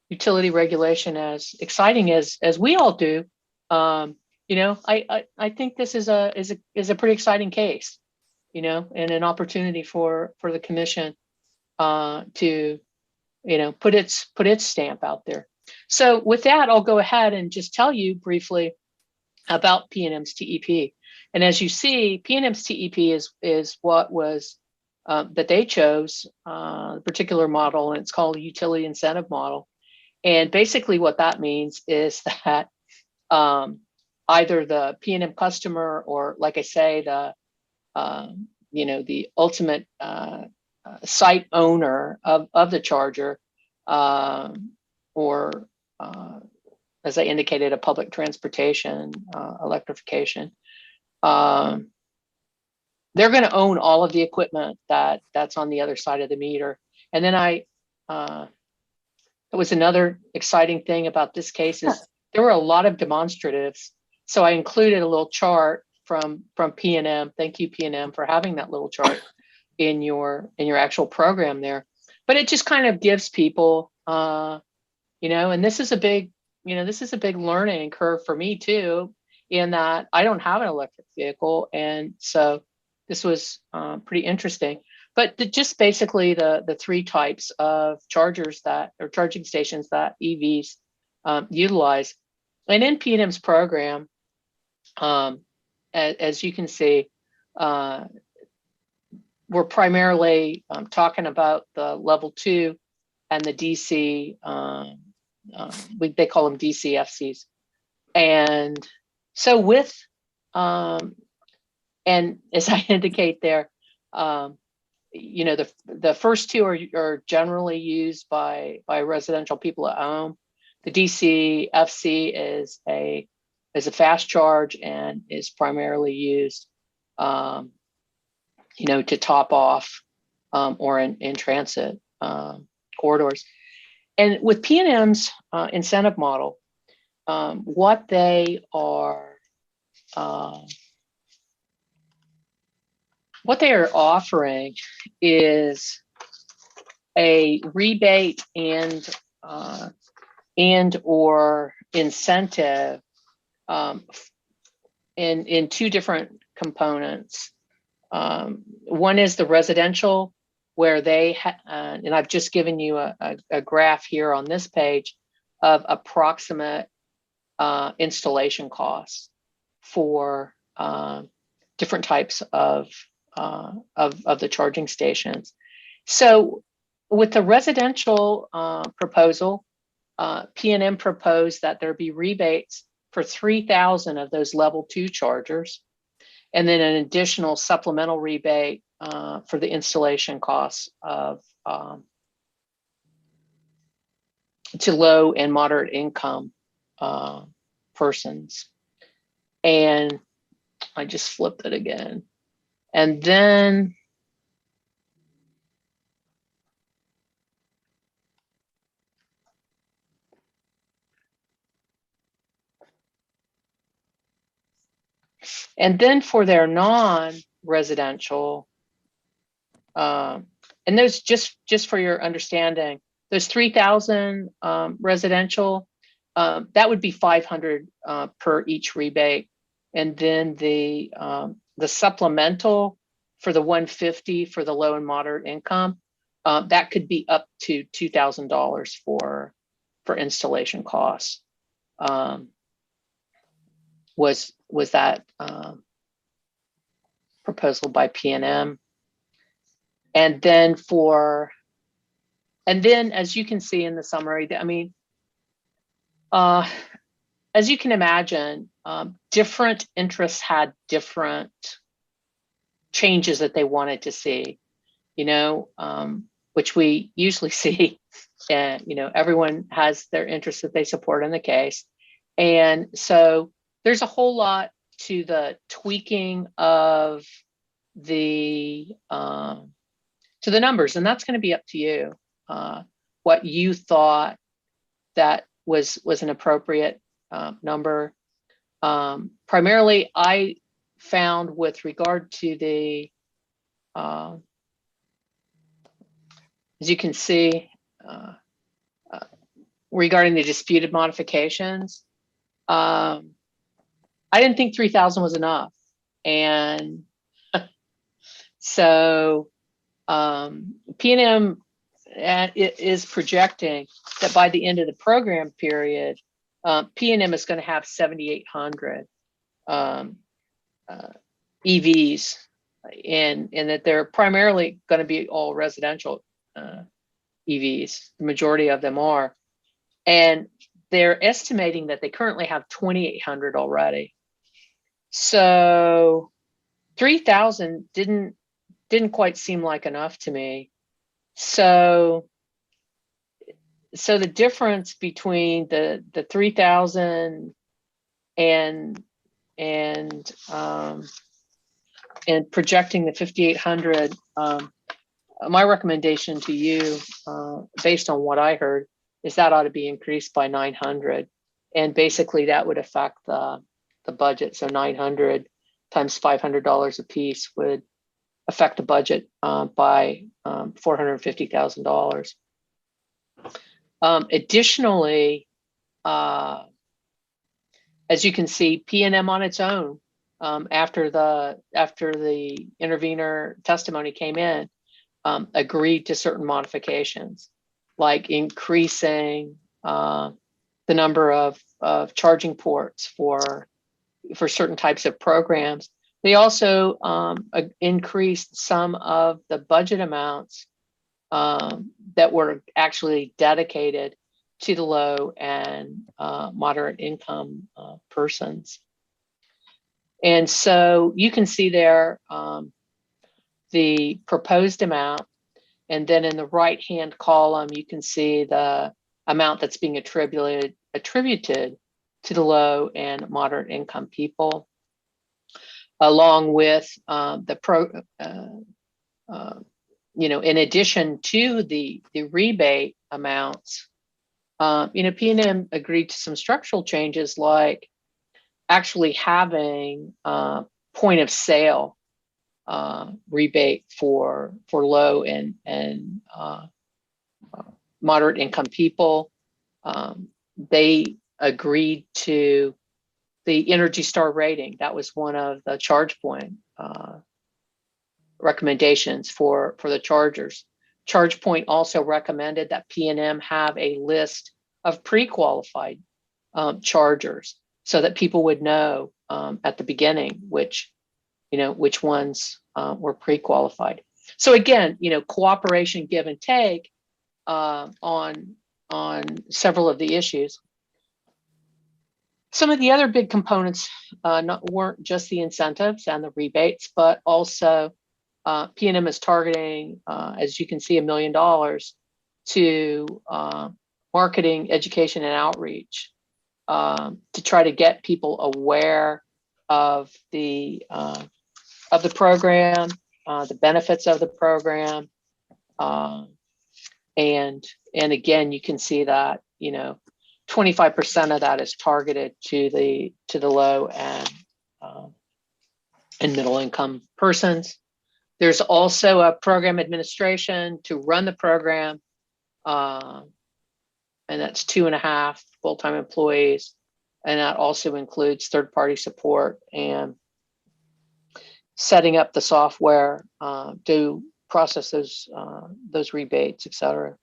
utility regulation as exciting as we all do, I think this is a pretty exciting case, and an opportunity for the commission to put its stamp out there. So with that, I'll go ahead and just tell you briefly about PNM's TEP. And as you see, PNM's TEP is what was that they chose, the particular model, and it's called a utility incentive model. And basically what that means is that either the PNM customer or, like I say, the ultimate site owner of the charger, or as I indicated, a public transportation electrification, they're going to own all of the equipment that's on the other side of the meter. And then it was another exciting thing about this case is there were a lot of demonstratives. So I included a little chart from PNM. Thank you, PNM, for having that little chart in your actual program there. But it just kind of gives people, and this is a big learning curve for me too, in that I don't have an electric vehicle, and so this was pretty interesting. But just basically the three types of chargers or charging stations that EVs utilize. And in PNM's program, as you can see, we're primarily talking about the level 2 and the DC, they call them DCFCs. And so with, and as I indicate there, the first two are generally used by residential people at home. The DCFC is a fast charge and is primarily used, to top off or in transit corridors. And with PNM's incentive model, what they are offering is a rebate and or incentive in two different components. One is the residential, where they and I've just given you a graph here on this page of approximate installation costs for different types of the charging stations. So with the residential proposal, PNM proposed that there be rebates for 3,000 of those level 2 chargers, and then an additional supplemental rebate for the installation costs of to low and moderate income persons. And I just flipped it again. And then for their non-residential, and those just for your understanding, those 3,000 residential, that would be 500 per each rebate. And then the supplemental for the 150 for the low and moderate income, that could be up to $2,000 for installation costs. Was that proposal by PNM. And then as you can see in the summary, I mean, as you can imagine, different interests had different changes that they wanted to see. which we usually see. And, everyone has their interests that they support in the case. And so there's a whole lot to the tweaking of the to the numbers, and that's going to be up to you. What you thought that was an appropriate number. Primarily, I found with regard to the, as you can see, regarding the disputed modifications, I didn't think 3,000 was enough. And so P&M is projecting that by the end of the program period, P&M is going to have 7,800 EVs, and that they're primarily going to be all residential EVs. The majority of them are. And they're estimating that they currently have 2,800 already. So 3,000 didn't quite seem like enough to me. So the difference between the 3,000 and projecting the 5,800, my recommendation to you, based on what I heard, is that ought to be increased by 900, and basically that would affect the budget. So 900 times $500 a piece would affect the budget by $450,000. Additionally, as you can see, P&M on its own, after the intervener testimony came in, agreed to certain modifications, like increasing the number of charging ports for certain types of programs. They also increased some of the budget amounts that were actually dedicated to the low and moderate income persons. And so you can see there the proposed amount, and then in the right-hand column, you can see the amount that's being attributed to the low and moderate income people, along with in addition to the rebate amounts, P&M agreed to some structural changes, like actually having point of sale rebate for low and moderate income people. They agreed to the Energy Star rating. That was one of the charge point recommendations for the chargers. ChargePoint also recommended that P&M have a list of pre-qualified chargers, so that people would know at the beginning which ones were pre-qualified. So again, cooperation, give and take on several of the issues. Some of the other big components weren't just the incentives and the rebates, but also P&M is targeting, as you can see, $1 million to marketing, education, and outreach to try to get people aware of the program, the benefits of the program, and again, you can see that 25% of that is targeted to the low and middle income persons. There's also a program administration to run the program, and that's 2.5 full-time employees, and that also includes third-party support and setting up the software to process those rebates, et cetera.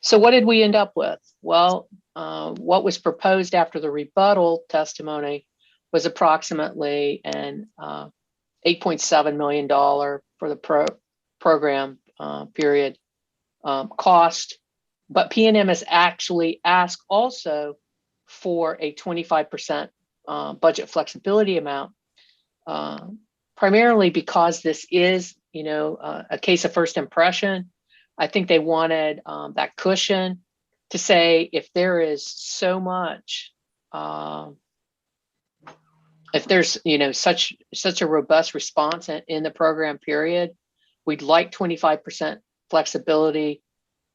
So what did we end up with? Well, what was proposed after the rebuttal testimony was approximately an $8.7 million for the program period cost, but P&M has actually asked also for a 25% budget flexibility amount, primarily because this is, a case of first impression. I think they wanted that cushion to say if there is so much, if there's such a robust response in the program period, we'd like 25% flexibility.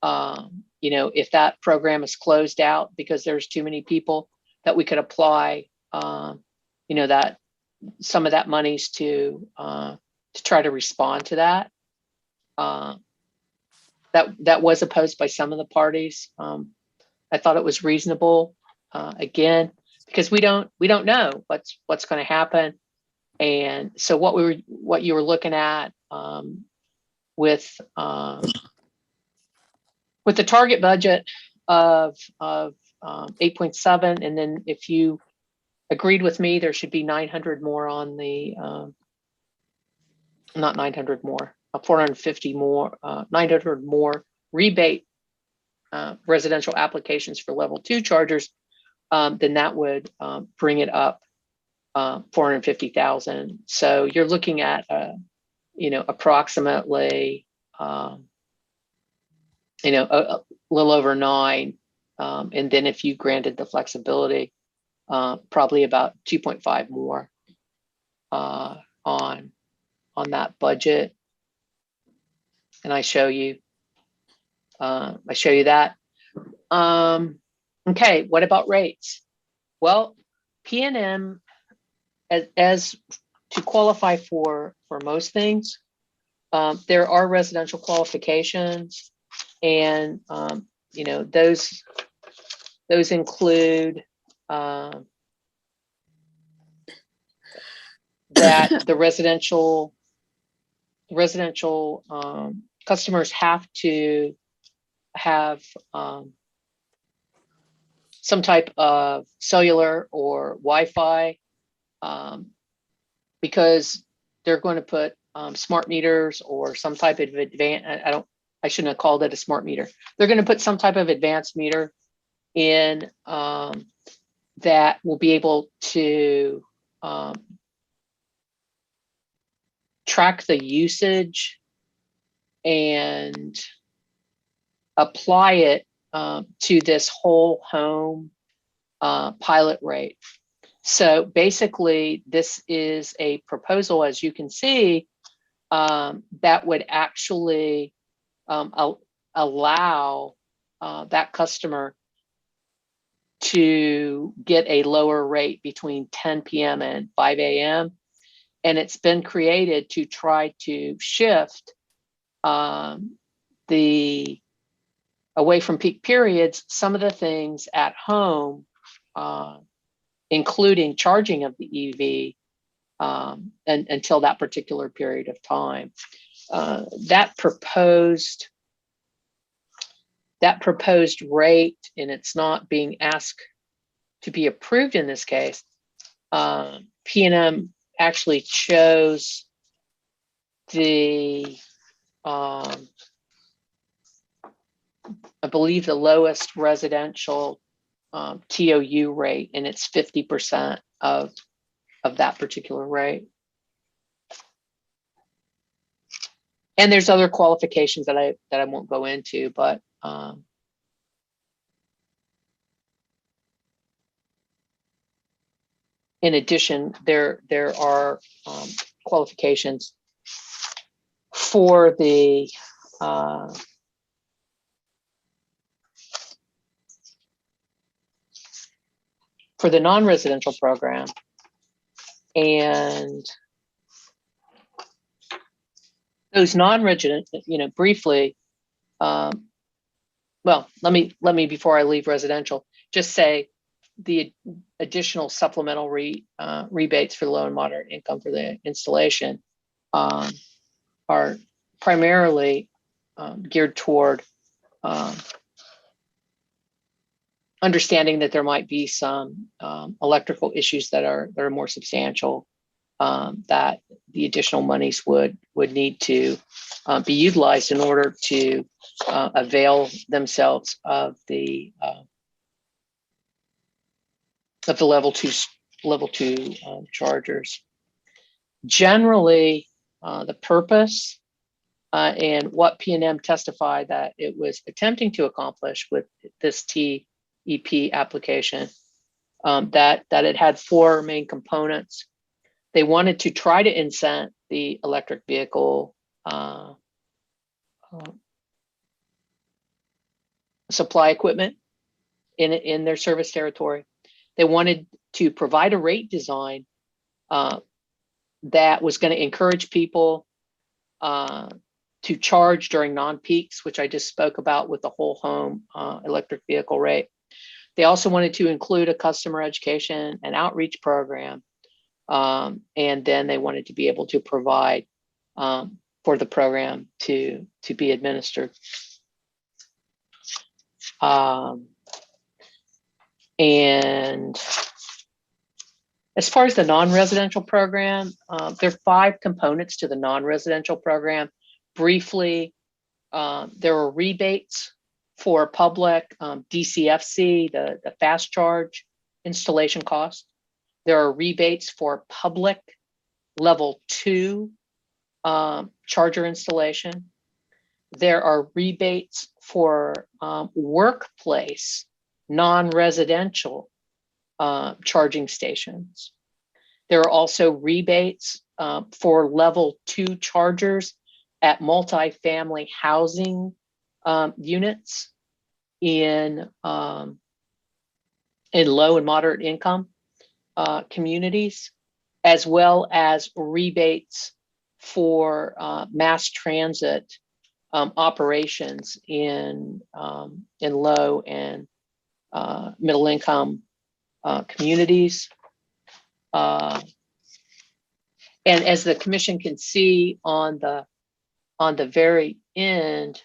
If that program is closed out because there's too many people, that we could apply, that some of that money's to try to respond to that. That was opposed by some of the parties. I thought it was reasonable, again, because we don't know what's going to happen. And so what you were looking at with the target budget of 8.7, and then if you agreed with me, there should be 900 more on the not 900 more, 450 more, 900 more rebate residential applications for level 2 chargers, then that would bring it up 450,000. So you're looking at approximately a little over 9, and then if you granted the flexibility, probably about 2.5 more on that budget. And I show you that. Okay, what about rates? Well, PNM, as to qualify for most things, there are residential qualifications, and those include that the residential customers have to have some type of cellular or Wi-Fi, because they're going to put smart meters or some type of I shouldn't have called it a smart meter. They're going to put some type of advanced meter in that will be able to track the usage and apply it to this whole home pilot rate. So basically, this is a proposal, as you can see, that would actually allow that customer to get a lower rate between 10 p.m. and 5 a.m. And it's been created to try to shift the away from peak periods, some of the things at home, including charging of the EV, and until that particular period of time. That proposed rate, and it's not being asked to be approved in this case, PNM actually chose the I believe the lowest residential TOU rate, and it's 50% of that particular rate. And there's other qualifications that I won't go into, but in addition, there are qualifications for the non-residential program, and those non-resident, briefly. Well, let me before I leave residential, just say the additional supplemental rebates for low and moderate income for the installation are primarily geared toward understanding that there might be some electrical issues that are more substantial, that the additional monies would need to be utilized in order to avail themselves of the level two chargers. Generally, the purpose and what P&M testified that it was attempting to accomplish with this TEP application, that it had four main components. They wanted to try to incent the electric vehicle supply equipment in their service territory. They wanted to provide a rate design that was going to encourage people to charge during non-peaks, which I just spoke about with the whole home electric vehicle rate. They also wanted to include a customer education and outreach program. And then they wanted to be able to provide for the program to be administered. And as far as the non-residential program, there are 5 components to the non-residential program. Briefly, there were rebates for public DCFC, the fast charge installation cost. There are rebates for public level 2 charger installation. There are rebates for workplace non-residential charging stations. There are also rebates for level 2 chargers at multifamily housing units in low and moderate income communities, as well as rebates for mass transit operations in low and middle income communities. And as the commission can see on the very end,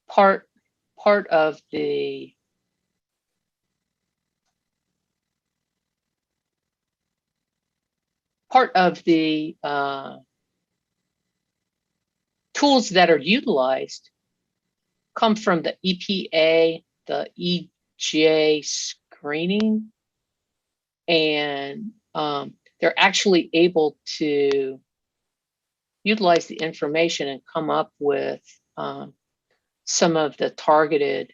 part of the tools that are utilized come from the EPA, the EJ screening, and they're actually able to utilize the information and come up with some of the targeted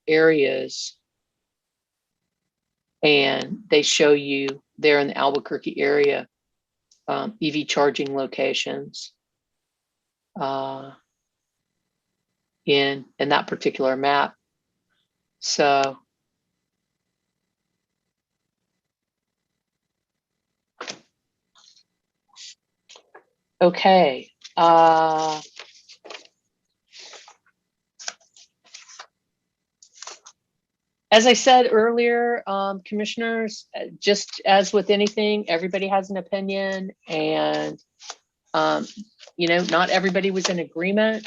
areas. And they show you there in the Albuquerque area EV charging locations in that particular map. So okay. As I said earlier, commissioners, just as with anything, everybody has an opinion, and not everybody was in agreement.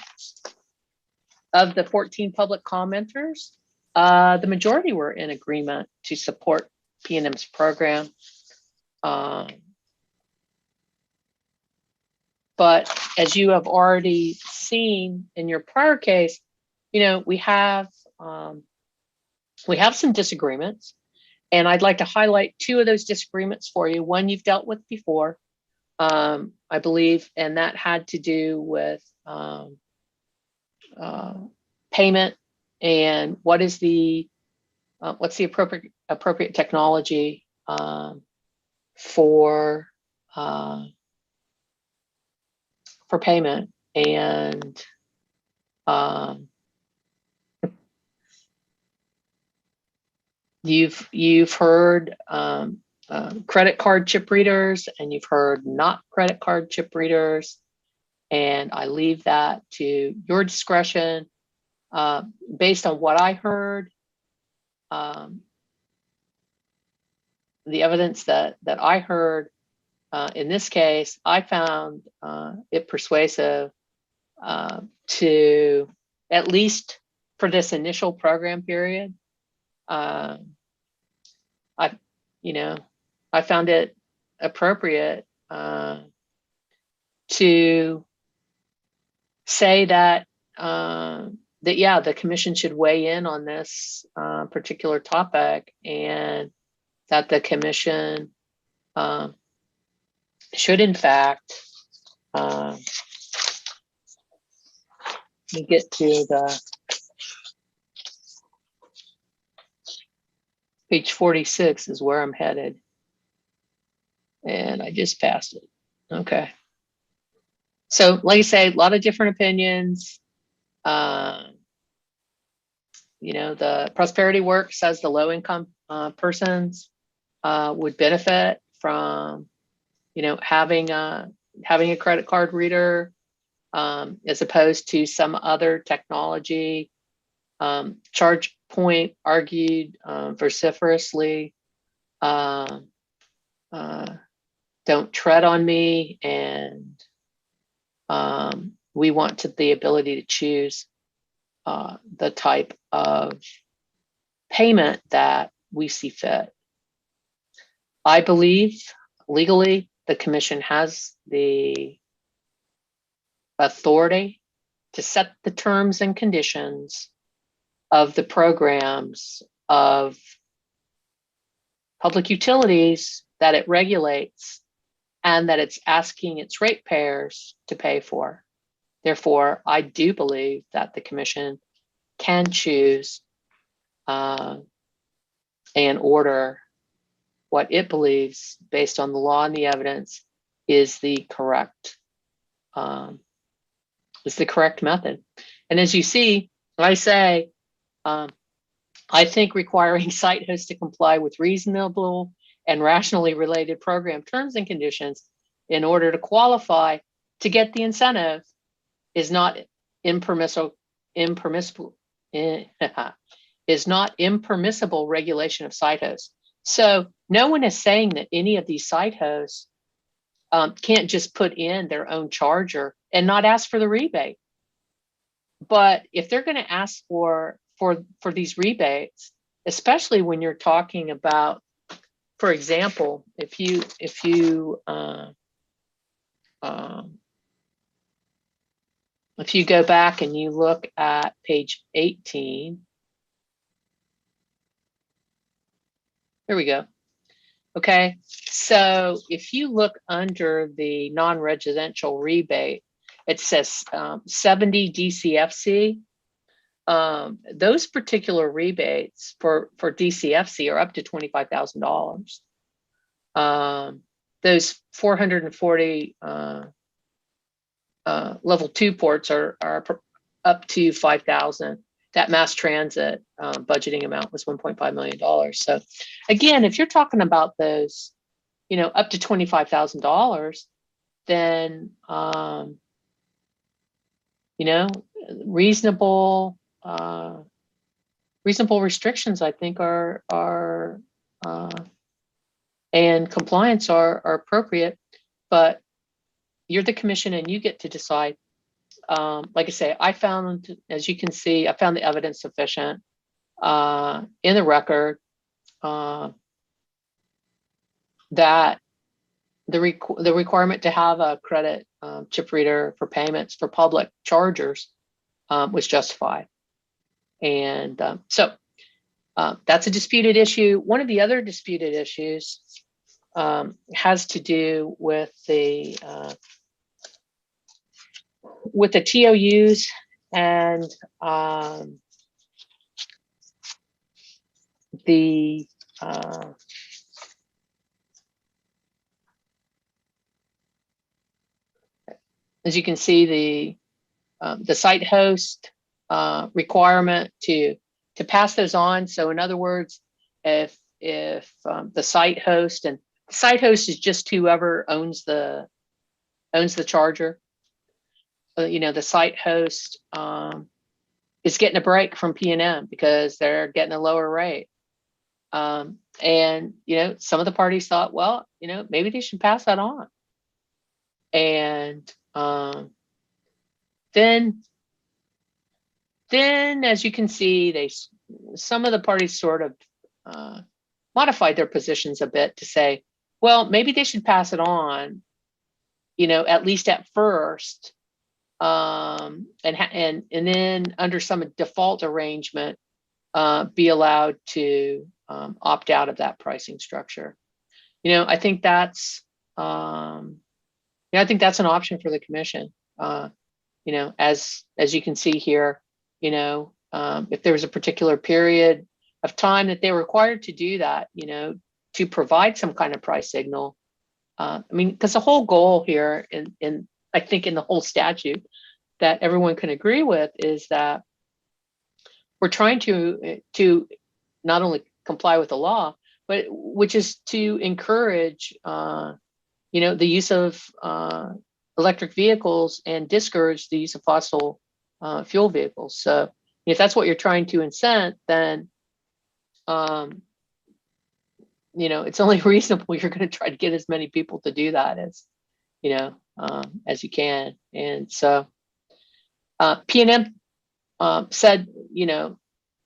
Of the 14 public commenters, the majority were in agreement to support P&M's program. But as you have already seen in your prior case, we have some disagreements, and I'd like to highlight 2 of those disagreements for you. One you've dealt with before, I believe, and that had to do with payment and what's the appropriate technology for payment. And you've heard credit card chip readers, and you've heard not credit card chip readers, and I leave that to your discretion. Based on what I heard, the evidence that I heard in this case, I found it persuasive to, at least for this initial program period, I found it appropriate to say that the commission should weigh in on this particular topic, and that the commission should in fact Let me get to the page 46 is where I'm headed. And I just passed it. Okay. So like I say, a lot of different opinions. You know, the prosperity work says the low income persons would benefit from, you know, having a credit card reader as opposed to some other technology. Charge Point argued vociferously, don't tread on me, and we want the ability to choose the type of payment that we see fit. I believe legally the commission has the authority to set the terms and conditions of the programs of public utilities that it regulates and that it's asking its ratepayers to pay for. Therefore, I do believe that the commission can choose and order what it believes, based on the law and the evidence, is the correct method. And as you see, I say, I think requiring site hosts to comply with reasonable and rationally related program terms and conditions in order to qualify to get the incentive is not impermissible regulation of site hosts. So no one is saying that any of these site hosts can't just put in their own charger and not ask for the rebate. But if they're going to ask for these rebates, especially when you're talking about, for example, if you go back and you look at page 18, here we go. Okay, so if you look under the non-residential rebate, it says 70 DCFC. Those particular rebates for DCFC are up to $25,000. Those 440 level 2 ports are up to 5,000. That mass transit budgeting amount was $1.5 million. So again, if you're talking about those, you know, up to $25,000, then you know, reasonable restrictions, I think, are and compliance are appropriate. But you're the commission and you get to decide. Like I say, I found, as you can see, I found the evidence sufficient in the record that the requirement to have a credit chip reader for payments for public chargers was justified. And so that's a disputed issue. One of the other disputed issues has to do with the TOUs and the as you can see, the site host requirement to pass those on. So in other words, if the site host, and the site host is just whoever owns the charger, you know, the site host is getting a break from P&M because they're getting a lower rate. And, you know, some of the parties thought, well, you know, maybe they should pass that on. And then as you can see, some of the parties sort of modified their positions a bit to say, well, maybe they should pass it on, you know, at least at first, and then under some default arrangement, be allowed to opt out of that pricing structure. You know, I think that's an option for the commission. as you can see here, if there was a particular period of time that they were required to do that, to provide some kind of price signal. Because the whole goal here, in I think in the whole statute that everyone can agree with, is that we're trying to not only comply with the law, but which is to encourage, the use of electric vehicles and discourage the use of fossil fuel vehicles. So if that's what you're trying to incent, then it's only reasonable you're going to try to get as many people to do that as you can. And so PNM said,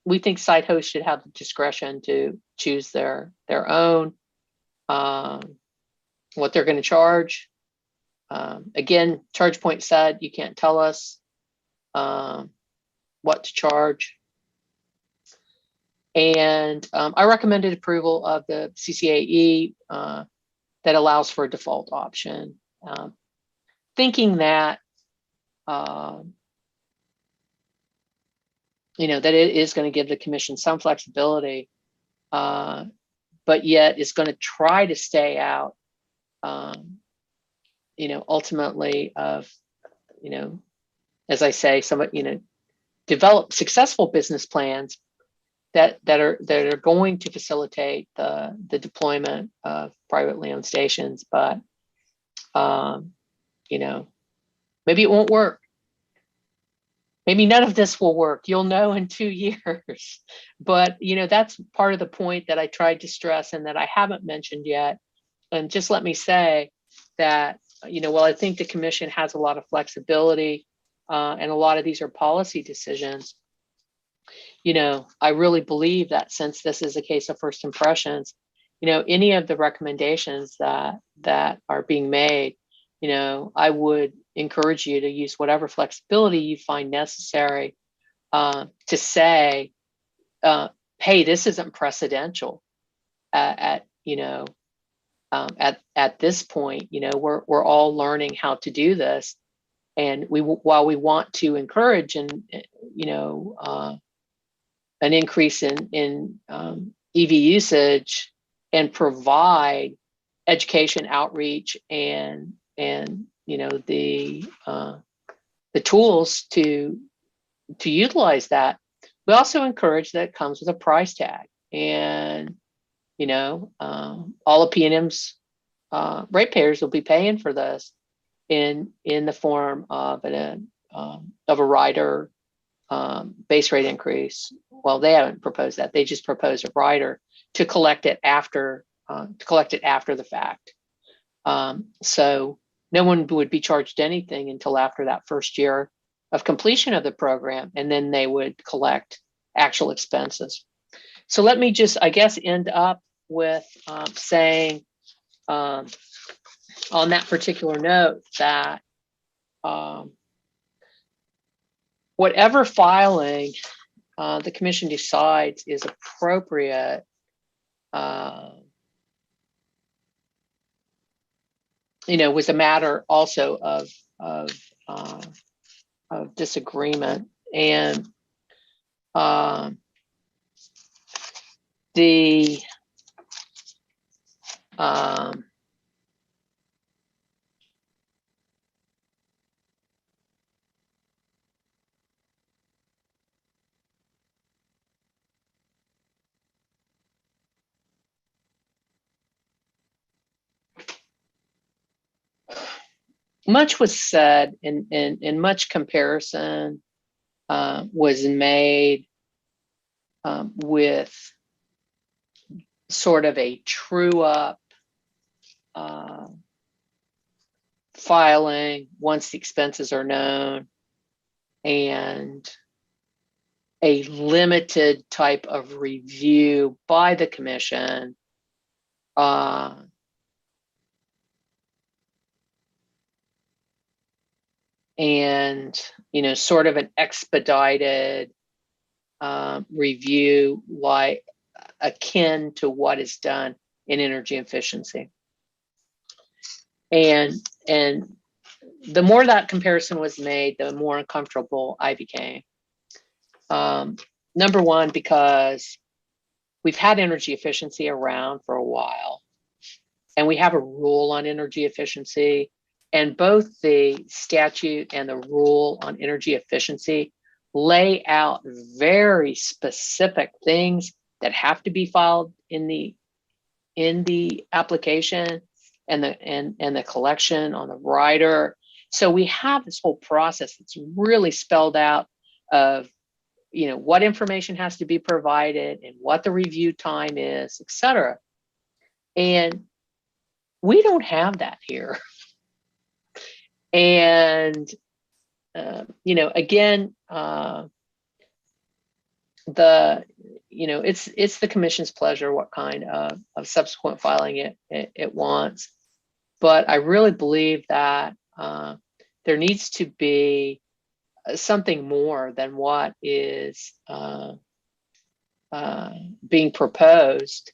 we think site hosts should have the discretion to choose their own what they're going to charge. Again, ChargePoint said you can't tell us what to charge. And I recommended approval of the CCAE that allows for a default option, thinking that that it is going to give the commission some flexibility, but yet it's going to try to stay out, ultimately of, as I say, develop successful business plans that are going to facilitate the deployment of privately owned stations, but maybe it won't work. Maybe none of this will work. You'll know in 2 years. But that's part of the point that I tried to stress and that I haven't mentioned yet. And just let me say that while I think the commission has a lot of flexibility, and a lot of these are policy decisions, I really believe that since this is a case of first impressions, any of the recommendations that are being made, I would encourage you to use whatever flexibility you find necessary to say, hey, this isn't precedential at this point. We're all learning how to do this, and while we want to encourage and an increase in EV usage and provide education outreach and the tools to utilize that, we also encourage that it comes with a price tag. And all of PNM's ratepayers will be paying for this in the form of a rider base rate increase. Well, they haven't proposed that. They just proposed a rider to collect it after the fact. So no one would be charged anything until after that first year of completion of the program, and then they would collect actual expenses. So let me just, I guess, end up with saying on that particular note that whatever filing the commission decides is appropriate, was a matter also of disagreement. And the much was said and much comparison was made with sort of a true up filing once the expenses are known, and a limited type of review by the commission and sort of an expedited review, like akin to what is done in energy efficiency. And the more that comparison was made, the more uncomfortable I became. Number one, because we've had energy efficiency around for a while, and we have a rule on energy efficiency, and both the statute and the rule on energy efficiency lay out very specific things that have to be filed in the application and the collection on the rider. So we have this whole process that's really spelled out of, you know, what information has to be provided and what the review time is, et cetera. And we don't have that here. And, you know, again, it's the commission's pleasure what kind of subsequent filing it wants. But I really believe that there needs to be something more than what is being proposed,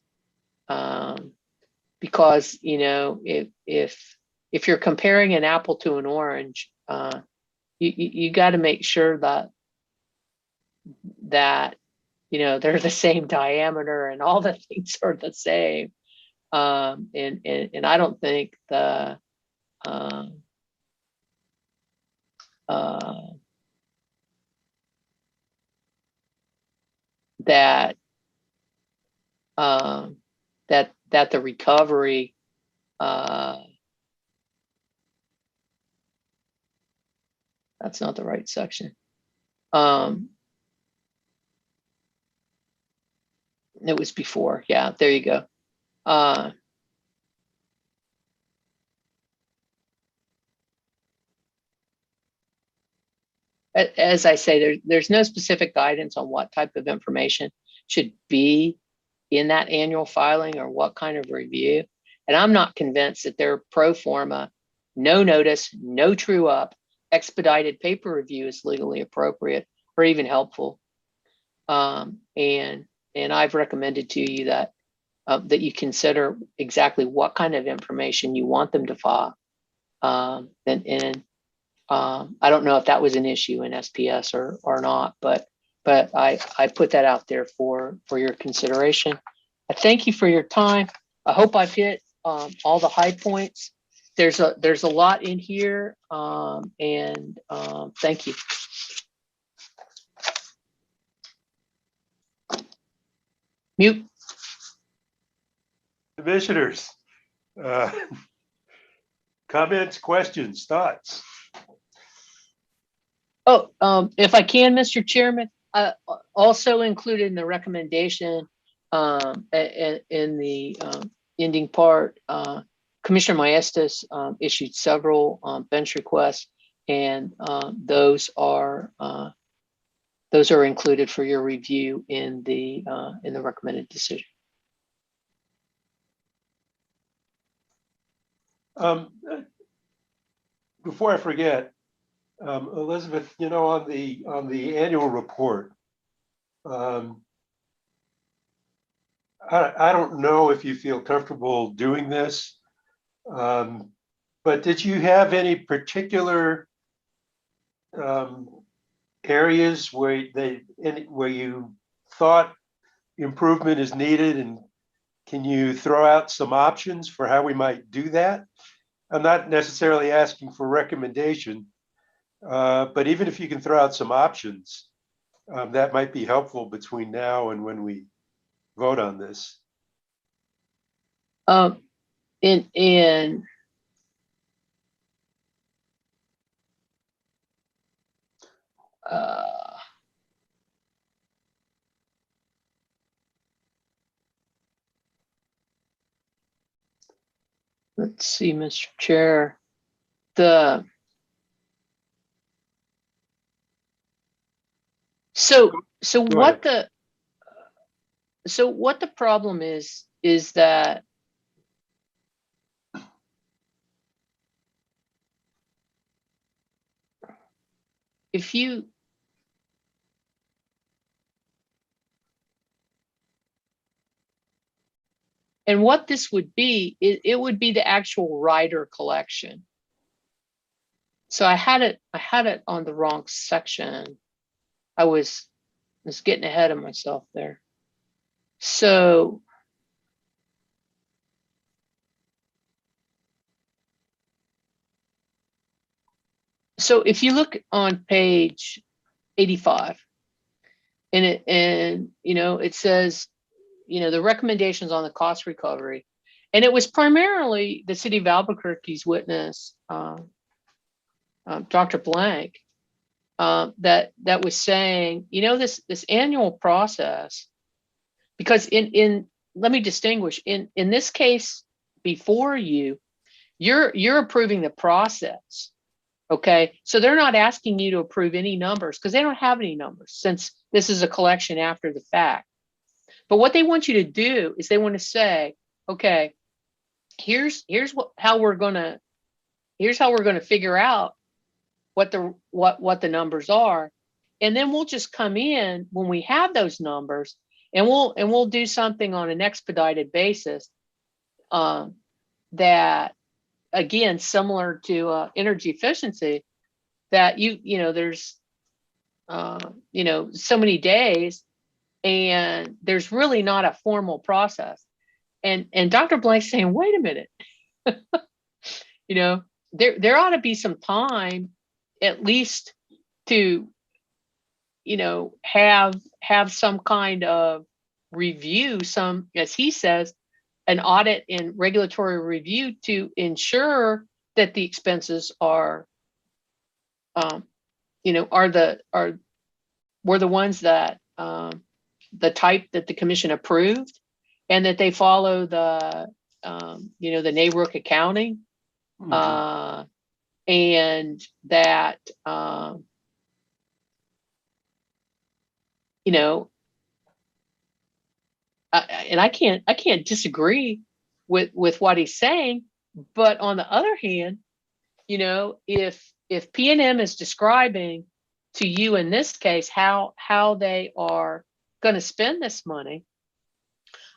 because, you know, if you're comparing an apple to an orange, you got to make sure that you know they're the same diameter and all the things are the same. And I don't think that the recovery that's not the right section. It was before. Yeah, there you go. As I say, there's no specific guidance on what type of information should be in that annual filing or what kind of review. And I'm not convinced that their pro forma, no notice, no true up, expedited paper review is legally appropriate or even helpful. And I've recommended to you that you consider exactly what kind of information you want them to file. I don't know if that was an issue in SPS or not, but I put that out there for your consideration. I thank you for your time. I hope I've hit all the high points. There's a lot in here, and thank you. Mute. Commissioners, comments, questions, thoughts? Oh, if I can, Mr. Chairman, also included in the recommendation in the ending part, Commissioner Maestas issued several bench requests, and those are included for your review in the recommended decision. Before I forget, Elizabeth, you know, on the annual report, I don't know if you feel comfortable doing this, but did you have any particular areas where you thought improvement is needed, and can you throw out some options for how we might do that? I'm not necessarily asking for recommendation, but even if you can throw out some options, that might be helpful between now and when we vote on this. Let's see, Mr. Chair. So what the problem is that if you and what this would be, it would be the actual rider collection. So I had it on the wrong section. I was getting ahead of myself there. So if you look on page 85, and it says, the recommendations on the cost recovery, and it was primarily the city of Albuquerque's witness, Dr. Blank, that was saying, this annual process, because let me distinguish, in this case before you're approving the process. Okay, so they're not asking you to approve any numbers because they don't have any numbers, since this is a collection after the fact. But what they want you to do is they want to say, okay, here's how we're gonna figure out what the numbers are, and then we'll just come in when we have those numbers, and we'll do something on an expedited basis, that, again, similar to energy efficiency, that there's so many days, and there's really not a formal process. And Dr. Blank's saying, wait a minute, there ought to be some time, at least, to have some kind of review, some, as he says, an audit and regulatory review to ensure that the expenses were the ones that, the type that the commission approved, and that they follow the the NARUC accounting, and that and I can't disagree with what he's saying, but on the other hand, if P&M is describing to you in this case how they are going to spend this money,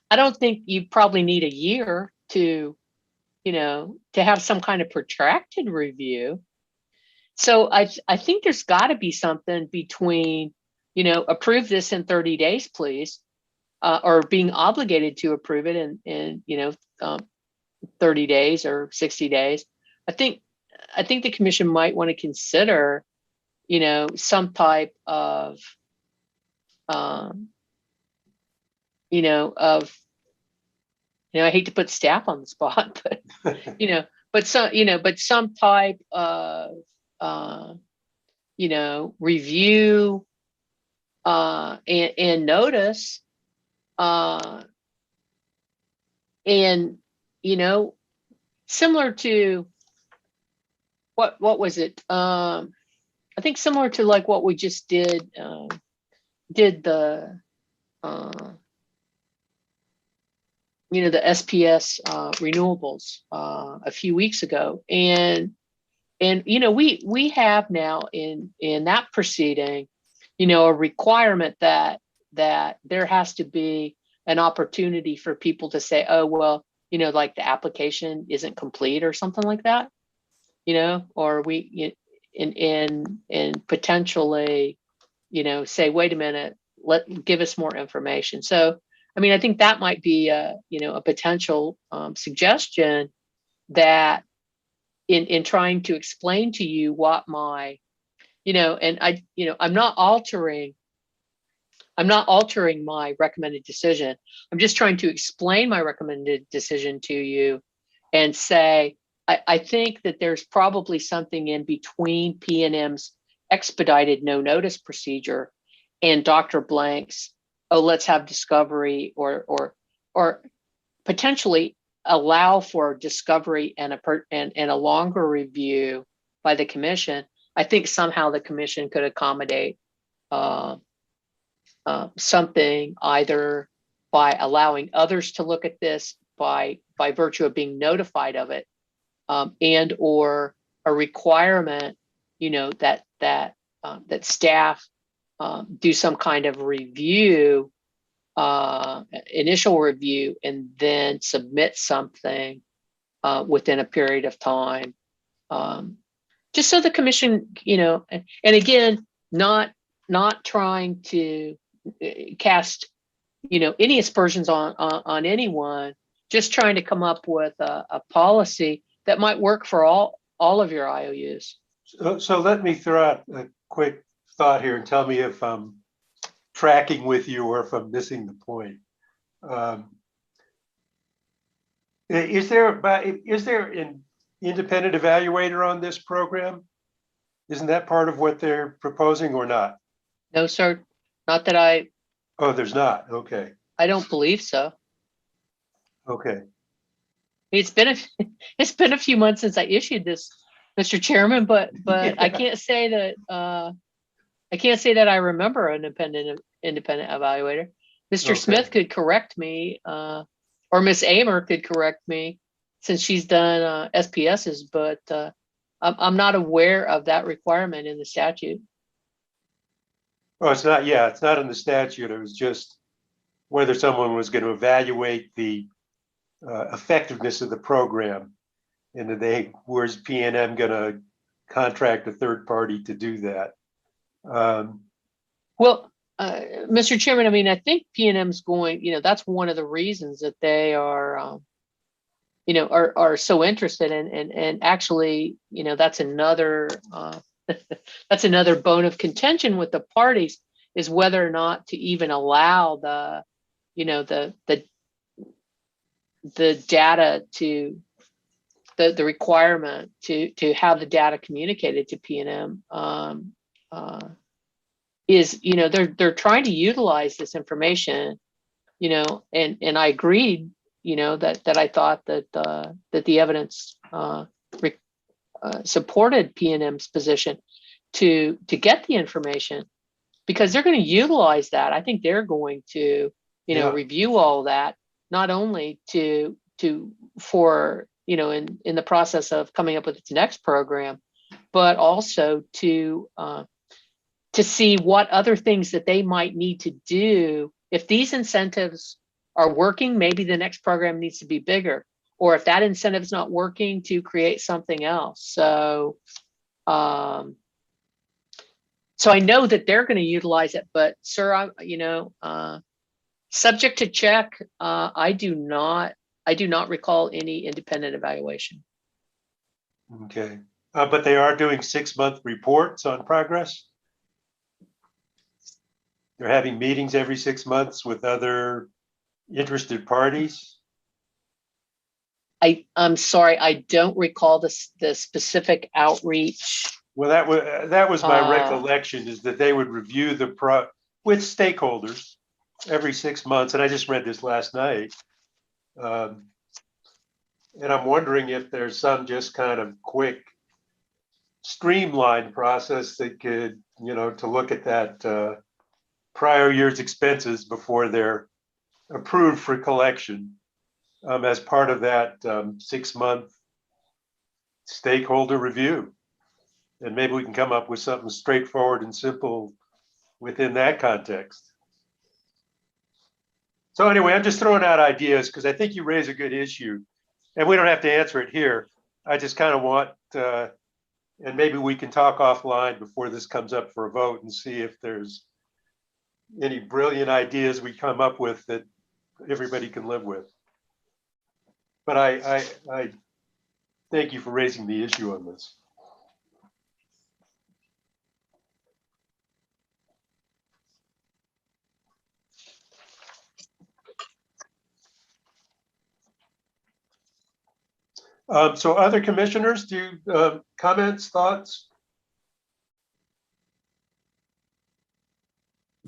I don't think you probably need a year to have some kind of protracted review. So I think there's got to be something between, approve this in 30 days, please, or being obligated to approve it in 30 days or 60 days. I think the commission might want to consider, some type of, I hate to put staff on the spot, but some type of, review, and notice, and similar to what was it? I think similar to like what we just did the the SPS renewables a few weeks ago, and we have now in that proceeding, a requirement that there has to be an opportunity for people to say, oh, well, like the application isn't complete or something like that, or we and potentially, say, wait a minute, give us more information. So, I mean, I think that might be a potential suggestion, that in trying to explain to you what my, and I'm not altering my recommended decision. I'm just trying to explain my recommended decision to you and say, I think that there's probably something in between P&M's expedited no notice procedure and Dr. Blank's, oh, let's have discovery, or potentially allow for discovery and a longer review by the commission. I think somehow the commission could accommodate something, either by allowing others to look at this by virtue of being notified of it, and or a requirement, that staff do some kind of review, initial review, and then submit something within a period of time, just so the commission, and again, not trying to cast, any aspersions on anyone, just trying to come up with a policy that might work for all of your IOUs. So let me throw out a quick thought here and tell me if I'm tracking with you or if I'm missing the point. Is there an independent evaluator on this program? Isn't that part of what they're proposing or not? No, sir, not that Oh, there's not. Okay. I don't believe so. Okay. It's been a few months since I issued this, Mr. Chairman, but Yeah. I can't say that I remember an independent evaluator. Mr. Okay. Smith could correct me, or Miss Amer could correct me, since she's done SPSs, but I'm not aware of that requirement in the statute. Oh, it's not. Yeah, it's not in the statute. It was just whether someone was going to evaluate the effectiveness of the program, and where's PNM going to contract a third party to do that? Well, Mr. Chairman, I mean, I think PNM's going, that's one of the reasons that they are, are so interested in, and actually, that's another, that's another bone of contention with the parties, is whether or not to even allow the data to, the requirement to have the data communicated to PNM. Is, they're trying to utilize this information, and I agreed, that I thought that the evidence supported PNM's position to get the information, because they're going to utilize that. I think they're going to, Yeah. review all that, not only for in the process of coming up with its next program, but also to see what other things that they might need to do. If these incentives are working, maybe the next program needs to be bigger, or if that incentive is not working, to create something else. So, so I know that they're going to utilize it, but sir, subject to check, I do not recall any independent evaluation. Okay. But they are doing 6-month reports on progress. They're having meetings every 6 months with other interested parties. I'm sorry, I don't recall the specific outreach. Well, that was my recollection, is that they would review with stakeholders every 6 months, and I just read this last night. And I'm wondering if there's some just kind of quick, streamlined process that could, to look at that prior year's expenses before they're approved for collection, as part of that 6-month stakeholder review. And maybe we can come up with something straightforward and simple within that context. So anyway, I'm just throwing out ideas because I think you raise a good issue, and we don't have to answer it here. I just kind of want, and maybe we can talk offline before this comes up for a vote and see if there's any brilliant ideas we come up with that everybody can live with. But I thank you for raising the issue on this. So other commissioners, comments, thoughts?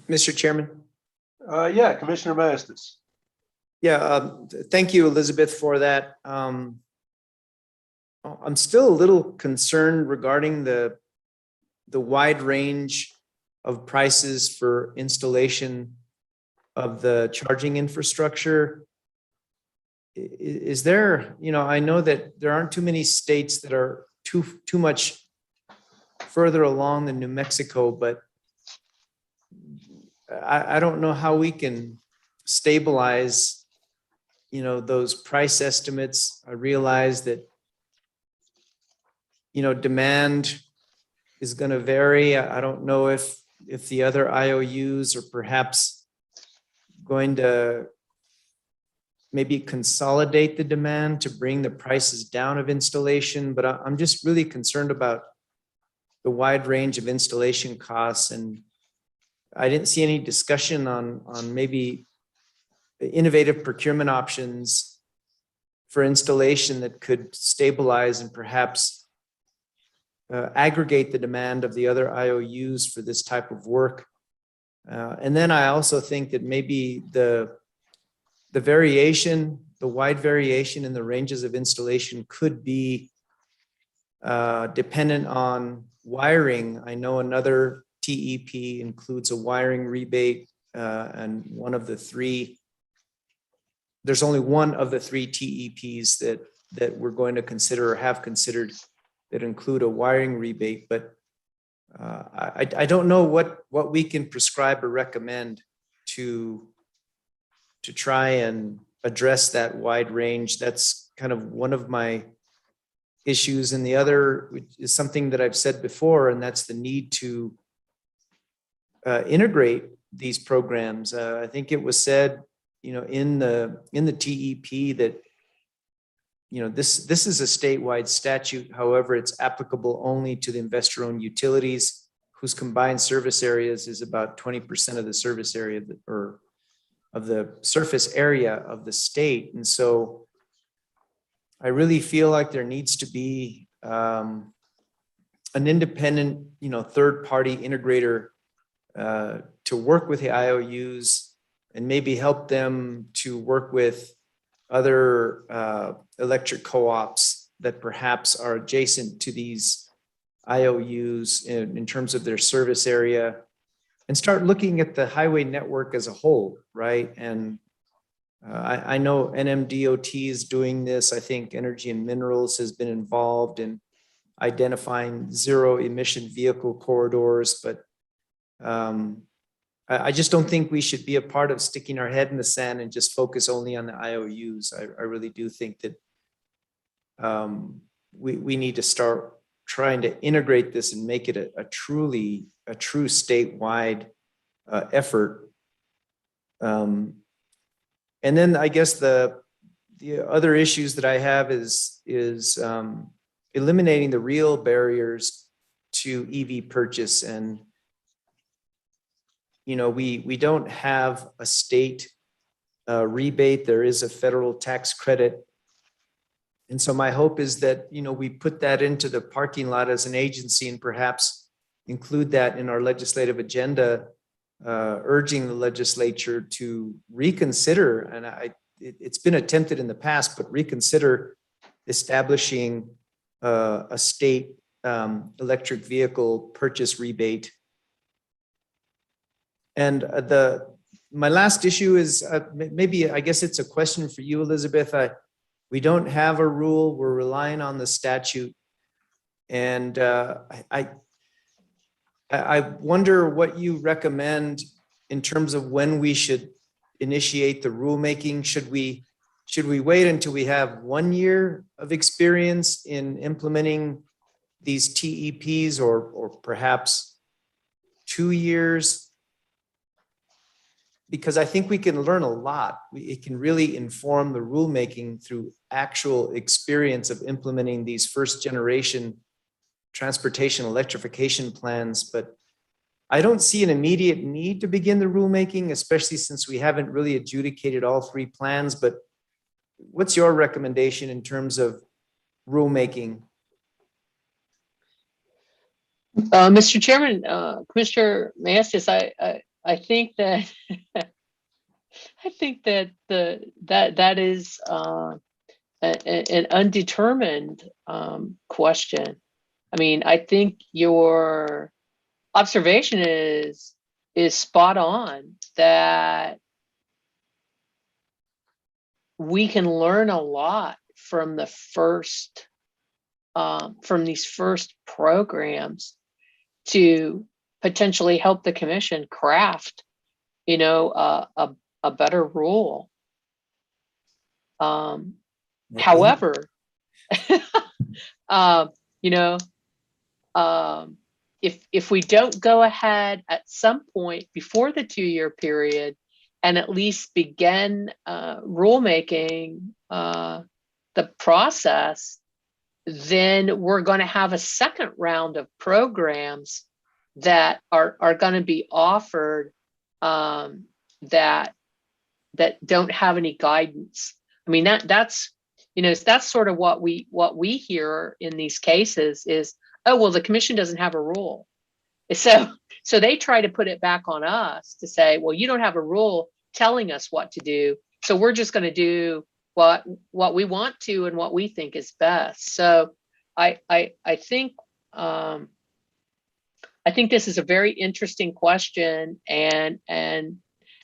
Mr. Chairman? Yeah, Commissioner Maestas. Yeah, thank you, Elizabeth, for that. I'm still a little concerned regarding the wide range of prices for installation of the charging infrastructure. Is there, I know that there aren't too many states that are too much further along than New Mexico, but I don't know how we can stabilize, those price estimates. I realize that, demand is going to vary. I don't know if the other IOUs are perhaps going to maybe consolidate the demand to bring the prices down of installation, but I'm just really concerned about the wide range of installation costs. And I didn't see any discussion on maybe innovative procurement options for installation that could stabilize and perhaps aggregate the demand of the other IOUs for this type of work. And then I also think that maybe the wide variation in the ranges of installation could be dependent on wiring. I know another TEP includes a wiring rebate, and there's only one of the three TEPs that we're going to consider or have considered that include a wiring rebate. But I don't know what we can prescribe or recommend to try and address that wide range. That's kind of one of my issues. And the other is something that I've said before, and that's the need to integrate these programs. I think it was said, in the TEP that, this is a statewide statute. However, it's applicable only to the investor-owned utilities whose combined service areas is about 20% of the service area or of the surface area of the state. And so I really feel like there needs to be an independent, third-party integrator to work with the IOUs and maybe help them to work with other electric co-ops that perhaps are adjacent to these IOUs in terms of their service area, and start looking at the highway network as a whole, right? And I know NMDOT is doing this. I think Energy and Minerals has been involved in identifying zero emission vehicle corridors, but I just don't think we should be a part of sticking our head in the sand and just focus only on the IOUs. I really do think that we need to start trying to integrate this and make it a true statewide effort. And then I guess the other issues that I have is eliminating the real barriers to EV purchase. And we don't have a state rebate. There is a federal tax credit. And so my hope is that, we put that into the parking lot as an agency and perhaps include that in our legislative agenda, urging the legislature to reconsider, and it's been attempted in the past, but reconsider establishing a state electric vehicle purchase rebate. And my last issue is maybe, I guess it's a question for you, Elizabeth. We don't have a rule. We're relying on the statute. And I wonder what you recommend in terms of when we should initiate the rulemaking. Should we wait until we have 1 year of experience in implementing these TEPs, or perhaps 2 years? Because I think we can learn a lot. It can really inform the rulemaking through actual experience of implementing these first generation transportation electrification plans. But I don't see an immediate need to begin the rulemaking, especially since we haven't really adjudicated all three plans. But what's your recommendation in terms of rulemaking? Mr. Chairman, Commissioner Maestas, I think that that is an undetermined question. I mean, I think your observation is spot on, that we can learn a lot from the first from these first programs to potentially help the commission craft, a better rule. However, you know, if we don't go ahead at some point before the 2-year period and at least begin rulemaking, the process, then we're going to have a second round of programs that are going to be offered that don't have any guidance. I mean, that's sort of what we hear in these cases is, oh, well, the commission doesn't have a rule. So they try to put it back on us to say, well, you don't have a rule telling us what to do. So we're just going to do what we want to and what we think is best. So I think this is a very interesting question, and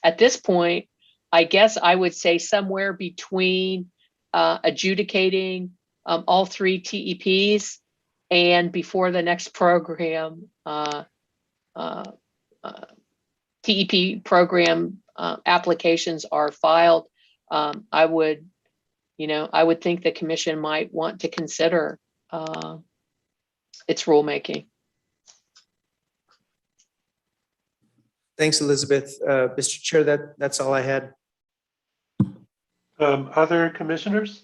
at this point, I guess I would say somewhere between adjudicating all 3 TEPs and before the next program, TEP program applications are filed, I would think the commission might want to consider its rulemaking. Thanks, Elizabeth. Mr. Chair, that's all I had. Other commissioners?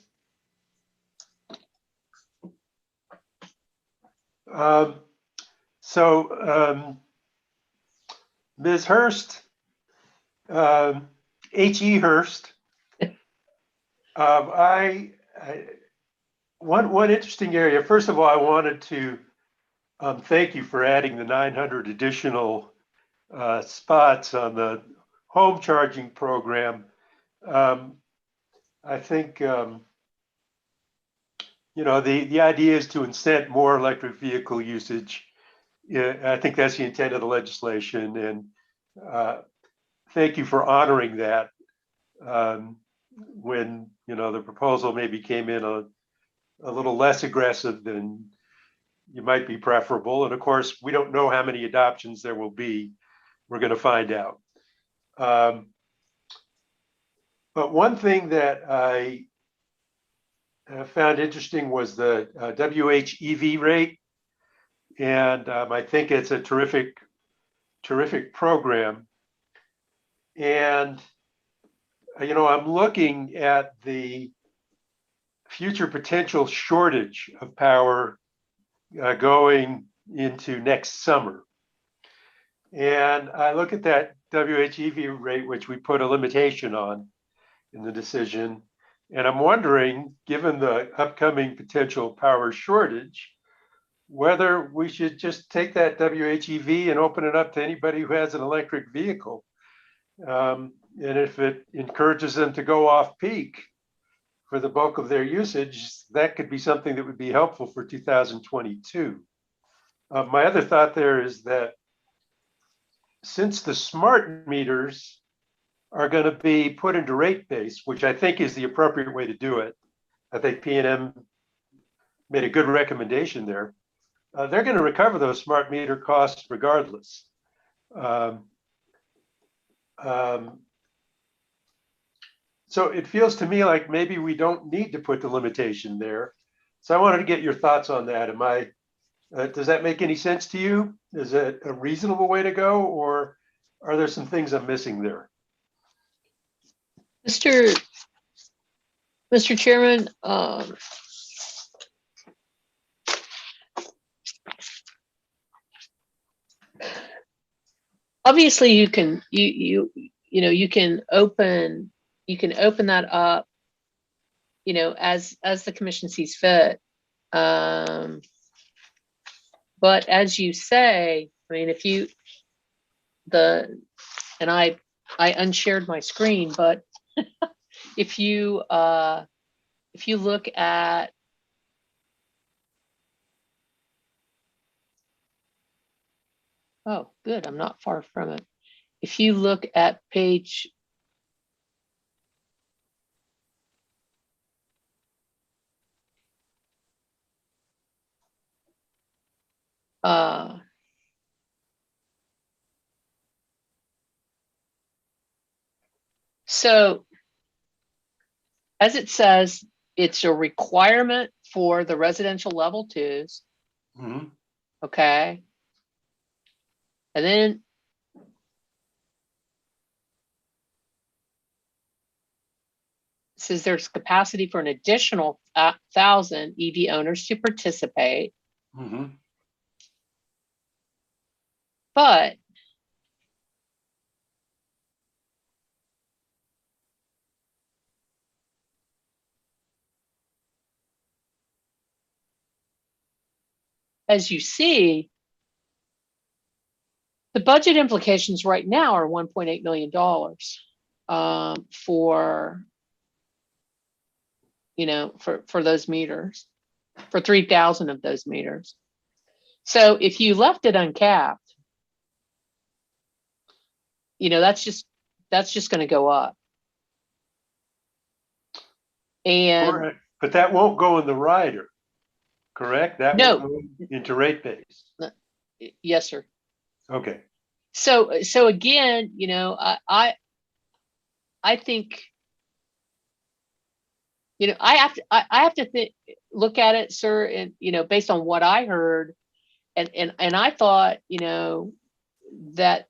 Ms. Hurst, H.E. Hurst, one interesting area. First of all, I wanted to thank you for adding the 900 additional spots on the home charging program. I think the idea is to incent more electric vehicle usage. I think that's the intent of the legislation, and thank you for honoring that when the proposal maybe came in a little less aggressive than you might be preferable. And of course, we don't know how many adoptions there will be. We're going to find out. But one thing that I found interesting was the WHEV rate. And I think it's a terrific program. And, I'm looking at the future potential shortage of power going into next summer. And I look at that WHEV rate, which we put a limitation on in the decision. And I'm wondering, given the upcoming potential power shortage, whether we should just take that WHEV and open it up to anybody who has an electric vehicle. And if it encourages them to go off peak for the bulk of their usage, that could be something that would be helpful for 2022. My other thought there is that since the smart meters are going to be put into rate base, which I think is the appropriate way to do it, I think P&M made a good recommendation there. They're going to recover those smart meter costs regardless. So it feels to me like maybe we don't need to put the limitation there. So I wanted to get your thoughts on that. Does that make any sense to you? Is it a reasonable way to go, or are there some things I'm missing there? Mr. Chairman, obviously you can open that up, as the commission sees fit. But as you say, I mean, and I unshared my screen, but if you look at oh, good, I'm not far from it. If you look at page so as it says, it's a requirement for the residential level 2s Mhm. Okay. And then says there's capacity for an additional 1,000 EV owners to participate, Mhm. but as you see, the budget implications right now are $1.8 million for, for those meters, for 3,000 of those meters. So if you left it uncapped, that's just going to go up. And Correct. But that won't go in the rider, correct? That will no, go into rate base. yes, sir. Okay. So again, I think, I have to look at it, sir, and based on what I heard, and I thought, that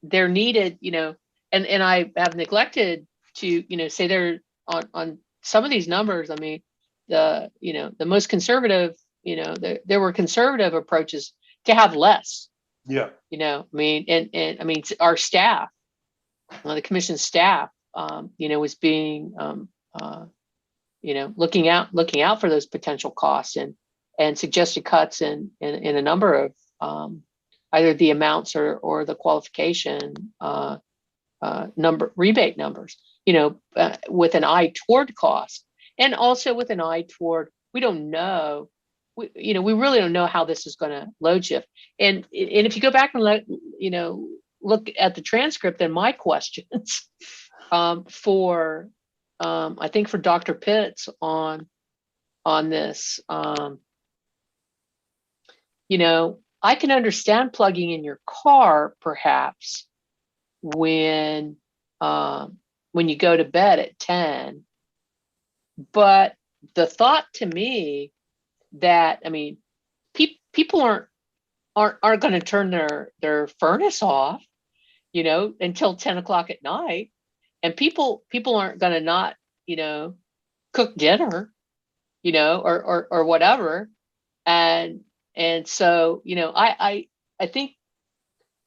they're needed, and I have neglected to, say they're on some of these numbers. I mean, the most conservative, there were conservative approaches to have less. Yeah. I mean, and I mean, our staff, the commission staff, was being, looking out for those potential costs and suggested cuts in a number of either the amounts or the qualification rebate numbers, with an eye toward cost, and also with an eye toward, we don't know, we really don't know how this is going to load shift. And if you go back and look at the transcript and my questions for I think for Dr. Pitts on this, I can understand plugging in your car perhaps when you go to bed at 10, but the thought to me that, I mean, people aren't going to turn their furnace off, until 10 o'clock at night, and people aren't going to not, cook dinner, or whatever, and so, I think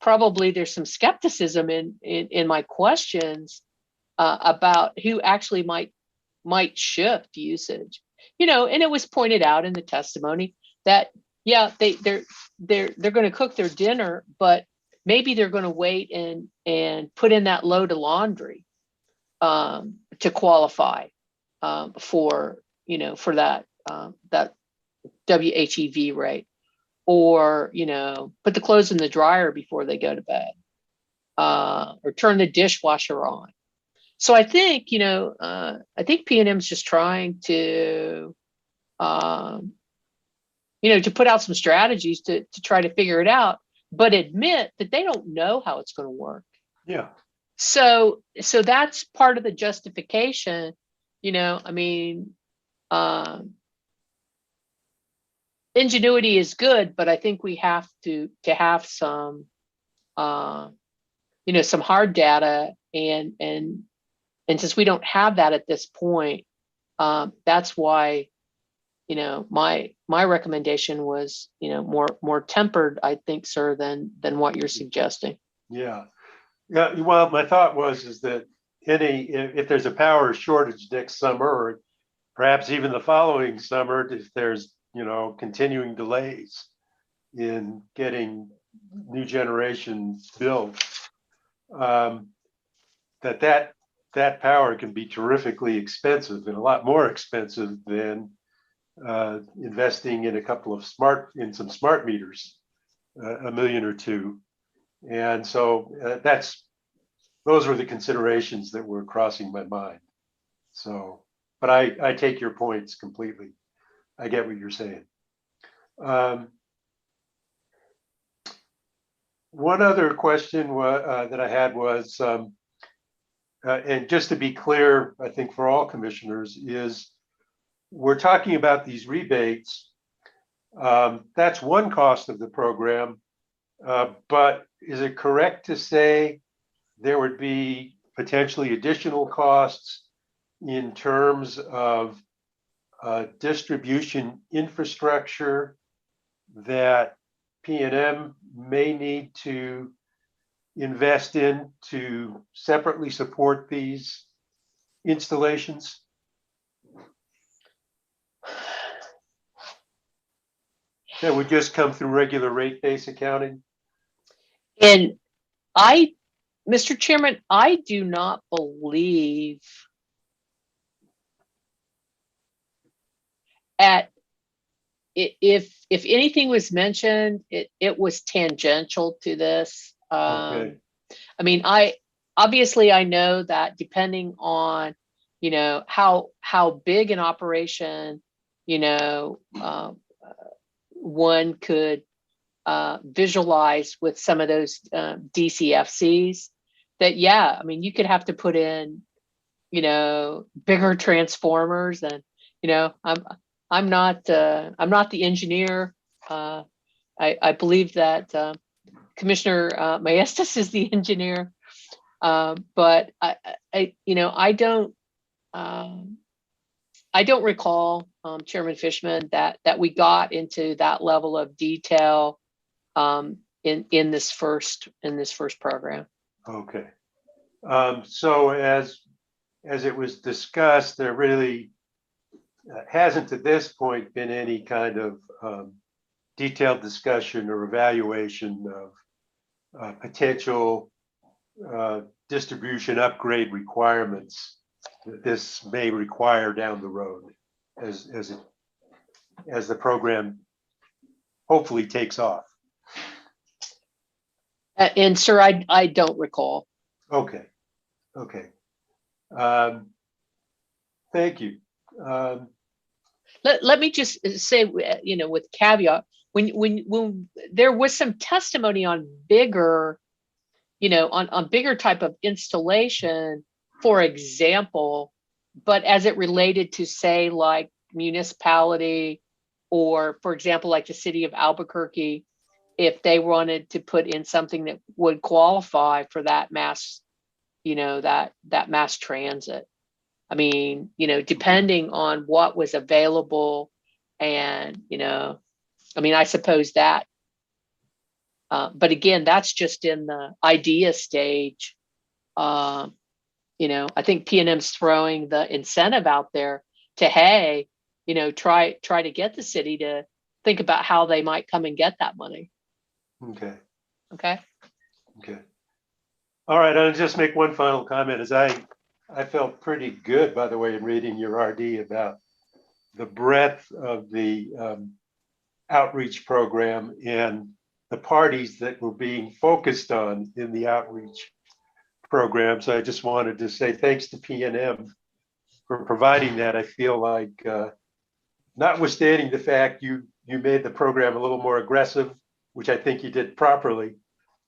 probably there's some skepticism in my questions about who actually might shift usage, and it was pointed out in the testimony that, yeah, they're going to cook their dinner, but maybe they're going to wait and put in that load of laundry to qualify for that WHEV rate, or put the clothes in the dryer before they go to bed, or turn the dishwasher on. So I think P&M is just trying to to put out some strategies to try to figure it out, but admit that they don't know how it's going to work. Yeah. So that's part of the justification. I mean, ingenuity is good, but I think we have to have some, some hard data, and since we don't have that at this point, that's why, my recommendation was, more tempered, I think, sir, than what you're suggesting. Yeah. Yeah. Well, my thought is that if there's a power shortage next summer, or perhaps even the following summer, if there's, continuing delays in getting new generation built, that power can be terrifically expensive, and a lot more expensive than investing in some smart meters, $1 million or $2 million. And so those were the considerations that were crossing my mind. So, but I take your points completely. I get what you're saying. One other question that I had was, and just to be clear, I think for all commissioners, is we're talking about these rebates That's one cost of the program. But is it correct to say there would be potentially additional costs in terms of distribution infrastructure that P&M may need to invest in to separately support these installations? That would just come through regular rate base accounting? And Mr. Chairman, I do not believe if anything was mentioned, it was tangential to this. Okay. I mean, obviously I know that depending on, how big an operation, one could visualize with some of those DCFCs, that, yeah, I mean, you could have to put in, bigger transformers, and, I'm not the engineer. I believe that Commissioner Maestas is the engineer, but I don't recall, Chairman Fishman, that we got into that level of detail in this first program. Okay. So as it was discussed, there really hasn't to this point been any kind of detailed discussion or evaluation of potential distribution upgrade requirements that this may require down the road as the program hopefully takes off. And sir, I don't recall. Okay. Thank you. Let me just say, with caveat, when there was some testimony on bigger, on bigger type of installation, for example, but as it related to, say, like municipality, or for example, like the city of Albuquerque, if they wanted to put in something that would qualify for that mass, that mass transit. I mean, depending on what was available, and, I mean, I suppose that, but again, that's just in the idea stage. I think P&M's throwing the incentive out there to, hey, try to get the city to think about how they might come and get that money. Okay. Okay. All right. I'll just make one final comment. As I felt pretty good, by the way, in reading your RD about the breadth of the outreach program and the parties that were being focused on in the outreach program. So I just wanted to say thanks to P&M for providing that. I feel like, notwithstanding the fact you made the program a little more aggressive, which I think you did properly,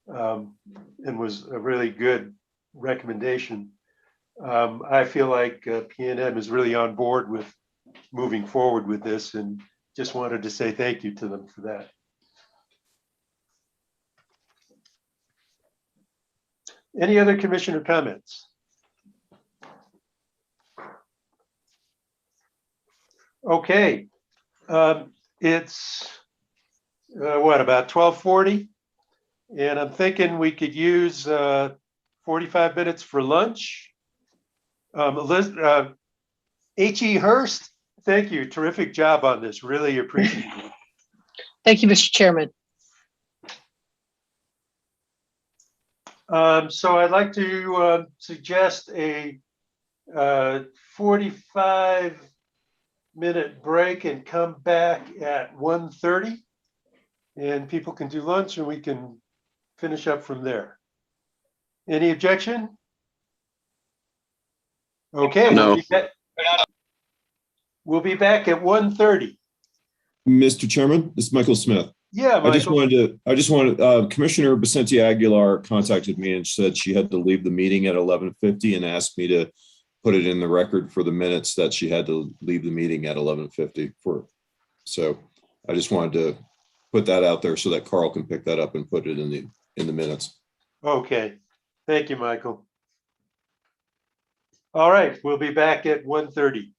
and was a really good recommendation. I feel like P&M is really on board with moving forward with this, and just wanted to say thank you to them for that. Any other commissioner comments? Okay, it's what, about 12:40? And I'm thinking we could use 45 minutes for lunch. H.E. Hurst, thank you. Terrific job on this. Really appreciate it. Thank you, Mr. Chairman. So I'd like to suggest a 45-minute break and come back at 1:30. And people can do lunch and we can finish up from there. Any objection? Okay. No. We'll be back at 1:30. Mr. Chairman, this is Michael Smith. Yeah, Michael. I just wanted, Commissioner Vicente Aguilar contacted me and said she had to leave the meeting at 11:50 and asked me to put it in the record for the minutes that she had to leave the meeting at 11:50 so I just wanted to put that out there so that Carl can pick that up and put it in the minutes. Okay, thank you, Michael. All right, we'll be back at 1:30.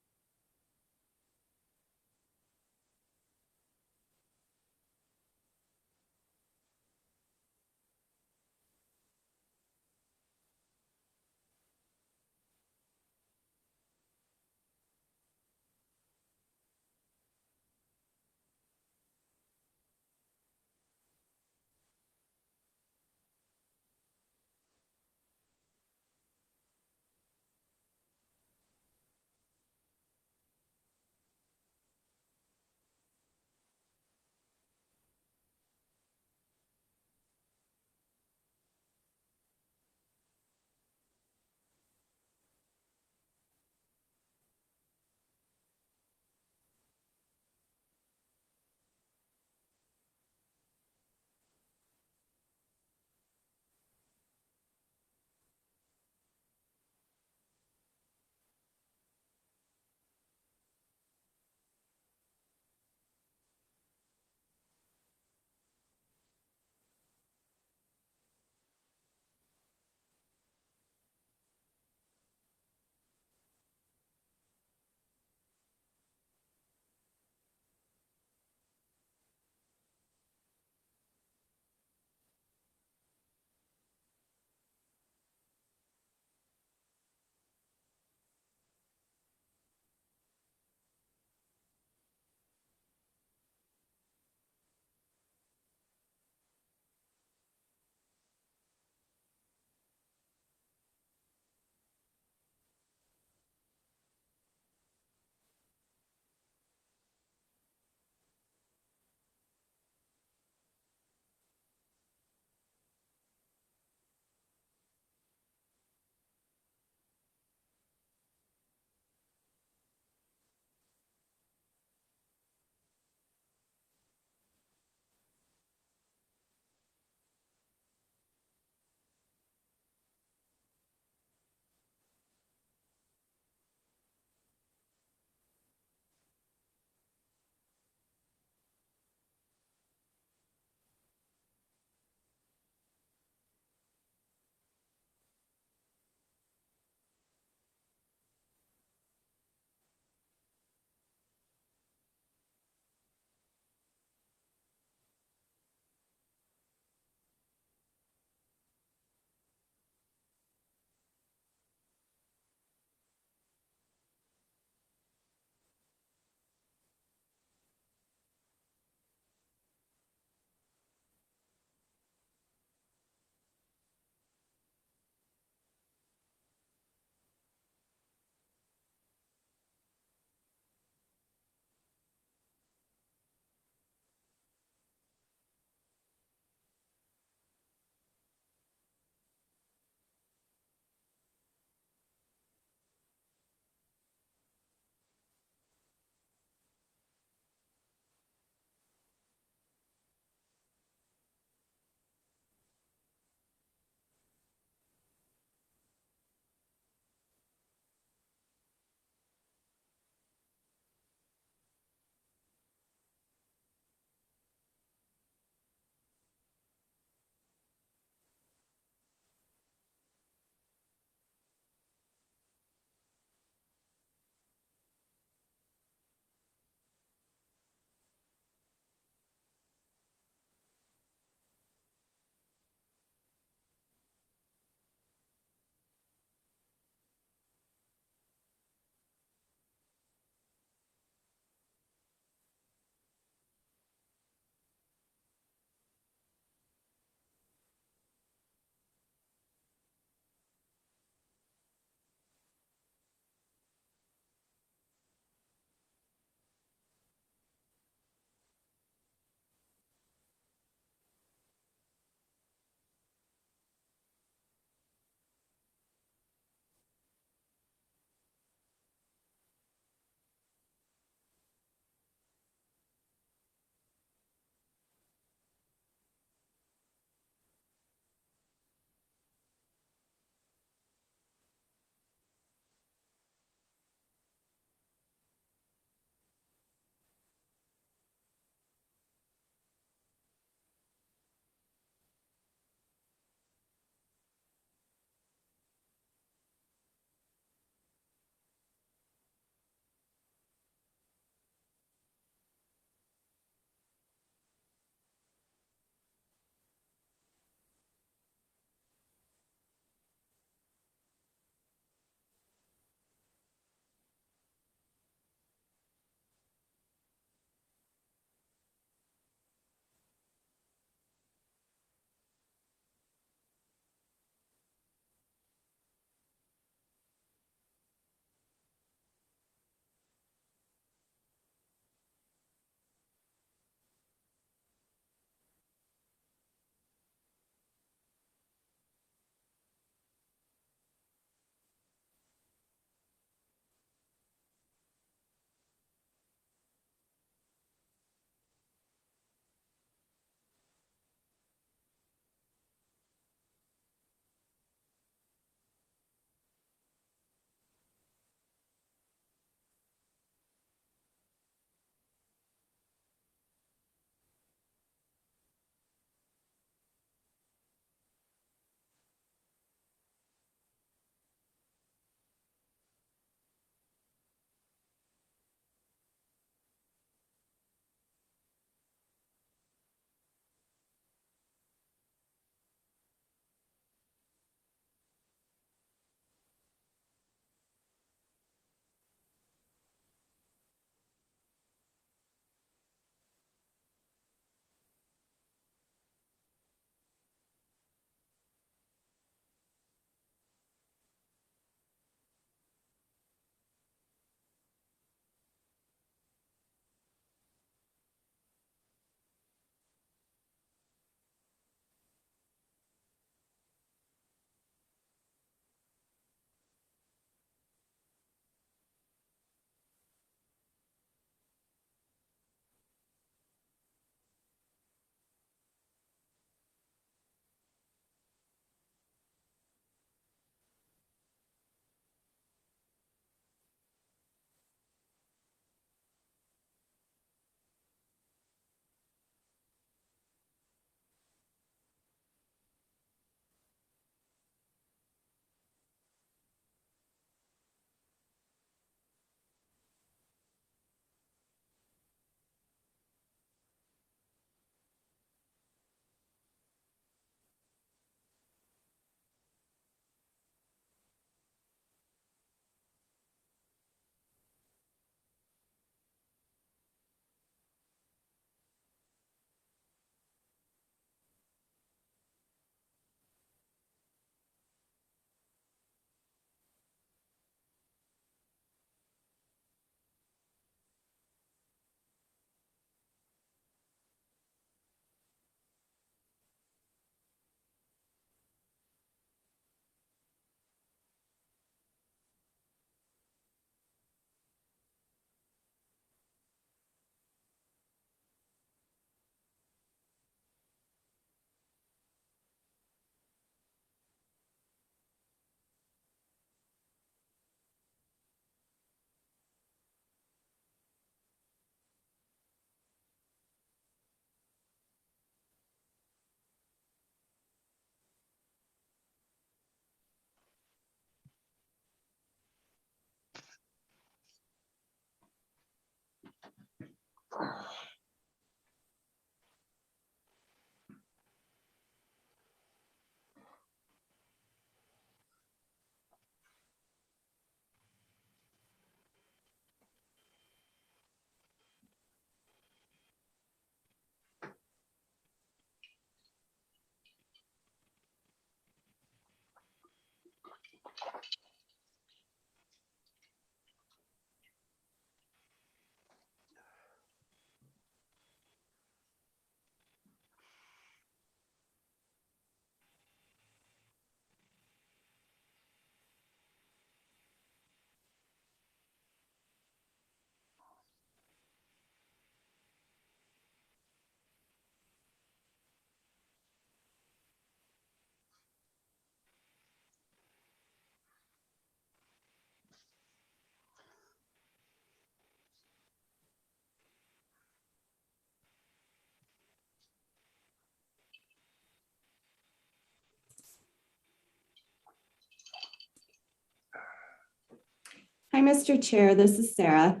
Mr. Chair, this is Sarah.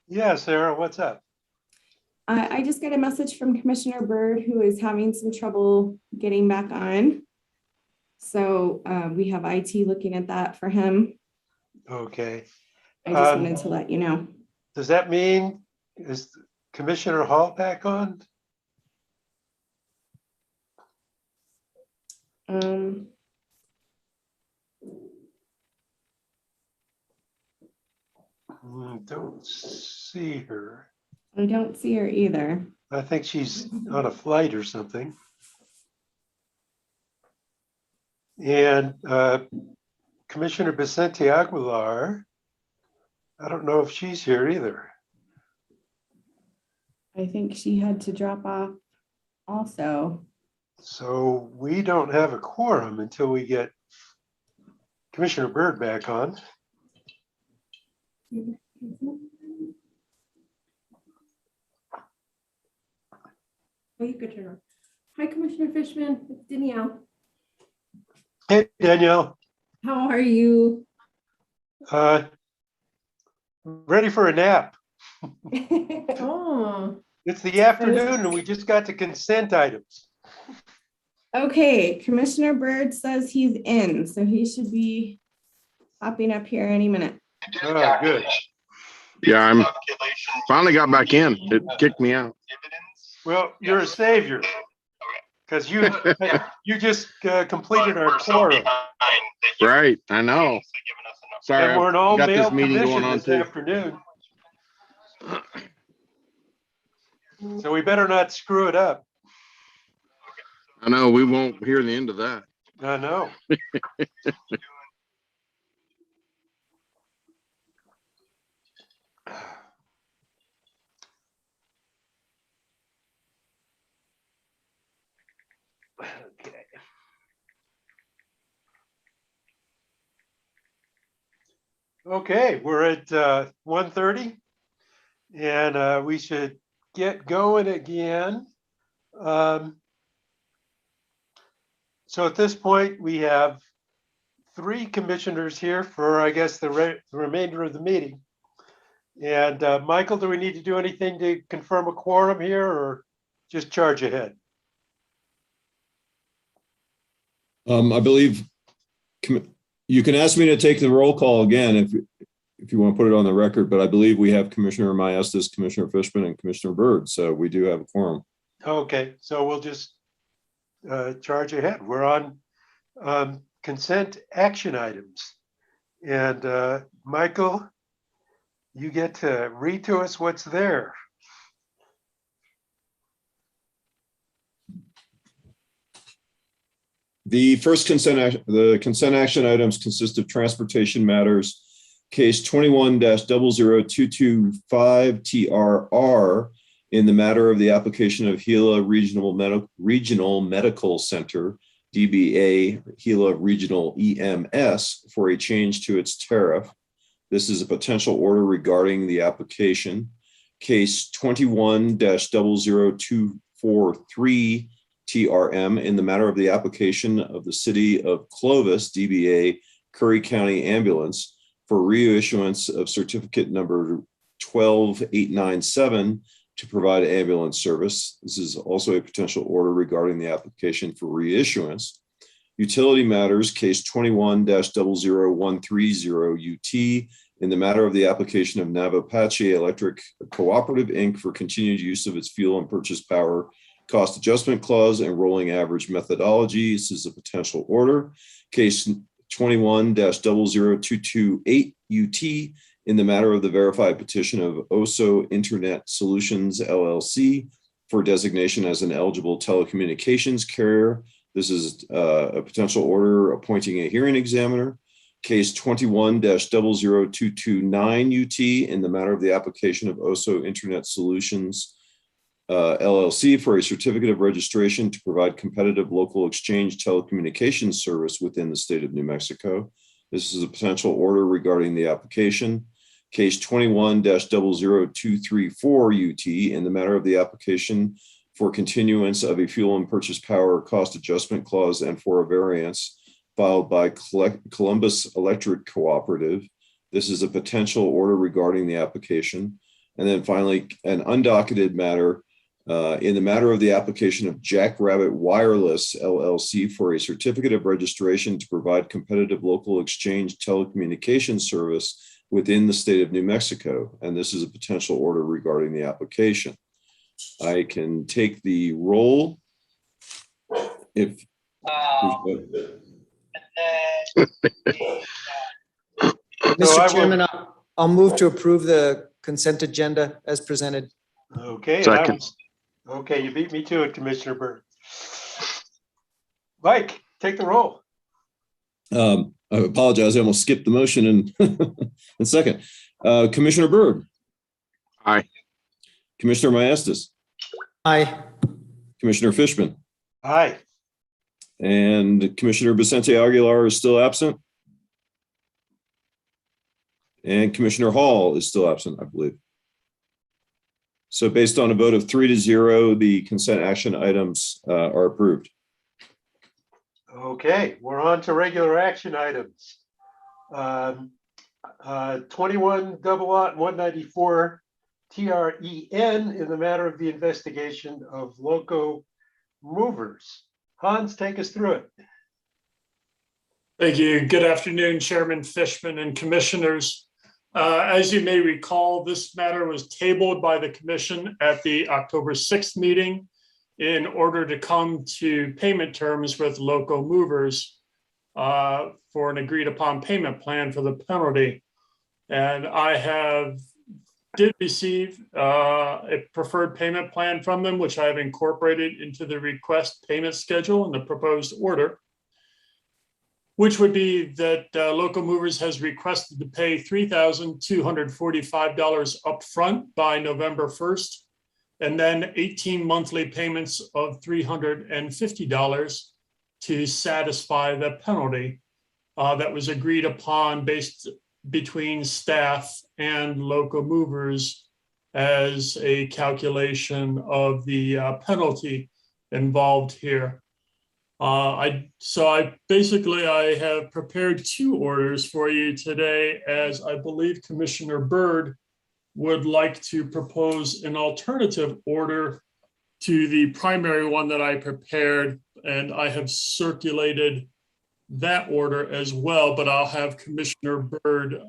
Yeah, Sarah, what's up? I just got a message from Commissioner Byrd, who is having some trouble getting back on. So we have IT looking at that for him. Okay. I just wanted to let you know. Does that mean, is Commissioner Hall back on? Don't see her. I don't see her either. I think she's on a flight or something. And Commissioner Vicente Aguilar, I don't know if she's here either. I think she had to drop off also. So we don't have a quorum until we get Commissioner Byrd back on. Oh, you could turn on. Hi, Commissioner Fishman. It's Danielle. Hey, Danielle. How are you? Ready for a nap. Oh. It's the afternoon and we just got to consent items. Okay, Commissioner Byrd says he's in, so he should be popping up here any minute. Oh, good. Yeah, I'm finally got back in. It kicked me out. Well, you're a savior because you just completed our quorum. Right, I know. Sorry, And we're an all I've got male this meeting commission going on this too. afternoon. So we better not screw it up. I know, we won't hear the end of that. I know. Okay. Okay, we're at 1:30 and we should get going again. So at this point, we have 3 commissioners here for, I guess, the remainder of the meeting. And Michael, do we need to do anything to confirm a quorum here or just charge ahead? I believe you can ask me to take the roll call again if you want to put it on the record, but I believe we have Commissioner Maestas, Commissioner Fishman, and Commissioner Byrd, so we do have a quorum. Okay, so we'll just charge ahead. We're on consent action items. And Michael, you get to read to us what's there. The first consent action items consist of transportation matters, case 21-00225 TRR in the matter of the application of Gila Regional Medical Center, DBA Gila Regional EMS, for a change to its tariff. This is a potential order regarding the application. Case 21-00243 TRM in the matter of the application of the City of Clovis, DBA Curry County Ambulance, for reissuance of certificate number 12897 to provide ambulance service. This is also a potential order regarding the application for reissuance. Utility matters, case 21-00130 UT in the matter of the application of Navapache Electric Cooperative, Inc. for continued use of its fuel and purchase power cost adjustment clause and rolling average methodology. This is a potential order. Case 21-00228 UT in the matter of the verified petition of OSO Internet Solutions LLC for designation as an eligible telecommunications carrier. This is a potential order appointing a hearing examiner. Case 21-00229 UT in the matter of the application of OSO Internet Solutions LLC for a certificate of registration to provide competitive local exchange telecommunications service within the state of New Mexico. This is a potential order regarding the application. Case 21-00234 UT in the matter of the application for continuance of a fuel and purchase power cost adjustment clause and for a variance filed by Columbus Electric Cooperative. This is a potential order regarding the application. And then finally, an undocketed matter in the matter of the application of Jackrabbit Wireless LLC for a certificate of registration to provide competitive local exchange telecommunications service within the state of New Mexico. And this is a potential order regarding the application. I can take the roll if. Mr. Chairman, I'll move to approve the consent agenda as presented. Okay. Second. Okay, you beat me to it, Commissioner Byrd. Mike, take the roll. I apologize. I almost skipped the motion and second. Commissioner Byrd. Aye. Commissioner Maestas. Aye. Commissioner Fishman. Aye. And Commissioner Vicente Aguilar is still absent. And Commissioner Hall is still absent, I believe. So based on a vote of 3-0, the consent action items are approved. Okay, we're on to regular action items. 21 double lot 194 TREN in the matter of the investigation of loco movers. Hans, take us through it. Thank you. Good afternoon, Chairman Fishman and commissioners. As you may recall, this matter was tabled by the commission at the October 6th meeting in order to come to payment terms with loco movers for an agreed upon payment plan for the penalty. And I did receive a preferred payment plan from them, which I have incorporated into the request payment schedule and the proposed order, which would be that Loco Movers has requested to pay $3,245 upfront by November 1st, and then 18 monthly payments of $350 to satisfy the penalty that was agreed upon between staff and Loco Movers as a calculation of the penalty involved here. I have prepared two orders for you today, as I believe Commissioner Byrd would like to propose an alternative order to the primary one that I prepared, and I have circulated that order as well, but I'll have Commissioner Byrd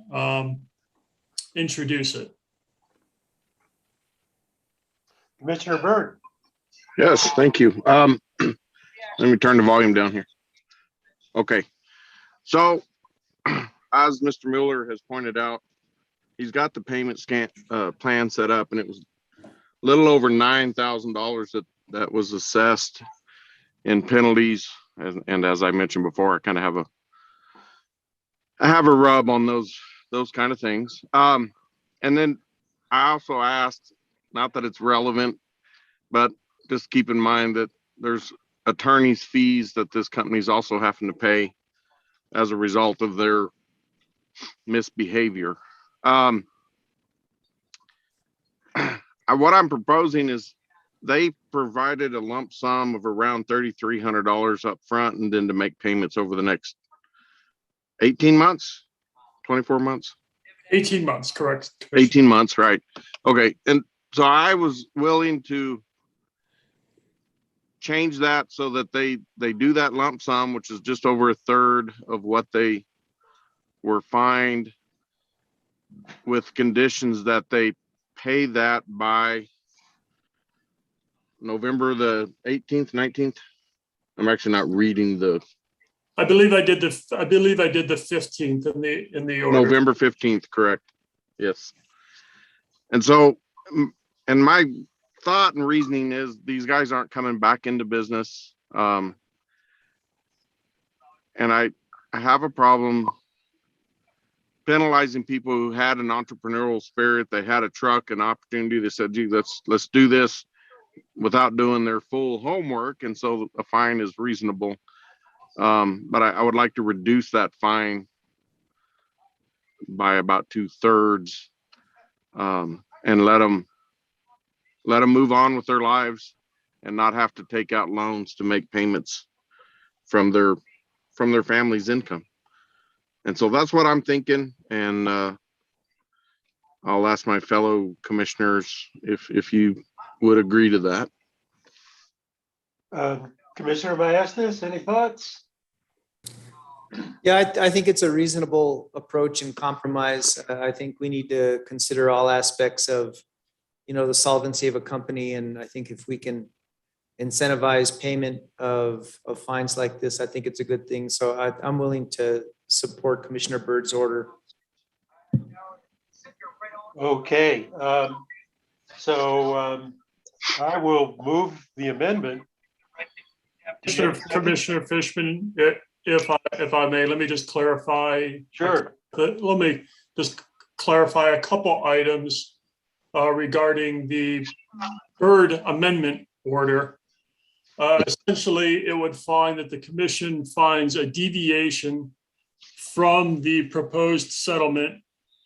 introduce it. Commissioner Byrd. Yes, thank you. Let me turn the volume down here. Okay. So as Mr. Mueller has pointed out, he's got the payment plan set up, and it was a little over $9,000 that was assessed in penalties. And as I mentioned before, I kind of have a rub on those kind of things. And then I also asked, not that it's relevant, but just keep in mind that there's attorney's fees that this company's also having to pay as a result of their misbehavior. What I'm proposing is they provided a lump sum of around $3,300 up front, and then to make payments over the next 18 months, 24 months. 18 months, correct. 18 months, right. Okay. And so I was willing to change that so that they do that lump sum, which is just over a third of what they were fined, with conditions that they pay that by November the 18th, 19th. I'm actually not reading the. I believe I did the 15th in the order. November 15th, correct. Yes. And so, and my thought and reasoning is these guys aren't coming back into business. And I have a problem penalizing people who had an entrepreneurial spirit. They had a truck, an opportunity. They said, gee, let's do this without doing their full homework. And so a fine is reasonable. But I would like to reduce that fine by about 2/3 and let them move on with their lives and not have to take out loans to make payments from their family's income. And so that's what I'm thinking. And I'll ask my fellow commissioners if you would agree to that. Commissioner Maestas, any thoughts? Yeah, I think it's a reasonable approach and compromise. I think we need to consider all aspects of, the solvency of a company. And I think if we can incentivize payment of fines like this, I think it's a good thing. So I'm willing to support Commissioner Byrd's order. Okay, so I will move the amendment. Commissioner Fishman, if I may, let me just clarify. Sure. Let me just clarify a couple items regarding the Byrd amendment order. Essentially, it would find that the commission finds a deviation from the proposed settlement.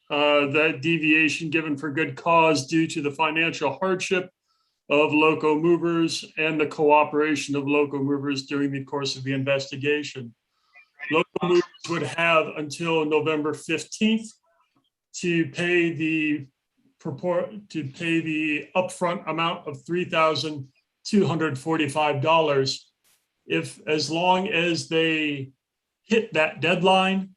That deviation given for good cause due to the financial hardship of local movers and the cooperation of local movers during the course of the investigation. Local movers would have until November 15th to pay the upfront amount of $3,245. As long as they hit that deadline,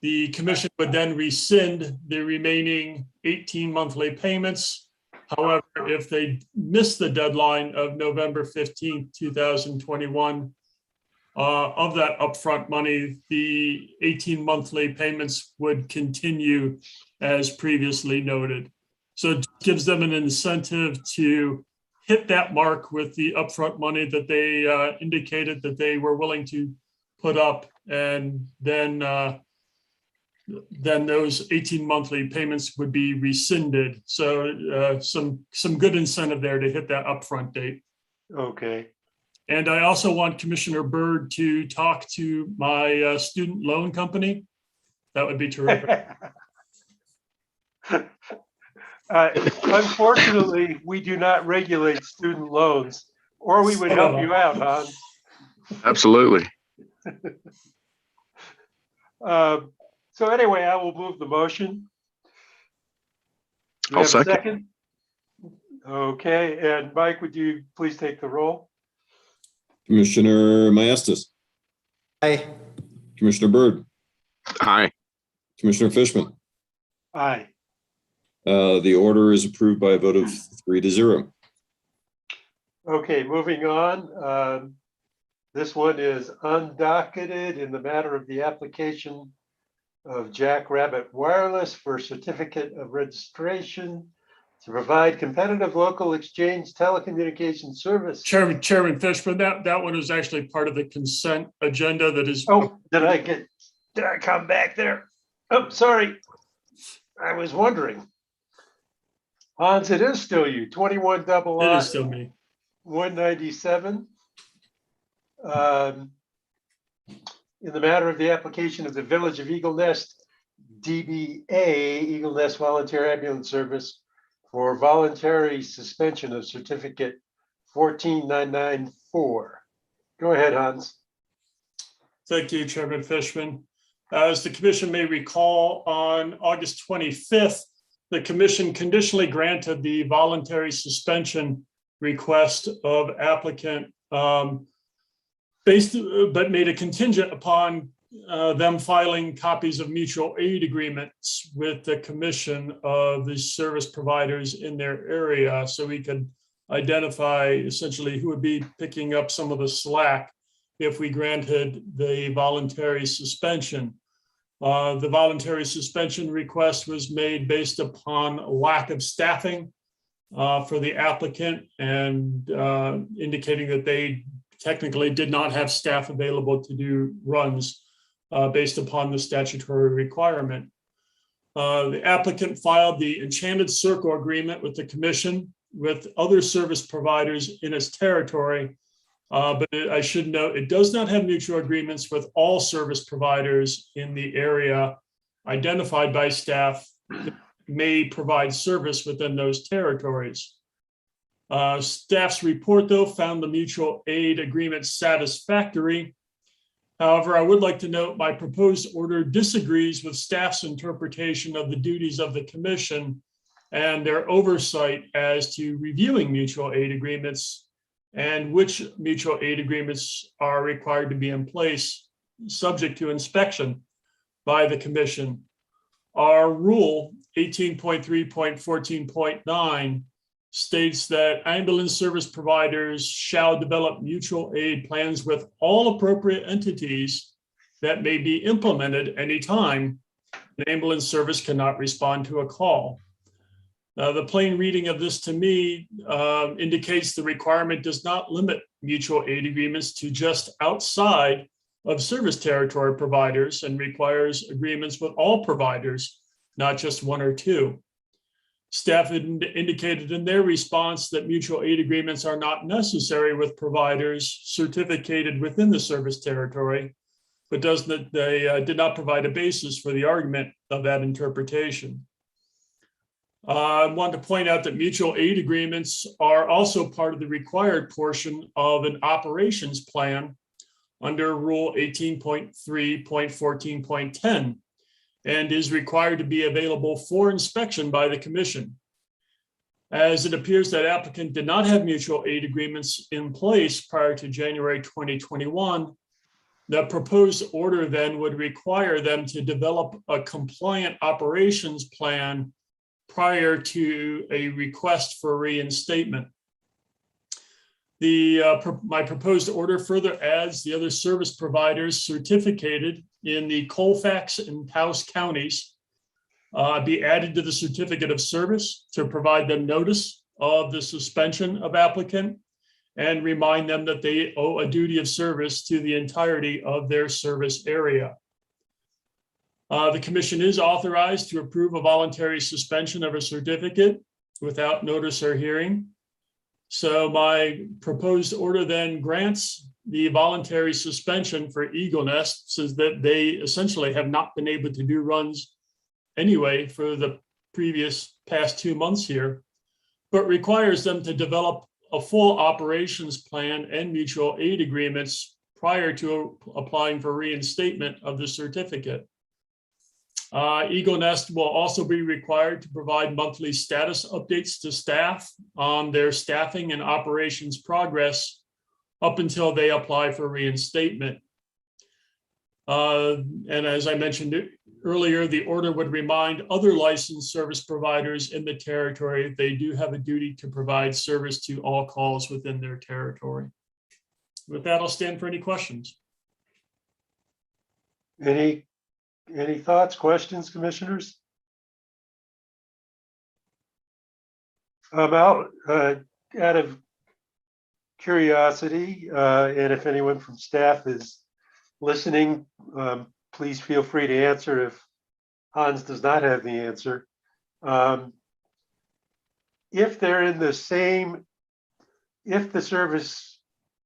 the commission would then rescind the remaining 18 monthly payments. However, if they miss the deadline of November 15th, 2021, of that upfront money, the 18 monthly payments would continue as previously noted. So it gives them an incentive to hit that mark with the upfront money that they indicated that they were willing to put up, and then those 18 monthly payments would be rescinded. So some good incentive there to hit that upfront date. Okay. And I also want Commissioner Byrd to talk to my student loan company. That would be terrific. Unfortunately, we do not regulate student loans, or we would help you out, Hans. Absolutely. So anyway, I will move the motion. Do we I'll have a second. Okay, and Mike, would you please take the roll? Commissioner Maestas, Aye. Commissioner Byrd, Aye. Commissioner Fishman. Aye. The order is approved by a vote of 3-0. Okay, moving on. This one is undocketed in the matter of the application of Jackrabbit Wireless for certificate of registration to provide competitive local exchange telecommunications service. Chairman Fishman, that one is actually part of the consent agenda that is. Oh, did I come back there? Oh, sorry. I was wondering. Hans, it is still you, 21 double It I, is still me. 197. In the matter of the application of the Village of Eagle Nest, DBA, Eagle Nest Volunteer Ambulance Service, for voluntary suspension of certificate 14994. Go ahead, Hans. Thank you, Chairman Fishman. As the commission may recall, on August 25th, the commission conditionally granted the voluntary suspension request of applicant but made a contingent upon them filing copies of mutual aid agreements with the commission of the service providers in their area, so we could identify essentially who would be picking up some of the slack if we granted the voluntary suspension. The voluntary suspension request was made based upon lack of staffing for the applicant, and indicating that they technically did not have staff available to do runs based upon the statutory requirement. The applicant filed the Enchanted Circle agreement with the commission with other service providers in its territory. But I should note, it does not have mutual agreements with all service providers in the area identified by staff that may provide service within those territories. Staff's report, though, found the mutual aid agreement satisfactory. However, I would like to note my proposed order disagrees with staff's interpretation of the duties of the commission and their oversight as to reviewing mutual aid agreements and which mutual aid agreements are required to be in place, subject to inspection by the commission. Our rule 18.3.14.9 states that ambulance service providers shall develop mutual aid plans with all appropriate entities that may be implemented anytime an ambulance service cannot respond to a call. The plain reading of this to me indicates the requirement does not limit mutual aid agreements to just outside of service territory providers and requires agreements with all providers, not just one or two. Staff indicated in their response that mutual aid agreements are not necessary with providers certificated within the service territory, but they did not provide a basis for the argument of that interpretation. I want to point out that mutual aid agreements are also part of the required portion of an operations plan under Rule 18.3.14.10 and is required to be available for inspection by the commission. As it appears that applicant did not have mutual aid agreements in place prior to January 2021, the proposed order then would require them to develop a compliant operations plan prior to a request for reinstatement. My proposed order further adds the other service providers certificated in the Colfax and Taos counties be added to the certificate of service to provide them notice of the suspension of applicant and remind them that they owe a duty of service to the entirety of their service area. The commission is authorized to approve a voluntary suspension of a certificate without notice or hearing. So my proposed order then grants the voluntary suspension for Eagle Nest, says that they essentially have not been able to do runs anyway for the past 2 months here, but requires them to develop a full operations plan and mutual aid agreements prior to applying for reinstatement of the certificate. Eagle Nest will also be required to provide monthly status updates to staff on their staffing and operations progress up until they apply for reinstatement. And as I mentioned earlier, the order would remind other licensed service providers in the territory they do have a duty to provide service to all calls within their territory. With that, I'll stand for any questions. Any thoughts, questions, commissioners? Out of curiosity, and if anyone from staff is listening, please feel free to answer if Hans does not have the answer. If they're in the same, if the service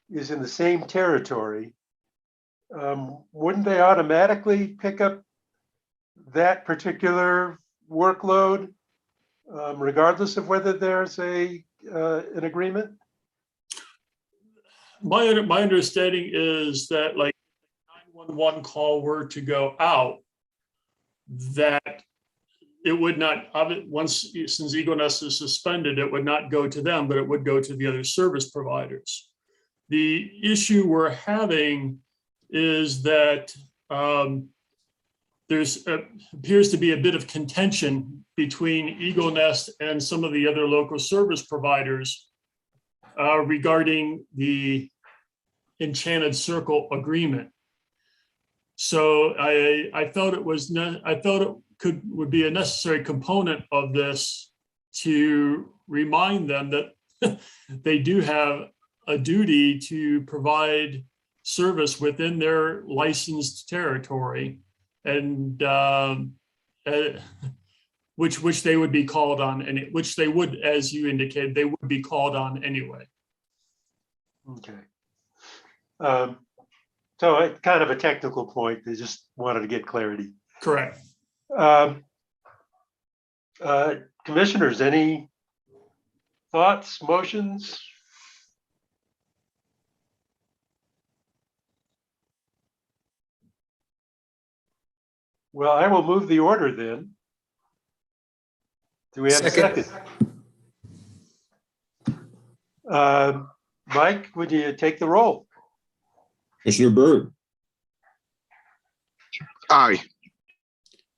is in the same territory, wouldn't they automatically pick up that particular workload, regardless of whether there's an agreement? My understanding is that, like, 911 call were to go out, that it would not, since Eagle Nest is suspended, it would not go to them, but it would go to the other service providers. The issue we're having is that there's appears to be a bit of contention between Eagle Nest and some of the other local service providers regarding the Enchanted Circle agreement. So I felt it was would be a necessary component of this to remind them that they do have a duty to provide service within their licensed territory, and which they would be called on, and which they would, as you indicated, they would be called on anyway. Okay. So it's kind of a technical point. They just wanted to get clarity. Correct. Commissioners, any thoughts, motions? Well, I will move the order then. Do we have a second? Mike, would you take the roll? Commissioner Byrd, Aye.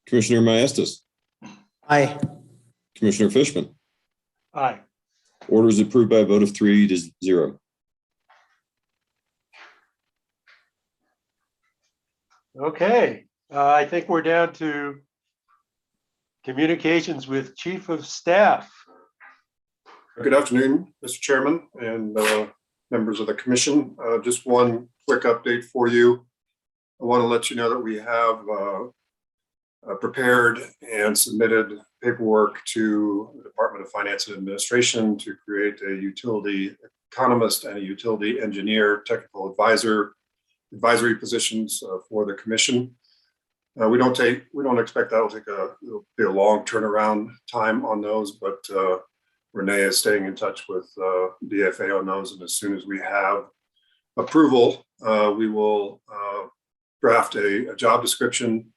Commissioner Maestas, Aye. Commissioner Fishman. Aye. Order is approved by a vote of 3-0. Okay, I think we're down to communications with Chief of Staff. Good afternoon, Mr. Chairman and members of the commission. Just one quick update for you. I want to let you know that we have prepared and submitted paperwork to the Department of Finance and Administration to create a utility economist and a utility engineer technical advisory positions for the commission. We don't expect that'll it'll be a long turnaround time on those, but Renee is staying in touch with DFA on those, and as soon as we have approval, we will draft a job description,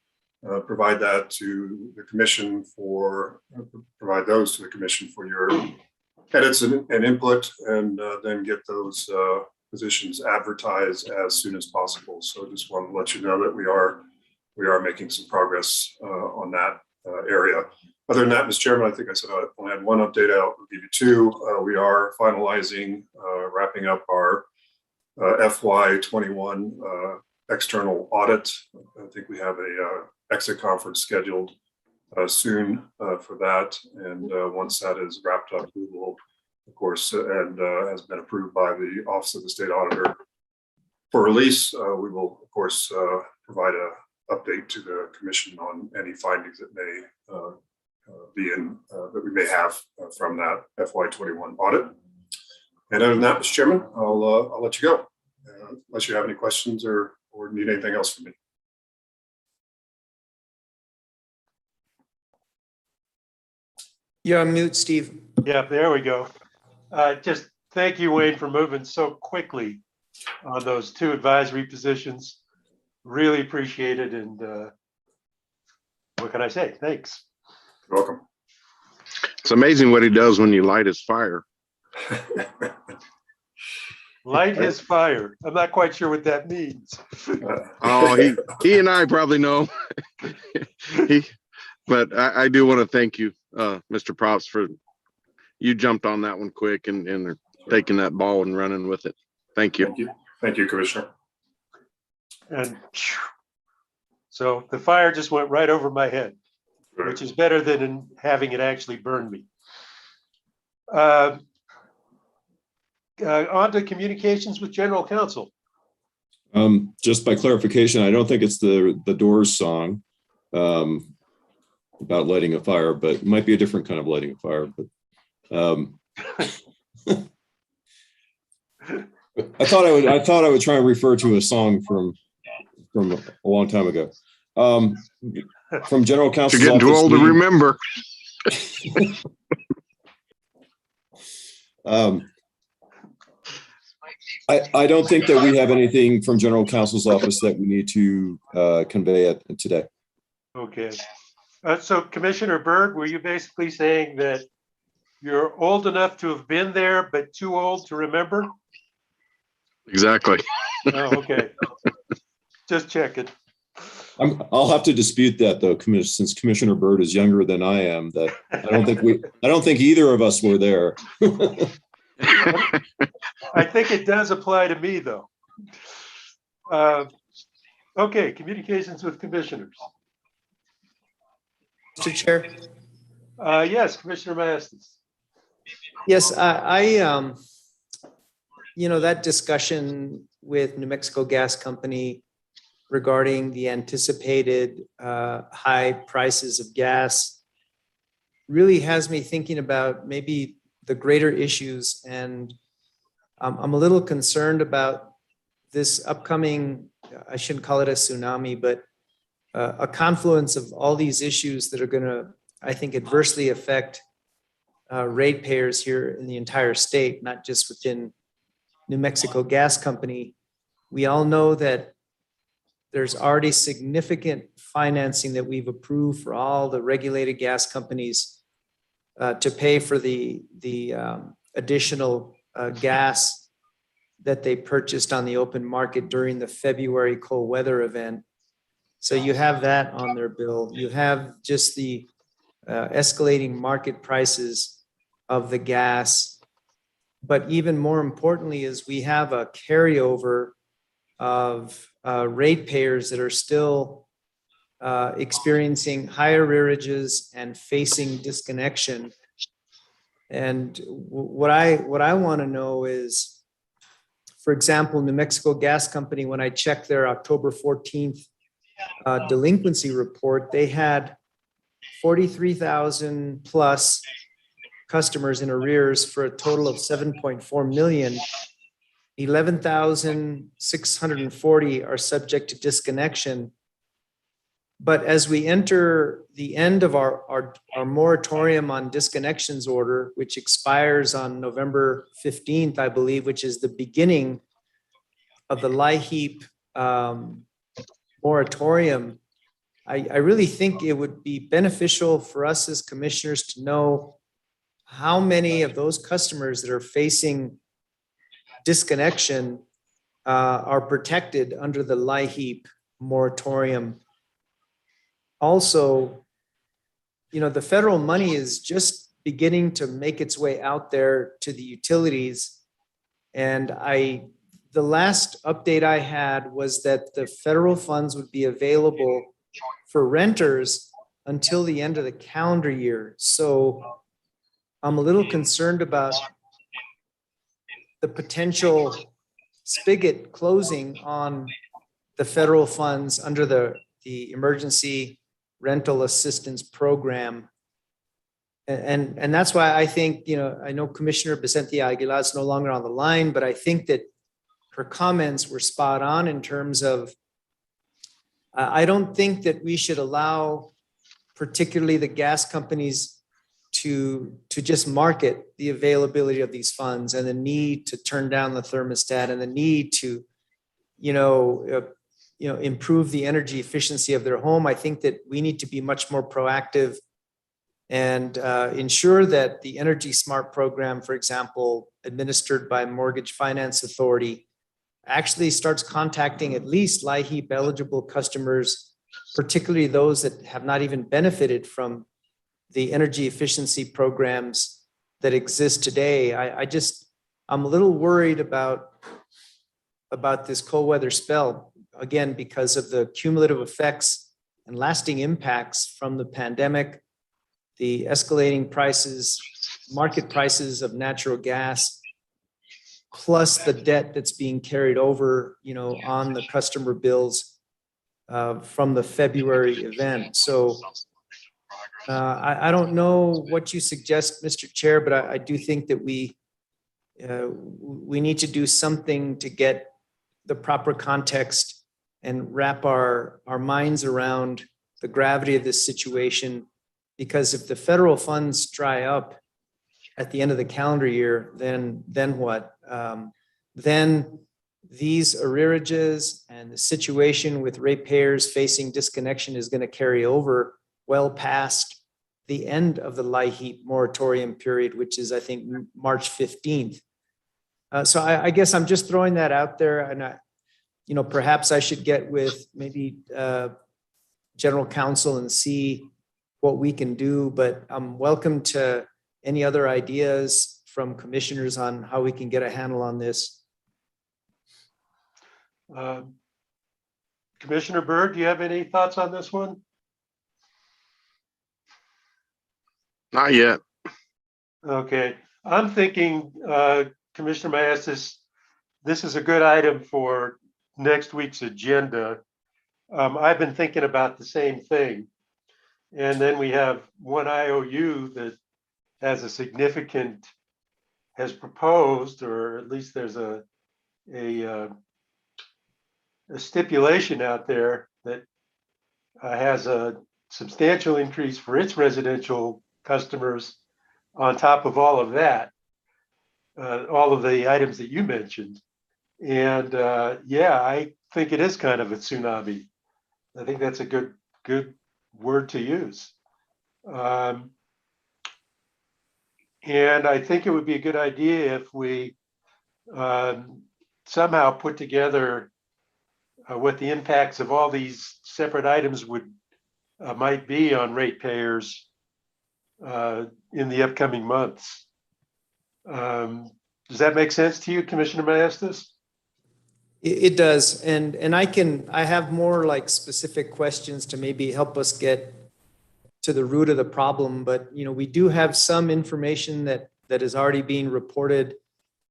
provide those to the commission for your edits and input, and then get those positions advertised as soon as possible. So just want to let you know that we are making some progress on that area. Other than that, Mr. Chairman, I think I said I only had one update. I'll give you two. We are finalizing, wrapping up our FY21 external audit. I think we have a exit conference scheduled soon for that. And once that is wrapped up, we will, of course, and has been approved by the Office of the State Auditor for release, we will, of course, provide an update to the commission on any findings that may that we may have from that FY21 audit. And other than that, Mr. Chairman, I'll let you go, unless you have any questions or need anything else from me. You're on mute, Steve. Yeah, there we go. Just thank you, Wayne, for moving so quickly on those two advisory positions. Really appreciate it. And what can I say? Thanks. You're welcome. It's amazing what he does when you light his fire. Light his fire. I'm not quite sure what that means. Oh, he and I probably know. But I do want to thank you, Mr. Props, for you jumped on that one quick and are taking that ball and running with it. Thank you. Thank you. Thank you, Commissioner. And so the fire just went right over my head, which is better than having it actually burn me. On to communications with General Counsel. Just by clarification, I don't think it's the Doors song about lighting a fire, but it might be a different kind of lighting a fire. But I thought I would try and refer to a song from a long time ago. From General Counsel's You're getting too old to remember. I don't think that we have anything from General Counsel's office that we need to convey today. Okay. So Commissioner Byrd, were you basically saying that you're old enough to have been there, but too old to remember? Exactly. Oh, okay. Just checking. I'll have to dispute that though, since Commissioner Byrd is younger than I am. That I don't think either of us were there. I think it does apply to me though. Okay, communications with commissioners. Mr. Chair. Yes, Commissioner Maestas. Yes, that discussion with New Mexico Gas Company regarding the anticipated high prices of gas really has me thinking about maybe the greater issues. And I'm a little concerned about this upcoming, I shouldn't call it a tsunami, but a confluence of all these issues that are going to, I think, adversely affect ratepayers here in the entire state, not just within New Mexico Gas Company. We all know that There's already significant financing that we've approved for all the regulated gas companies to pay for the additional gas that they purchased on the open market during the February cold weather event. So you have that on their bill. You have just the escalating market prices of the gas. But even more importantly is we have a carryover of ratepayers that are still experiencing higher arrearages and facing disconnection. And what I want to know is, for example, New Mexico Gas Company, when I checked their October 14th delinquency report, they had 43,000 plus customers in arrears for a total of 7.4 million. 11,640 are subject to disconnection. But as we enter the end of our moratorium on disconnections order, which expires on November 15th, I believe, which is the beginning of the LIHEAP moratorium, I really think it would be beneficial for us as commissioners to know how many of those customers that are facing disconnection are protected under the LIHEAP moratorium. Also, the federal money is just beginning to make its way out there to the utilities. And the last update I had was that the federal funds would be available for renters until the end of the calendar year. So I'm a little concerned about the potential spigot closing on the federal funds under the emergency rental assistance program. And that's why I think, I know Commissioner Vicente Aguilar is no longer on the line, but I think that her comments were spot on in terms of, I don't think that we should allow particularly the gas companies to just market the availability of these funds and the need to turn down the thermostat and the need to, improve the energy efficiency of their home. I think that we need to be much more proactive and ensure that the Energy Smart program, for example, administered by Mortgage Finance Authority, actually starts contacting at least LIHEAP eligible customers, particularly those that have not even benefited from the energy efficiency programs that exist today. I'm a little worried about this cold weather spell, again, because of the cumulative effects and lasting impacts from the pandemic, the escalating prices, market prices of natural gas, plus the debt that's being carried over, on the customer bills from the February event. So I don't know what you suggest, Mr. Chair, but I do think that we need to do something to get the proper context and wrap our minds around the gravity of this situation. Because if the federal funds dry up at the end of the calendar year, then what? Then these arrearages and the situation with ratepayers facing disconnection is going to carry over well past the end of the LIHEAP moratorium period, which is, I think, March 15th. So I guess I'm just throwing that out there, and perhaps I should get with maybe General Counsel and see what we can do, but I'm welcome to any other ideas from commissioners on how we can get a handle on this. Commissioner Byrd, do you have any thoughts on this one? Not yet. Okay, I'm thinking, Commissioner Maestas, this is a good item for next week's agenda. I've been thinking about the same thing. And then we have one IOU that has proposed, or at least there's a stipulation out there that has a substantial increase for its residential customers on top of all of that, all of the items that you mentioned. And think it is kind of a tsunami. I think that's a good word to use. And I think it would be a good idea if we somehow put together what the impacts of all these separate items might be on ratepayers in the upcoming months. Does that make sense to you, Commissioner Maestas? It does, and I have more like specific questions to maybe help us get to the root of the problem, but we do have some information that is already being reported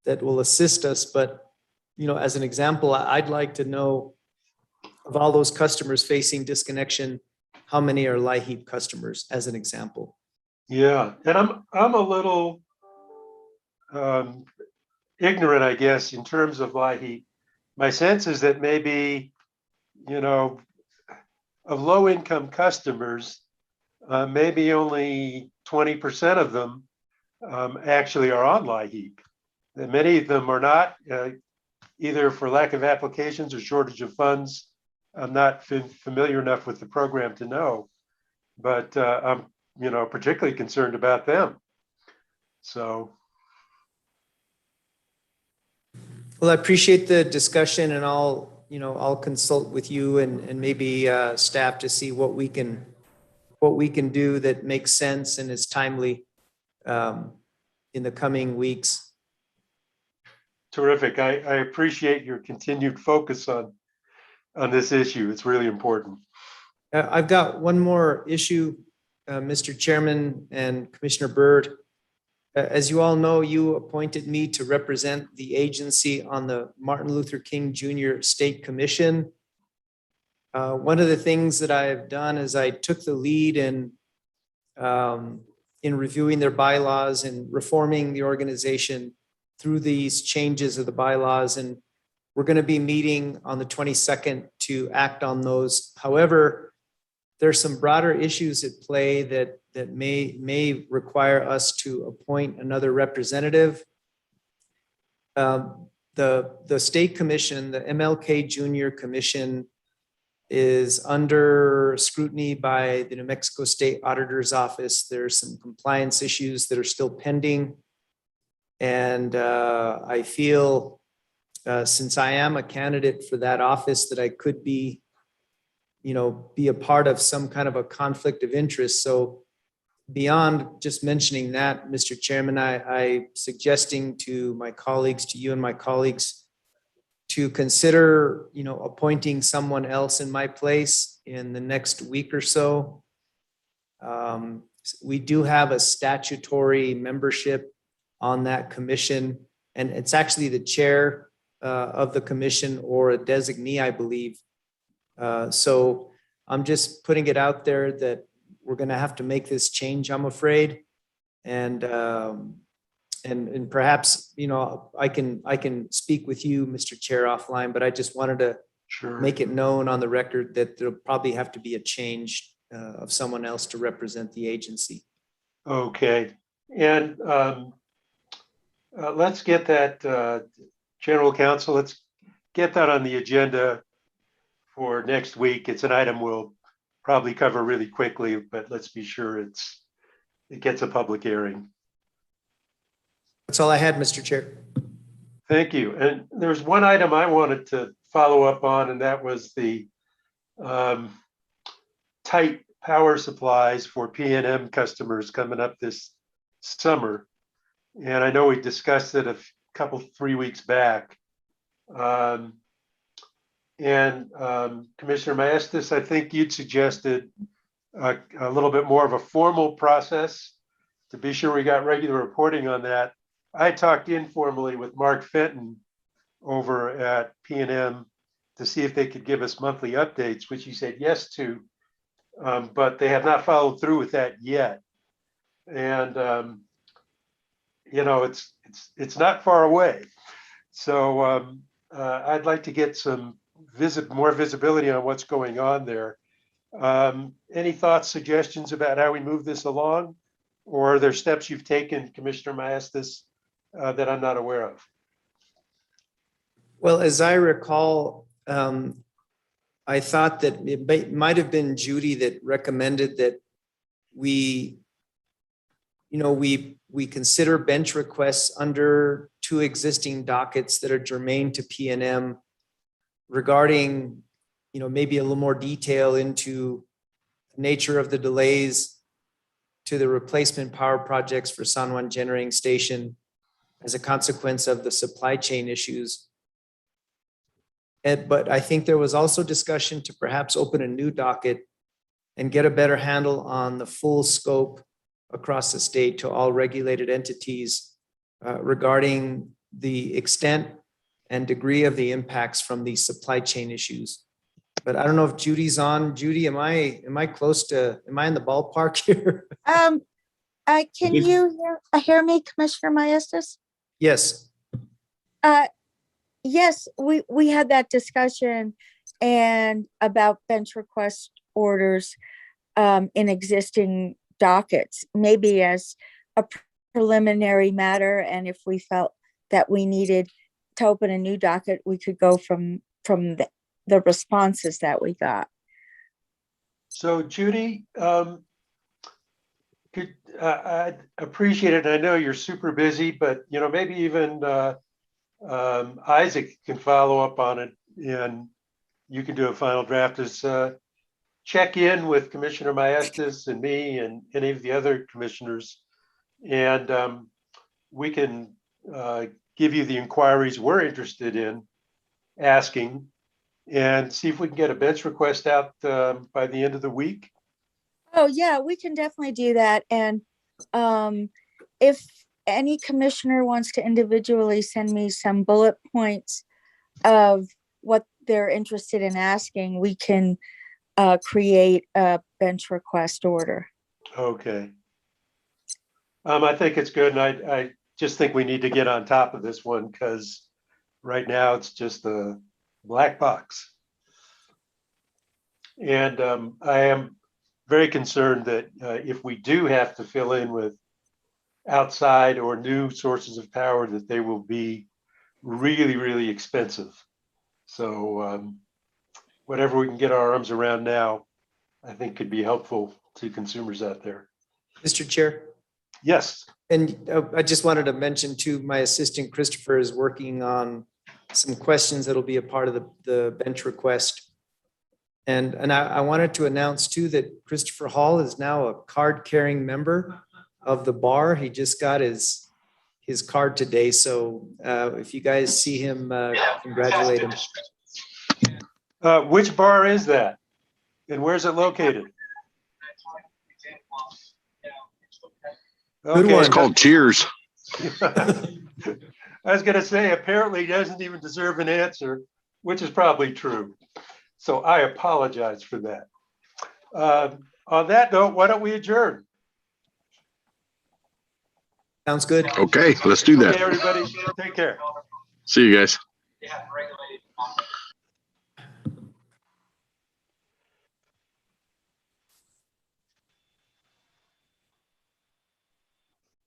that will assist us. But as an example, I'd like to know of all those customers facing disconnection, how many are LIHEAP customers, as an example. Yeah, and I'm a little ignorant, I guess, in terms of LIHEAP. My sense is that maybe, of low-income customers, maybe only 20% of them actually are on LIHEAP. And many of them are not, either for lack of applications or shortage of funds. I'm not familiar enough with the program to know, but I'm, particularly concerned about them. So. Well, I appreciate the discussion, and I'll consult with you and maybe staff to see what we can do that makes sense and is timely in the coming weeks. Terrific. I appreciate your continued focus on this issue. It's really important. I've got one more issue, Mr. Chairman and Commissioner Byrd. As you all know, you appointed me to represent the agency on the Martin Luther King Jr. State Commission. One of the things that I have done is I took the lead in reviewing their bylaws and reforming the organization through these changes of the bylaws. And we're going to be meeting on the 22nd to act on those. However, there's some broader issues at play that may require us to appoint another representative. The state commission, the MLK Junior Commission, is under scrutiny by the New Mexico State Auditor's Office. There's some compliance issues that are still pending. And I feel since I am a candidate for that office that I could be a part of some kind of a conflict of interest. So beyond just mentioning that, Mr. Chairman, I suggesting to my colleagues, to you and my colleagues, to consider, appointing someone else in my place in the next week or so. We do have a statutory membership on that commission, and it's actually the chair of the commission or a designee, I believe. So I'm just putting it out there that we're going to have to make this change, I'm afraid. And perhaps, I can speak with you, Mr. Chair, offline, but I just wanted to make it known on the record that there'll probably have to be a change of someone else to represent the agency. Okay. And let's get that, General Counsel, let's get that on the agenda for next week. It's an item we'll probably cover really quickly, but let's be sure it gets a public hearing. That's all I had, Mr. Chair. Thank you. And there's one item I wanted to follow up on, and that was the tight power supplies for P&M customers coming up this summer. And I know we discussed it 3 weeks back. Commissioner Maestas, I think you'd suggested a little bit more of a formal process to be sure we got regular reporting on that. I talked informally with Mark Fenton over at P&M to see if they could give us monthly updates, which he said yes to, but they have not followed through with that yet. And it's not far away. So I'd like to get some more visibility on what's going on there. Any thoughts, suggestions about how we move this along? Or are there steps you've taken, Commissioner Maestas, that I'm not aware of? Well, as I recall, I thought that it might have been Judy that recommended that we consider bench requests under 2 existing dockets that are germane to PNM regarding, maybe a little more detail into the nature of the delays to the replacement power projects for San Juan Generating Station as a consequence of the supply chain issues. But I think there was also discussion to perhaps open a new docket and get a better handle on the full scope across the state to all regulated entities regarding the extent and degree of the impacts from these supply chain issues. But I don't know if Judy's on. Judy, am I in the ballpark here? Can you hear me, Commissioner Maestas? Yes. Yes, we had that discussion and about bench request orders in existing dockets, maybe as a preliminary matter. And if we felt that we needed to open a new docket, we could go from the responses that we got. So Judy, I'd appreciate it. I know you're super busy, but maybe even Isaac can follow up on it, and you can do a final draft. Is check in with Commissioner Maestas and me and any of the other commissioners, and we can give you the inquiries we're interested in asking, and see if we can get a bench request out by the end of the week. Oh yeah, we can definitely do that. And if any commissioner wants to individually send me some bullet points of what they're interested in asking, we can create a bench request order. Okay. I think it's good, and I just think we need to get on top of this one, because right now it's just a black box. And I am very concerned that if we do have to fill in with outside or new sources of power, that they will be really, really expensive. So whatever we can get our arms around now, I think could be helpful to consumers out there. Mr. Chair. Yes. And I just wanted to mention too, my assistant Christopher is working on some questions that'll be a part of the bench request. And I wanted to announce too that Christopher Hall is now a card-carrying member of the bar. He just got his card today. So if you guys see him, congratulate him. Which bar is that? And where's it located? Good Okay. one. It's called Cheers. I was going to say, apparently he doesn't even deserve an answer, which is probably true. So I apologize for that. On that note, why don't we adjourn? Sounds good. Okay, let's do that. Okay, everybody, take care. See you guys.